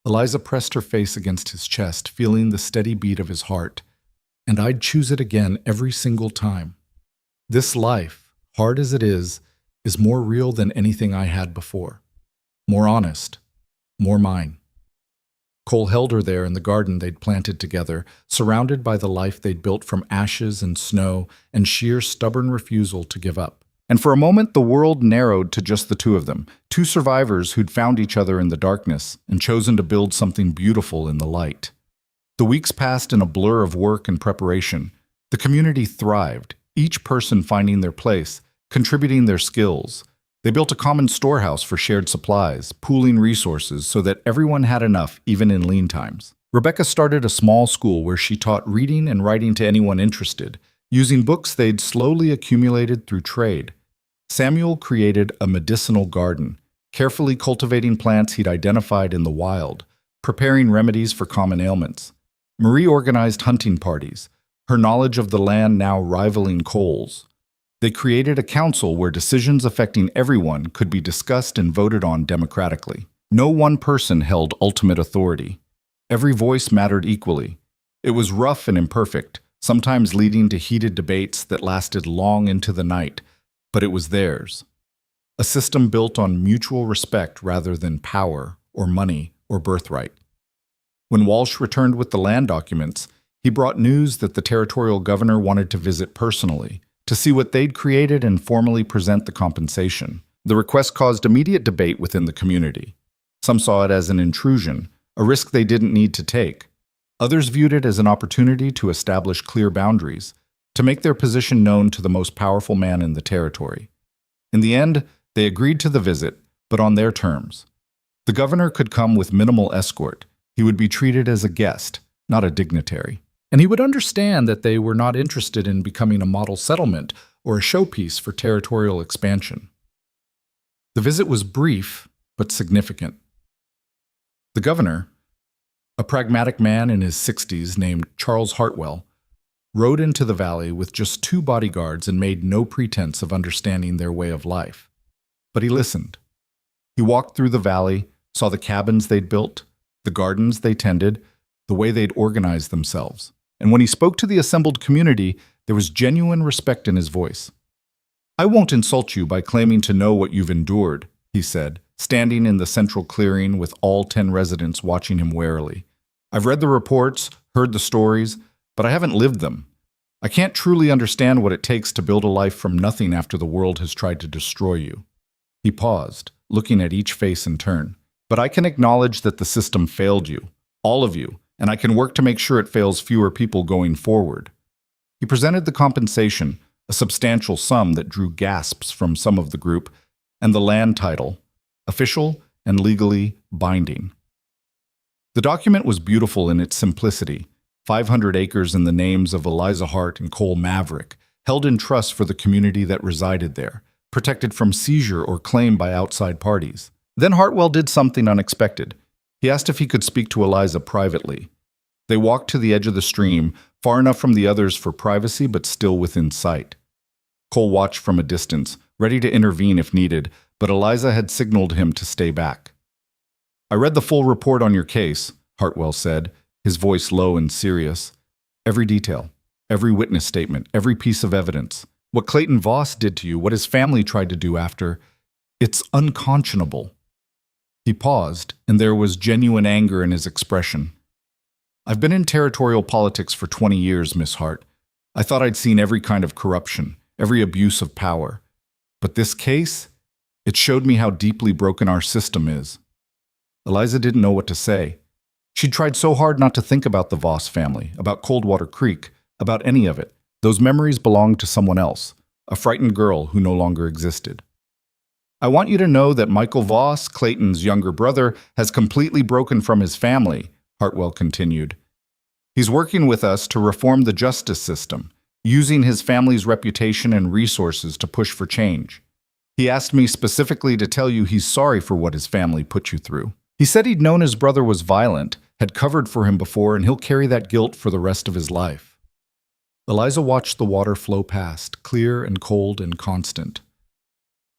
[SPEAKER 1] Eliza pressed her face against his chest, feeling the steady beat of his heart. "And I'd choose it again every single time. This life, hard as it is more real than anything I had before. More honest, more mine." Cole held her there in the garden they'd planted together, surrounded by the life they'd built from ashes and snow and sheer stubborn refusal to give up. And for a moment, the world narrowed to just the two of them, two survivors who'd found each other in the darkness and chosen to build something beautiful in the light. The weeks passed in a blur of work and preparation. The community thrived, each person finding their place, contributing their skills. They built a common storehouse for shared supplies, pooling resources so that everyone had enough, even in lean times. Rebecca started a small school where she taught reading and writing to anyone interested, using books they'd slowly accumulated through trade. Samuel created a medicinal garden, carefully cultivating plants he'd identified in the wild, preparing remedies for common ailments. Marie organized hunting parties, her knowledge of the land now rivaling Cole's. They created a council where decisions affecting everyone could be discussed and voted on democratically. No one person held ultimate authority. Every voice mattered equally. It was rough and imperfect, sometimes leading to heated debates that lasted long into the night, but it was theirs. A system built on mutual respect rather than power or money or birthright. When Walsh returned with the land documents, he brought news that the territorial governor wanted to visit personally, to see what they'd created and formally present the compensation. The request caused immediate debate within the community. Some saw it as an intrusion, a risk they didn't need to take. Others viewed it as an opportunity to establish clear boundaries, to make their position known to the most powerful man in the territory. In the end, they agreed to the visit, but on their terms. The governor could come with minimal escort. He would be treated as a guest, not a dignitary. And he would understand that they were not interested in becoming a model settlement or a showpiece for territorial expansion. The visit was brief, but significant. The governor, a pragmatic man in his 60s named Charles Hartwell, rode into the valley with just 2 bodyguards and made no pretense of understanding their way of life. But he listened. He walked through the valley, saw the cabins they'd built, the gardens they tended, the way they'd organized themselves. And when he spoke to the assembled community, there was genuine respect in his voice. "I won't insult you by claiming to know what you've endured," he said, standing in the central clearing with all 10 residents watching him warily. "I've read the reports, heard the stories, but I haven't lived them. I can't truly understand what it takes to build a life from nothing after the world has tried to destroy you." He paused, looking at each face in turn. "But I can acknowledge that the system failed you, all of you, and I can work to make sure it fails fewer people going forward." He presented the compensation, a substantial sum that drew gasps from some of the group, and the land title, official and legally binding. The document was beautiful in its simplicity, 500 acres in the names of Eliza Hart and Cole Maverick, held in trust for the community that resided there, protected from seizure or claim by outside parties. Then Hartwell did something unexpected. He asked if he could speak to Eliza privately. They walked to the edge of the stream, far enough from the others for privacy but still within sight. Cole watched from a distance, ready to intervene if needed, but Eliza had signaled him to stay back. "I read the full report on your case," Hartwell said, his voice low and serious. "Every detail, every witness statement, every piece of evidence. What Clayton Voss did to you, what his family tried to do after, it's unconscionable." He paused, and there was genuine anger in his expression. "I've been in territorial politics for 20 years, Miss Hart. I thought I'd seen every kind of corruption, every abuse of power. But this case, it showed me how deeply broken our system is." Eliza didn't know what to say. She'd tried so hard not to think about the Voss family, about Coldwater Creek, about any of it. Those memories belonged to someone else, a frightened girl who no longer existed. "I want you to know that Michael Voss, Clayton's younger brother, has completely broken from his family," Hartwell continued. "He's working with us to reform the justice system, using his family's reputation and resources to push for change. He asked me specifically to tell you he's sorry for what his family put you through. He said he'd known his brother was violent, had covered for him before, and he'll carry that guilt for the rest of his life." Eliza watched the water flow past, clear and cold and constant.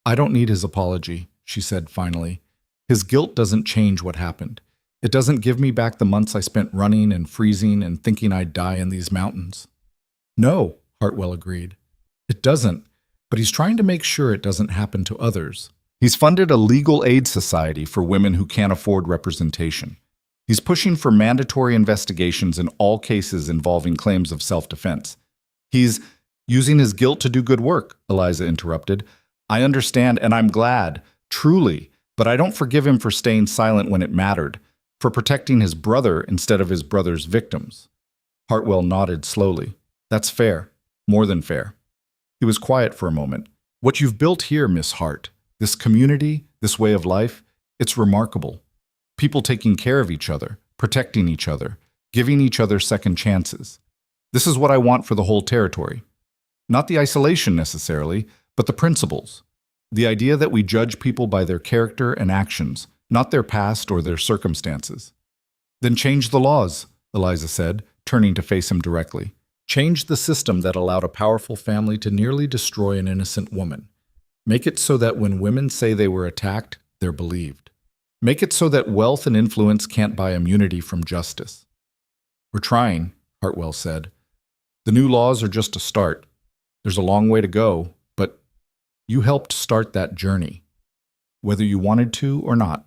[SPEAKER 1] "I don't need his apology," she said finally. "His guilt doesn't change what happened. It doesn't give me back the months I spent running and freezing and thinking I'd die in these mountains." "No," Hartwell agreed. "It doesn't, but he's trying to make sure it doesn't happen to others. He's funded a legal aid society for women who can't afford representation. He's pushing for mandatory investigations in all cases involving claims of self-defense. He's using his guilt to do good work," Eliza interrupted. "I understand, and I'm glad, truly, but I don't forgive him for staying silent when it mattered, for protecting his brother instead of his brother's victims." Hartwell nodded slowly. "That's fair, more than fair." He was quiet for a moment. "What you've built here, Miss Hart, this community, this way of life, it's remarkable. People taking care of each other, protecting each other, giving each other second chances. This is what I want for the whole territory. Not the isolation necessarily, but the principles. The idea that we judge people by their character and actions, not their past or their circumstances." "Then change the laws," Eliza said, turning to face him directly. "Change the system that allowed a powerful family to nearly destroy an innocent woman. Make it so that when women say they were attacked, they're believed. Make it so that wealth and influence can't buy immunity from justice." "We're trying," Hartwell said. "The new laws are just a start. There's a long way to go, but you helped start that journey, whether you wanted to or not."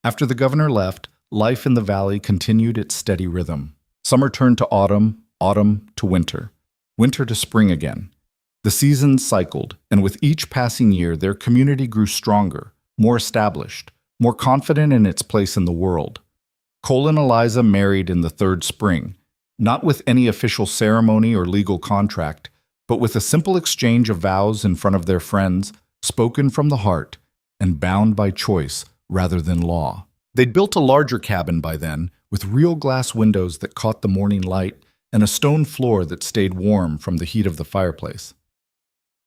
[SPEAKER 1] After the governor left, life in the valley continued its steady rhythm. Summer turned to autumn, autumn to winter, winter to spring again. The seasons cycled, and with each passing year, their community grew stronger, more established, more confident in its place in the world. Cole and Eliza married in the third spring, not with any official ceremony or legal contract, but with a simple exchange of vows in front of their friends, spoken from the heart, and bound by choice rather than law. They'd built a larger cabin by then, with real glass windows that caught the morning light and a stone floor that stayed warm from the heat of the fireplace.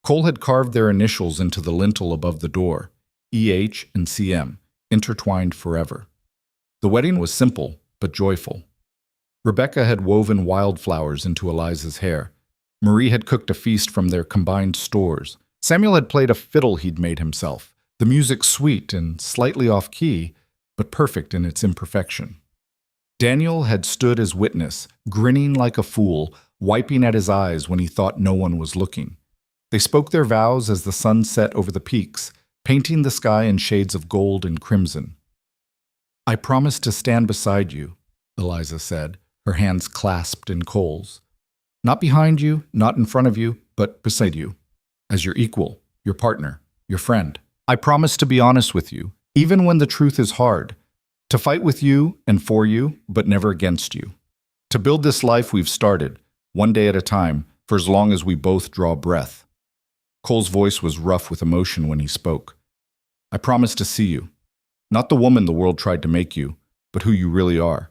[SPEAKER 1] Cole had carved their initials into the lintel above the door, EH and CM, intertwined forever. The wedding was simple, but joyful. Rebecca had woven wildflowers into Eliza's hair. Marie had cooked a feast from their combined stores. Samuel had played a fiddle he'd made himself, the music sweet and slightly off-key, but perfect in its imperfection. Daniel had stood as witness, grinning like a fool, wiping at his eyes when he thought no one was looking. They spoke their vows as the sun set over the peaks, painting the sky in shades of gold and crimson. "I promise to stand beside you," Eliza said, her hands clasped in Cole's. "Not behind you, not in front of you, but beside you, as your equal, your partner, your friend. I promise to be honest with you, even when the truth is hard, to fight with you and for you, but never against you. To build this life we've started, one day at a time, for as long as we both draw breath." Cole's voice was rough with emotion when he spoke. "I promise to see you, not the woman the world tried to make you, but who you really are.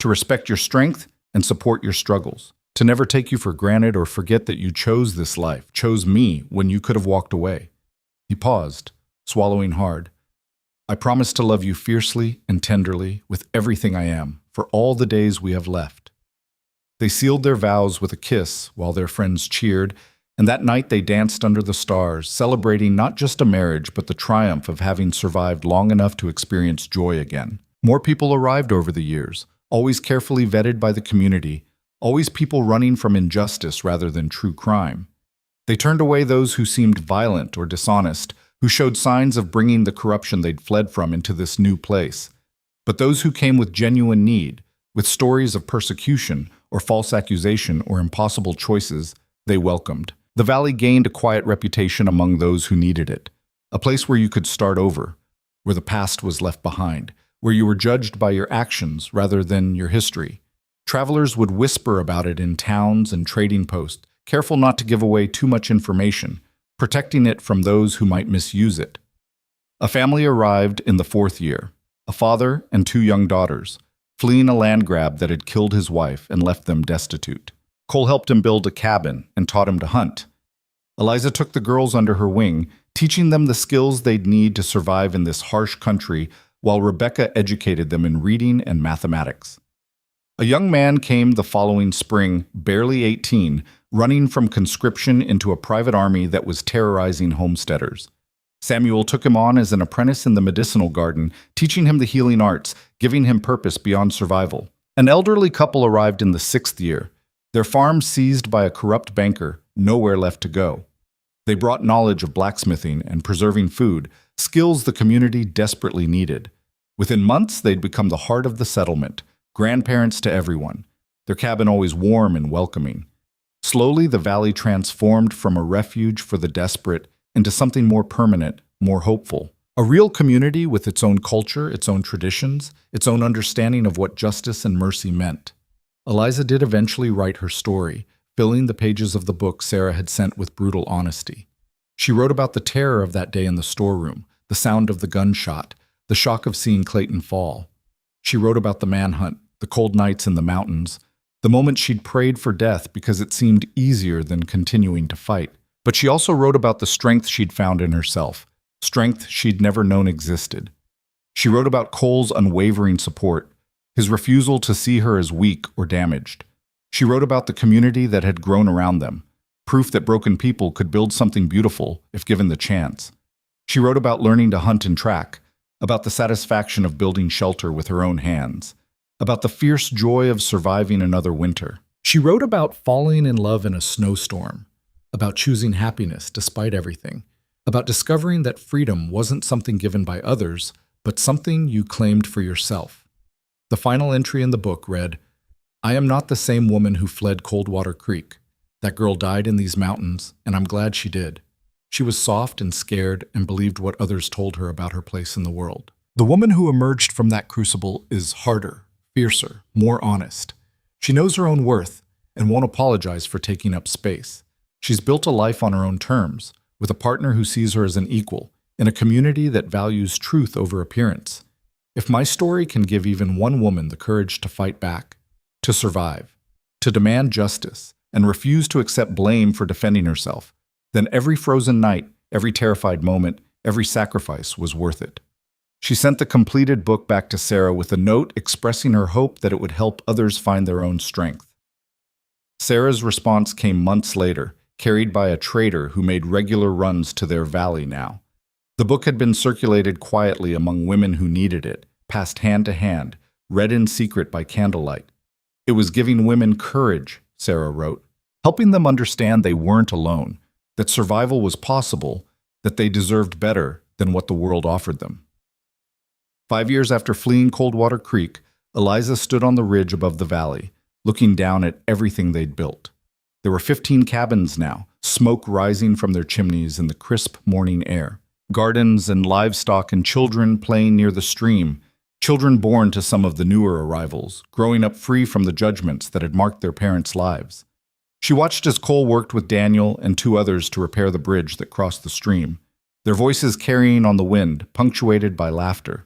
[SPEAKER 1] to respect your strength and support your struggles, to never take you for granted or forget that you chose this life, chose me when you could have walked away. He paused, swallowing hard. I promise to love you fiercely and tenderly with everything I am, for all the days we have left. They sealed their vows with a kiss while their friends cheered, and that night they danced under the stars, celebrating not just a marriage, but the triumph of having survived long enough to experience joy again. More people arrived over the years, always carefully vetted by the community, always people running from injustice rather than true crime. They turned away those who seemed violent or dishonest, who showed signs of bringing the corruption they'd fled from into this new place. But those who came with genuine need, with stories of persecution or false accusation or impossible choices, they welcomed. The valley gained a quiet reputation among those who needed it, a place where you could start over, where the past was left behind, where you were judged by your actions rather than your history. Travelers would whisper about it in towns and trading posts, careful not to give away too much information, protecting it from those who might misuse it. A family arrived in the 4th year, a father and 2 young daughters, fleeing a land grab that had killed his wife and left them destitute. Cole helped him build a cabin and taught him to hunt. Eliza took the girls under her wing, teaching them the skills they'd need to survive in this harsh country, while Rebecca educated them in reading and mathematics. A young man came the following spring, barely 18, running from conscription into a private army that was terrorizing homesteaders. Samuel took him on as an apprentice in the medicinal garden, teaching him the healing arts, giving him purpose beyond survival. An elderly couple arrived in the 6th year, their farm seized by a corrupt banker, nowhere left to go. They brought knowledge of blacksmithing and preserving food, skills the community desperately needed. Within months, they'd become the heart of the settlement, grandparents to everyone, their cabin always warm and welcoming. Slowly, the valley transformed from a refuge for the desperate into something more permanent, more hopeful. A real community with its own culture, its own traditions, its own understanding of what justice and mercy meant. Eliza did eventually write her story, filling the pages of the book Sarah had sent with brutal honesty. She wrote about the terror of that day in the storeroom, the sound of the gunshot, the shock of seeing Clayton fall. She wrote about the manhunt, the cold nights in the mountains, the moment she'd prayed for death because it seemed easier than continuing to fight. But she also wrote about the strength she'd found in herself, strength she'd never known existed. She wrote about Cole's unwavering support, his refusal to see her as weak or damaged. She wrote about the community that had grown around them, proof that broken people could build something beautiful if given the chance. She wrote about learning to hunt and track, about the satisfaction of building shelter with her own hands, about the fierce joy of surviving another winter. She wrote about falling in love in a snowstorm, about choosing happiness despite everything, about discovering that freedom wasn't something given by others, but something you claimed for yourself. The final entry in the book read, "I am not the same woman who fled Coldwater Creek. That girl died in these mountains, and I'm glad she did. She was soft and scared and believed what others told her about her place in the world. The woman who emerged from that crucible is harder, fiercer, more honest. She knows her own worth and won't apologize for taking up space. She's built a life on her own terms, with a partner who sees her as an equal, in a community that values truth over appearance. If my story can give even one woman the courage to fight back, to survive, to demand justice, and refuse to accept blame for defending herself, then every frozen night, every terrified moment, every sacrifice was worth it." She sent the completed book back to Sarah with a note expressing her hope that it would help others find their own strength. Sarah's response came months later, carried by a trader who made regular runs to their valley now. The book had been circulated quietly among women who needed it, passed hand to hand, read in secret by candlelight. It was giving women courage, Sarah wrote, helping them understand they weren't alone, that survival was possible, that they deserved better than what the world offered them. 5 years after fleeing Coldwater Creek, Eliza stood on the ridge above the valley, looking down at everything they'd built. There were 15 cabins now, smoke rising from their chimneys in the crisp morning air. Gardens and livestock and children playing near the stream, children born to some of the newer arrivals, growing up free from the judgments that had marked their parents' lives. She watched as Cole worked with Daniel and 2 others to repair the bridge that crossed the stream, their voices carrying on the wind, punctuated by laughter.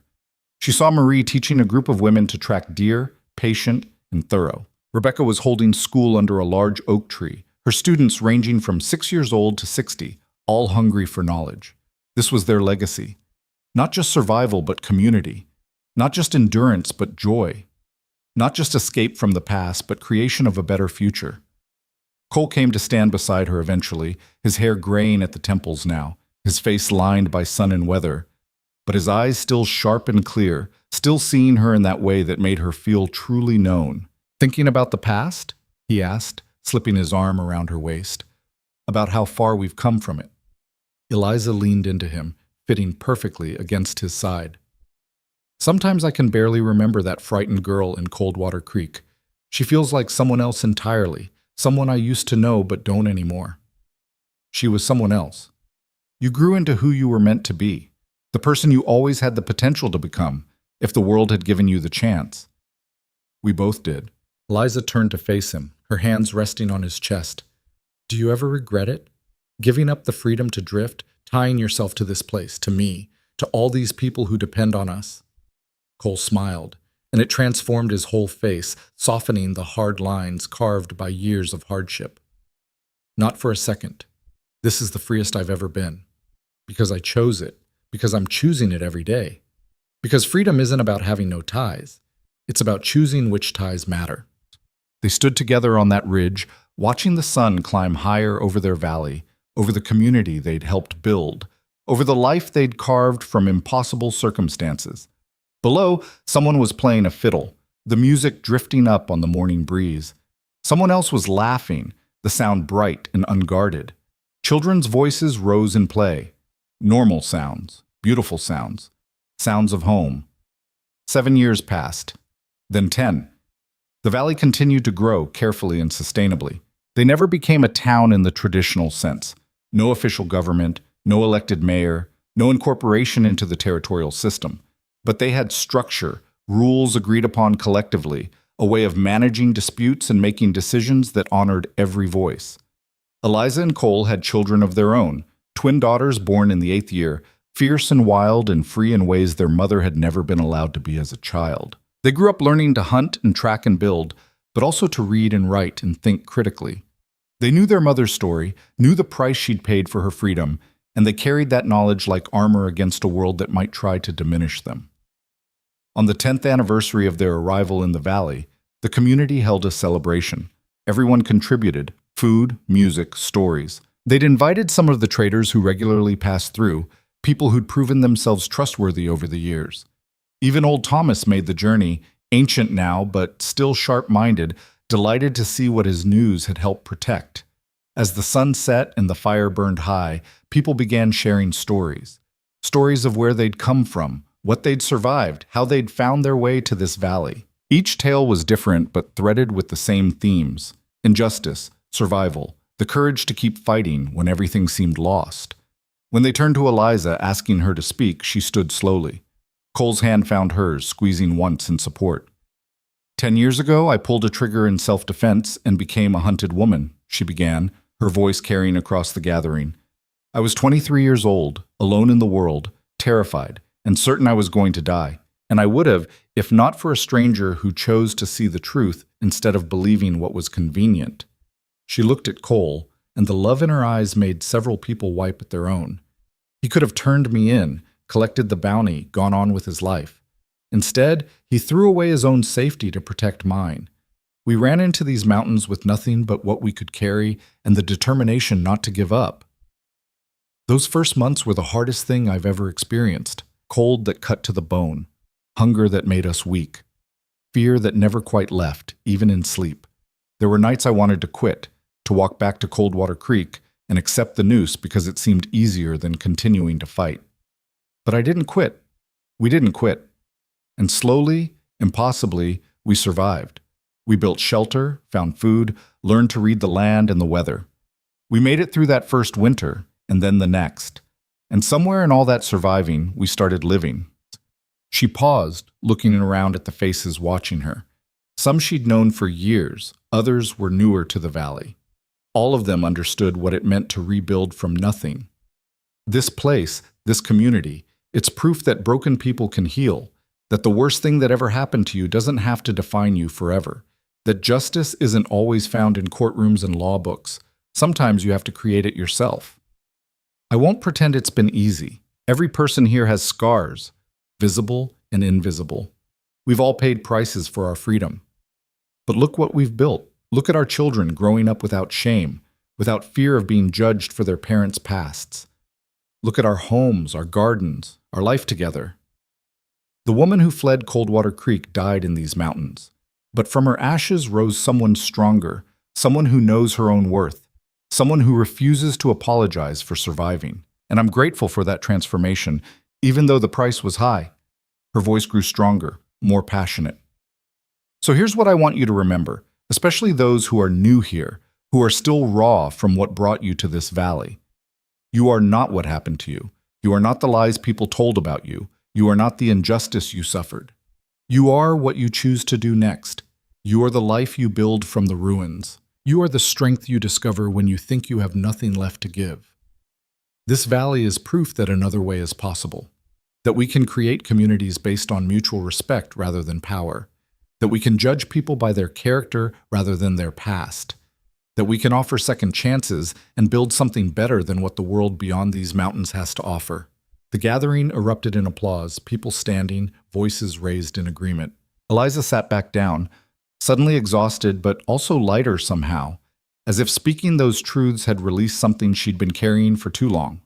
[SPEAKER 1] She saw Marie teaching a group of women to track deer, patient, and thorough. Rebecca was holding school under a large oak tree, her students ranging from 6 years old to 60, all hungry for knowledge. This was their legacy. Not just survival, but community. Not just endurance, but joy. Not just escape from the past, but creation of a better future. Cole came to stand beside her eventually, his hair graying at the temples now, his face lined by sun and weather, but his eyes still sharp and clear, still seeing her in that way that made her feel truly known. "Thinking about the past?" he asked, slipping his arm around her waist. "About how far we've come from it." Eliza leaned into him, fitting perfectly against his side. "Sometimes I can barely remember that frightened girl in Coldwater Creek. She feels like someone else entirely, someone I used to know but don't anymore." She was someone else. You grew into who you were meant to be, the person you always had the potential to become, if the world had given you the chance. We both did. Eliza turned to face him, her hands resting on his chest. "Do you ever regret it? Giving up the freedom to drift, tying yourself to this place, to me, to all these people who depend on us?" Cole smiled, and it transformed his whole face, softening the hard lines carved by years of hardship. "Not for a second. This is the freest I've ever been. Because I chose it, because I'm choosing it every day. Because freedom isn't about having no ties. It's about choosing which ties matter." They stood together on that ridge, watching the sun climb higher over their valley, over the community they'd helped build, over the life they'd carved from impossible circumstances. Below, someone was playing a fiddle, the music drifting up on the morning breeze. Someone else was laughing, the sound bright and unguarded. Children's voices rose in play. Normal sounds, beautiful sounds, sounds of home. 7 years passed, then 10. The valley continued to grow carefully and sustainably. They never became a town in the traditional sense. No official government, no elected mayor, no incorporation into the territorial system. But they had structure, rules agreed upon collectively, a way of managing disputes and making decisions that honored every voice. Eliza and Cole had children of their own, twin daughters born in the 8th year, fierce and wild and free in ways their mother had never been allowed to be as a child. They grew up learning to hunt and track and build, but also to read and write and think critically. They knew their mother's story, knew the price she'd paid for her freedom, and they carried that knowledge like armor against a world that might try to diminish them. On the 10th anniversary of their arrival in the valley, the community held a celebration. Everyone contributed: food, music, stories. They'd invited some of the traders who regularly passed through, people who'd proven themselves trustworthy over the years. Even old Thomas made the journey, ancient now but still sharp-minded, delighted to see what his news had helped protect. As the sun set and the fire burned high, people began sharing stories. Stories of where they'd come from, what they'd survived, how they'd found their way to this valley. Each tale was different but threaded with the same themes: injustice, survival, the courage to keep fighting when everything seemed lost. When they turned to Eliza, asking her to speak, she stood slowly. Cole's hand found hers, squeezing once in support. 10 years ago, I pulled a trigger in self-defense and became a hunted woman, she began, her voice carrying across the gathering. I was 23 years old, alone in the world, terrified, and certain I was going to die. And I would have, if not for a stranger who chose to see the truth instead of believing what was convenient. She looked at Cole, and the love in her eyes made several people wipe at their own. He could have turned me in, collected the bounty, gone on with his life. Instead, he threw away his own safety to protect mine. We ran into these mountains with nothing but what we could carry and the determination not to give up. Those first months were the hardest thing I've ever experienced. Cold that cut to the bone, hunger that made us weak, fear that never quite left, even in sleep. There were nights I wanted to quit, to walk back to Coldwater Creek and accept the noose because it seemed easier than continuing to fight. But I didn't quit. We didn't quit. And slowly, impossibly, we survived. We built shelter, found food, learned to read the land and the weather. We made it through that first winter, and then the next. And somewhere in all that surviving, we started living. She paused, looking around at the faces watching her. Some she'd known for years, others were newer to the valley. All of them understood what it meant to rebuild from nothing. This place, this community, it's proof that broken people can heal, That the worst thing that ever happened to you doesn't have to define you forever. That justice isn't always found in courtrooms and law books. Sometimes you have to create it yourself. I won't pretend it's been easy. Every person here has scars, visible and invisible. We've all paid prices for our freedom. But look what we've built. Look at our children growing up without shame, without fear of being judged for their parents' pasts. Look at our homes, our gardens, our life together. The woman who fled Coldwater Creek died in these mountains. But from her ashes rose someone stronger, someone who knows her own worth, someone who refuses to apologize for surviving. And I'm grateful for that transformation, even though the price was high. Her voice grew stronger, more passionate. So here's what I want you to remember, especially those who are new here, who are still raw from what brought you to this valley. You are not what happened to you. You are not the lies people told about you. You are not the injustice you suffered. You are what you choose to do next. You are the life you build from the ruins. You are the strength you discover when you think you have nothing left to give. This valley is proof that another way is possible, that we can create communities based on mutual respect rather than power, that we can judge people by their character rather than their past, that we can offer second chances and build something better than what the world beyond these mountains has to offer. The gathering erupted in applause, people standing, voices raised in agreement. Eliza sat back down, suddenly exhausted but also lighter somehow, as if speaking those truths had released something she'd been carrying for too long.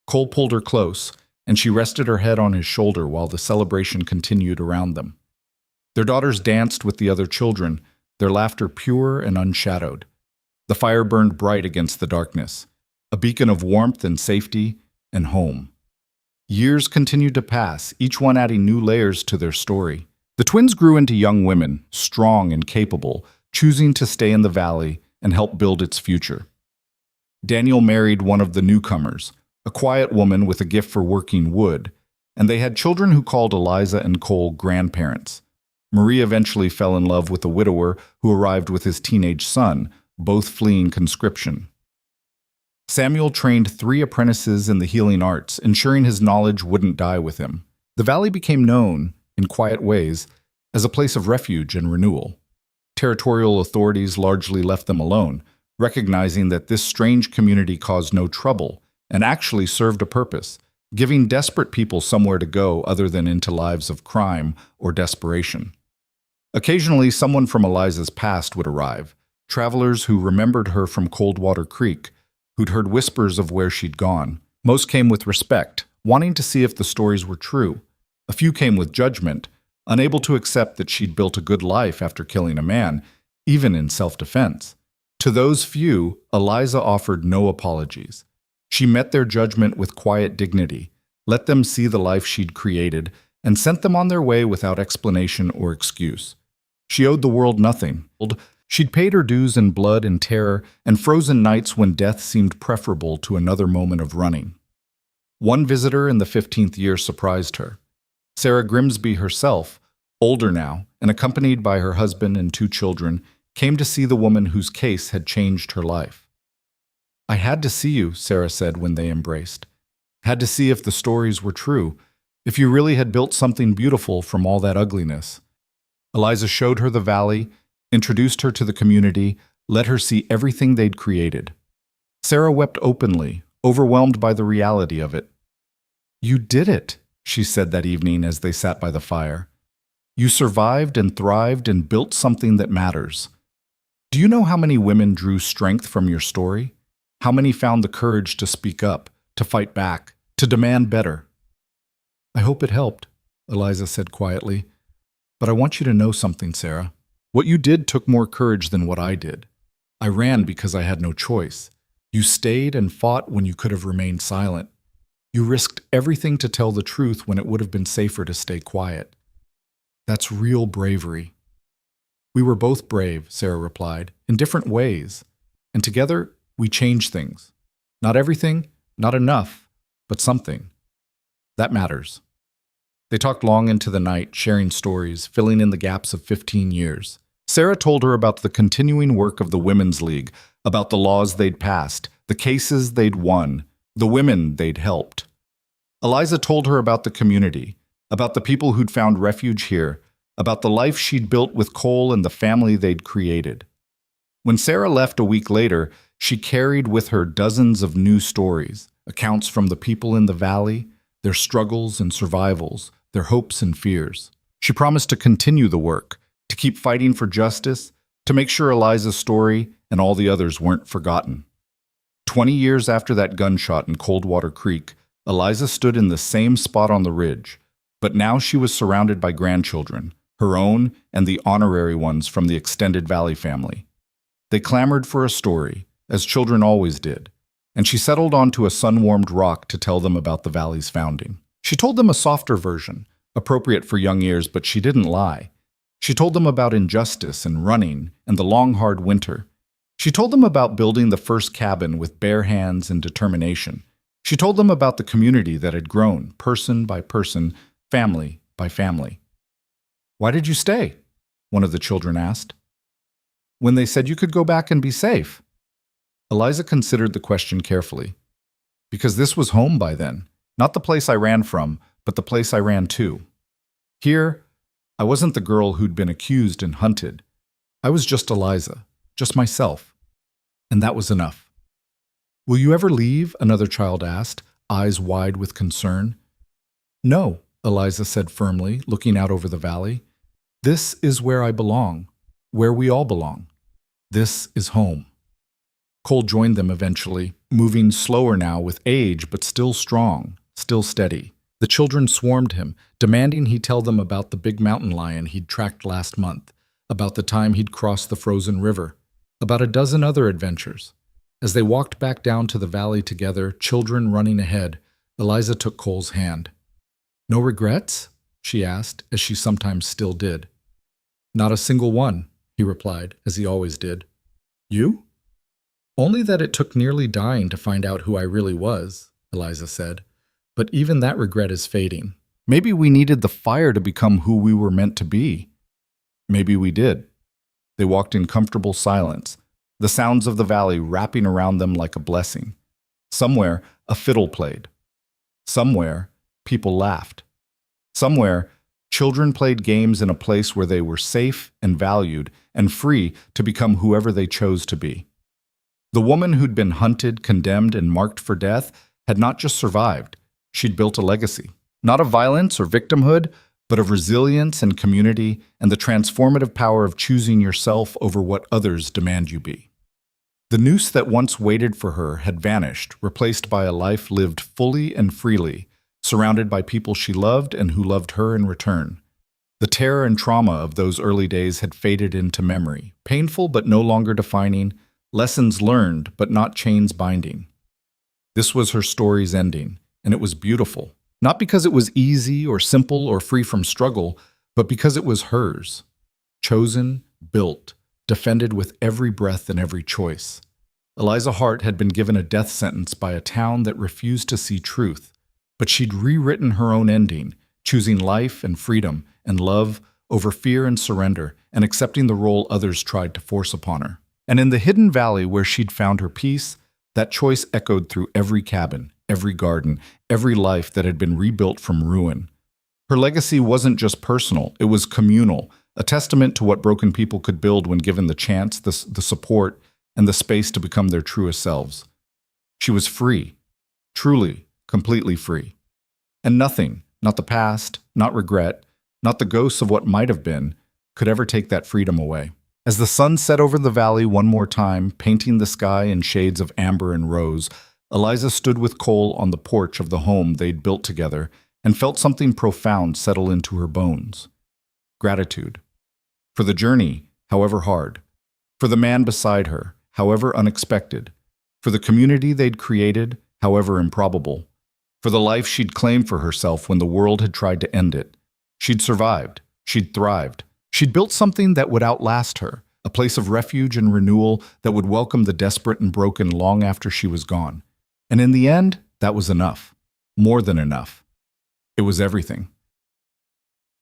[SPEAKER 1] Cole pulled her close, and she rested her head on his shoulder while the celebration continued around them. Their daughters danced with the other children, their laughter pure and unshadowed. The fire burned bright against the darkness, a beacon of warmth and safety and home. Years continued to pass, each one adding new layers to their story. The twins grew into young women, strong and capable, choosing to stay in the valley and help build its future. Daniel married one of the newcomers, a quiet woman with a gift for working wood, and they had children who called Eliza and Cole grandparents. Marie eventually fell in love with a widower who arrived with his teenage son, both fleeing conscription. Samuel trained 3 apprentices in the healing arts, ensuring his knowledge wouldn't die with him. The valley became known, in quiet ways, as a place of refuge and renewal. Territorial authorities largely left them alone, recognizing that this strange community caused no trouble and actually served a purpose, giving desperate people somewhere to go other than into lives of crime or desperation. Occasionally, someone from Eliza's past would arrive, travelers who remembered her from Coldwater Creek, who'd heard whispers of where she'd gone. Most came with respect, wanting to see if the stories were true. A few came with judgment, unable to accept that she'd built a good life after killing a man, even in self-defense. To those few, Eliza offered no apologies. She met their judgment with quiet dignity, let them see the life she'd created, and sent them on their way without explanation or excuse. She owed the world nothing. She'd paid her dues in blood and terror and frozen nights when death seemed preferable to another moment of running. One visitor in the 15th year surprised her. Sarah Grimsby herself, older now and accompanied by her husband and 2 children, came to see the woman whose case had changed her life. "I had to see you," Sarah said when they embraced. "Had to see if the stories were true, if you really had built something beautiful from all that ugliness." Eliza showed her the valley, introduced her to the community, let her see everything they'd created. Sarah wept openly, overwhelmed by the reality of it. "You did it," she said that evening as they sat by the fire. "You survived and thrived and built something that matters. Do you know how many women drew strength from your story? How many found the courage to speak up, to fight back, to demand better?" "I hope it helped," Eliza said quietly. "But I want you to know something, Sarah. What you did took more courage than what I did. I ran because I had no choice. You stayed and fought when you could have remained silent. You risked everything to tell the truth when it would have been safer to stay quiet. That's real bravery." "We were both brave," Sarah replied, "in different ways. And together, we changed things. Not everything, not enough, but something. That matters." They talked long into the night, sharing stories, filling in the gaps of 15 years. Sarah told her about the continuing work of the Women's League, about the laws they'd passed, the cases they'd won, the women they'd helped. Eliza told her about the community, about the people who'd found refuge here, about the life she'd built with Cole and the family they'd created. When Sarah left a week later, she carried with her dozens of new stories, accounts from the people in the valley, their struggles and survivals, their hopes and fears. She promised to continue the work, to keep fighting for justice, to make sure Eliza's story and all the others weren't forgotten. 20 years after that gunshot in Coldwater Creek, Eliza stood in the same spot on the ridge, but now she was surrounded by grandchildren, her own and the honorary ones from the extended Valley family. They clamored for a story, as children always did, and she settled onto a sun-warmed rock to tell them about the Valley's founding. She told them a softer version, appropriate for young ears, but she didn't lie. She told them about injustice and running and the long, hard winter. She told them about building the first cabin with bare hands and determination. She told them about the community that had grown, person by person, family by family. "Why did you stay?" one of the children asked. "When they said you could go back and be safe." Eliza considered the question carefully. "Because this was home by then, not the place I ran from, but the place I ran to. Here, I wasn't the girl who'd been accused and hunted. I was just Eliza, just myself. And that was enough." "Will you ever leave?" another child asked, eyes wide with concern. "No," Eliza said firmly, looking out over the valley. "This is where I belong, where we all belong. This is home." Cole joined them eventually, moving slower now with age, but still strong, still steady. The children swarmed him, demanding he tell them about the big mountain lion he'd tracked last month, about the time he'd crossed the frozen river, about a dozen other adventures. As they walked back down to the valley together, children running ahead, Eliza took Cole's hand. "No regrets?" she asked, as she sometimes still did. "Not a single one," he replied, as he always did. "You?" "Only that it took nearly dying to find out who I really was," Eliza said. "But even that regret is fading. Maybe we needed the fire to become who we were meant to be." Maybe we did. They walked in comfortable silence, the sounds of the valley wrapping around them like a blessing. Somewhere, a fiddle played. Somewhere, people laughed. Somewhere, children played games in a place where they were safe and valued and free to become whoever they chose to be. The woman who'd been hunted, condemned, and marked for death had not just survived. She'd built a legacy, not of violence or victimhood, but of resilience and community and the transformative power of choosing yourself over what others demand you be. The noose that once waited for her had vanished, replaced by a life lived fully and freely, surrounded by people she loved and who loved her in return. The terror and trauma of those early days had faded into memory, painful but no longer defining, lessons learned but not chains binding. This was her story's ending, and it was beautiful. Not because it was easy or simple or free from struggle, but because it was hers. Chosen, built, defended with every breath and every choice. Eliza Hart had been given a death sentence by a town that refused to see truth, but she'd rewritten her own ending, choosing life and freedom and love over fear and surrender, and accepting the role others tried to force upon her. And in the hidden valley where she'd found her peace, that choice echoed through every cabin, every garden, every life that had been rebuilt from ruin. Her legacy wasn't just personal, it was communal, a testament to what broken people could build when given the chance, the support, and the space to become their truest selves. She was free, truly, completely free. And nothing, not the past, not regret, not the ghosts of what might have been, could ever take that freedom away. As the sun set over the valley one more time, painting the sky in shades of amber and rose, Eliza stood with Cole on the porch of the home they'd built together and felt something profound settle into her bones. Gratitude. For the journey, however hard. For the man beside her, however unexpected. For the community they'd created, however improbable. For the life she'd claimed for herself when the world had tried to end it. She'd survived. She'd thrived. She'd built something that would outlast her, a place of refuge and renewal that would welcome the desperate and broken long after she was gone. And in the end, that was enough. More than enough. It was everything.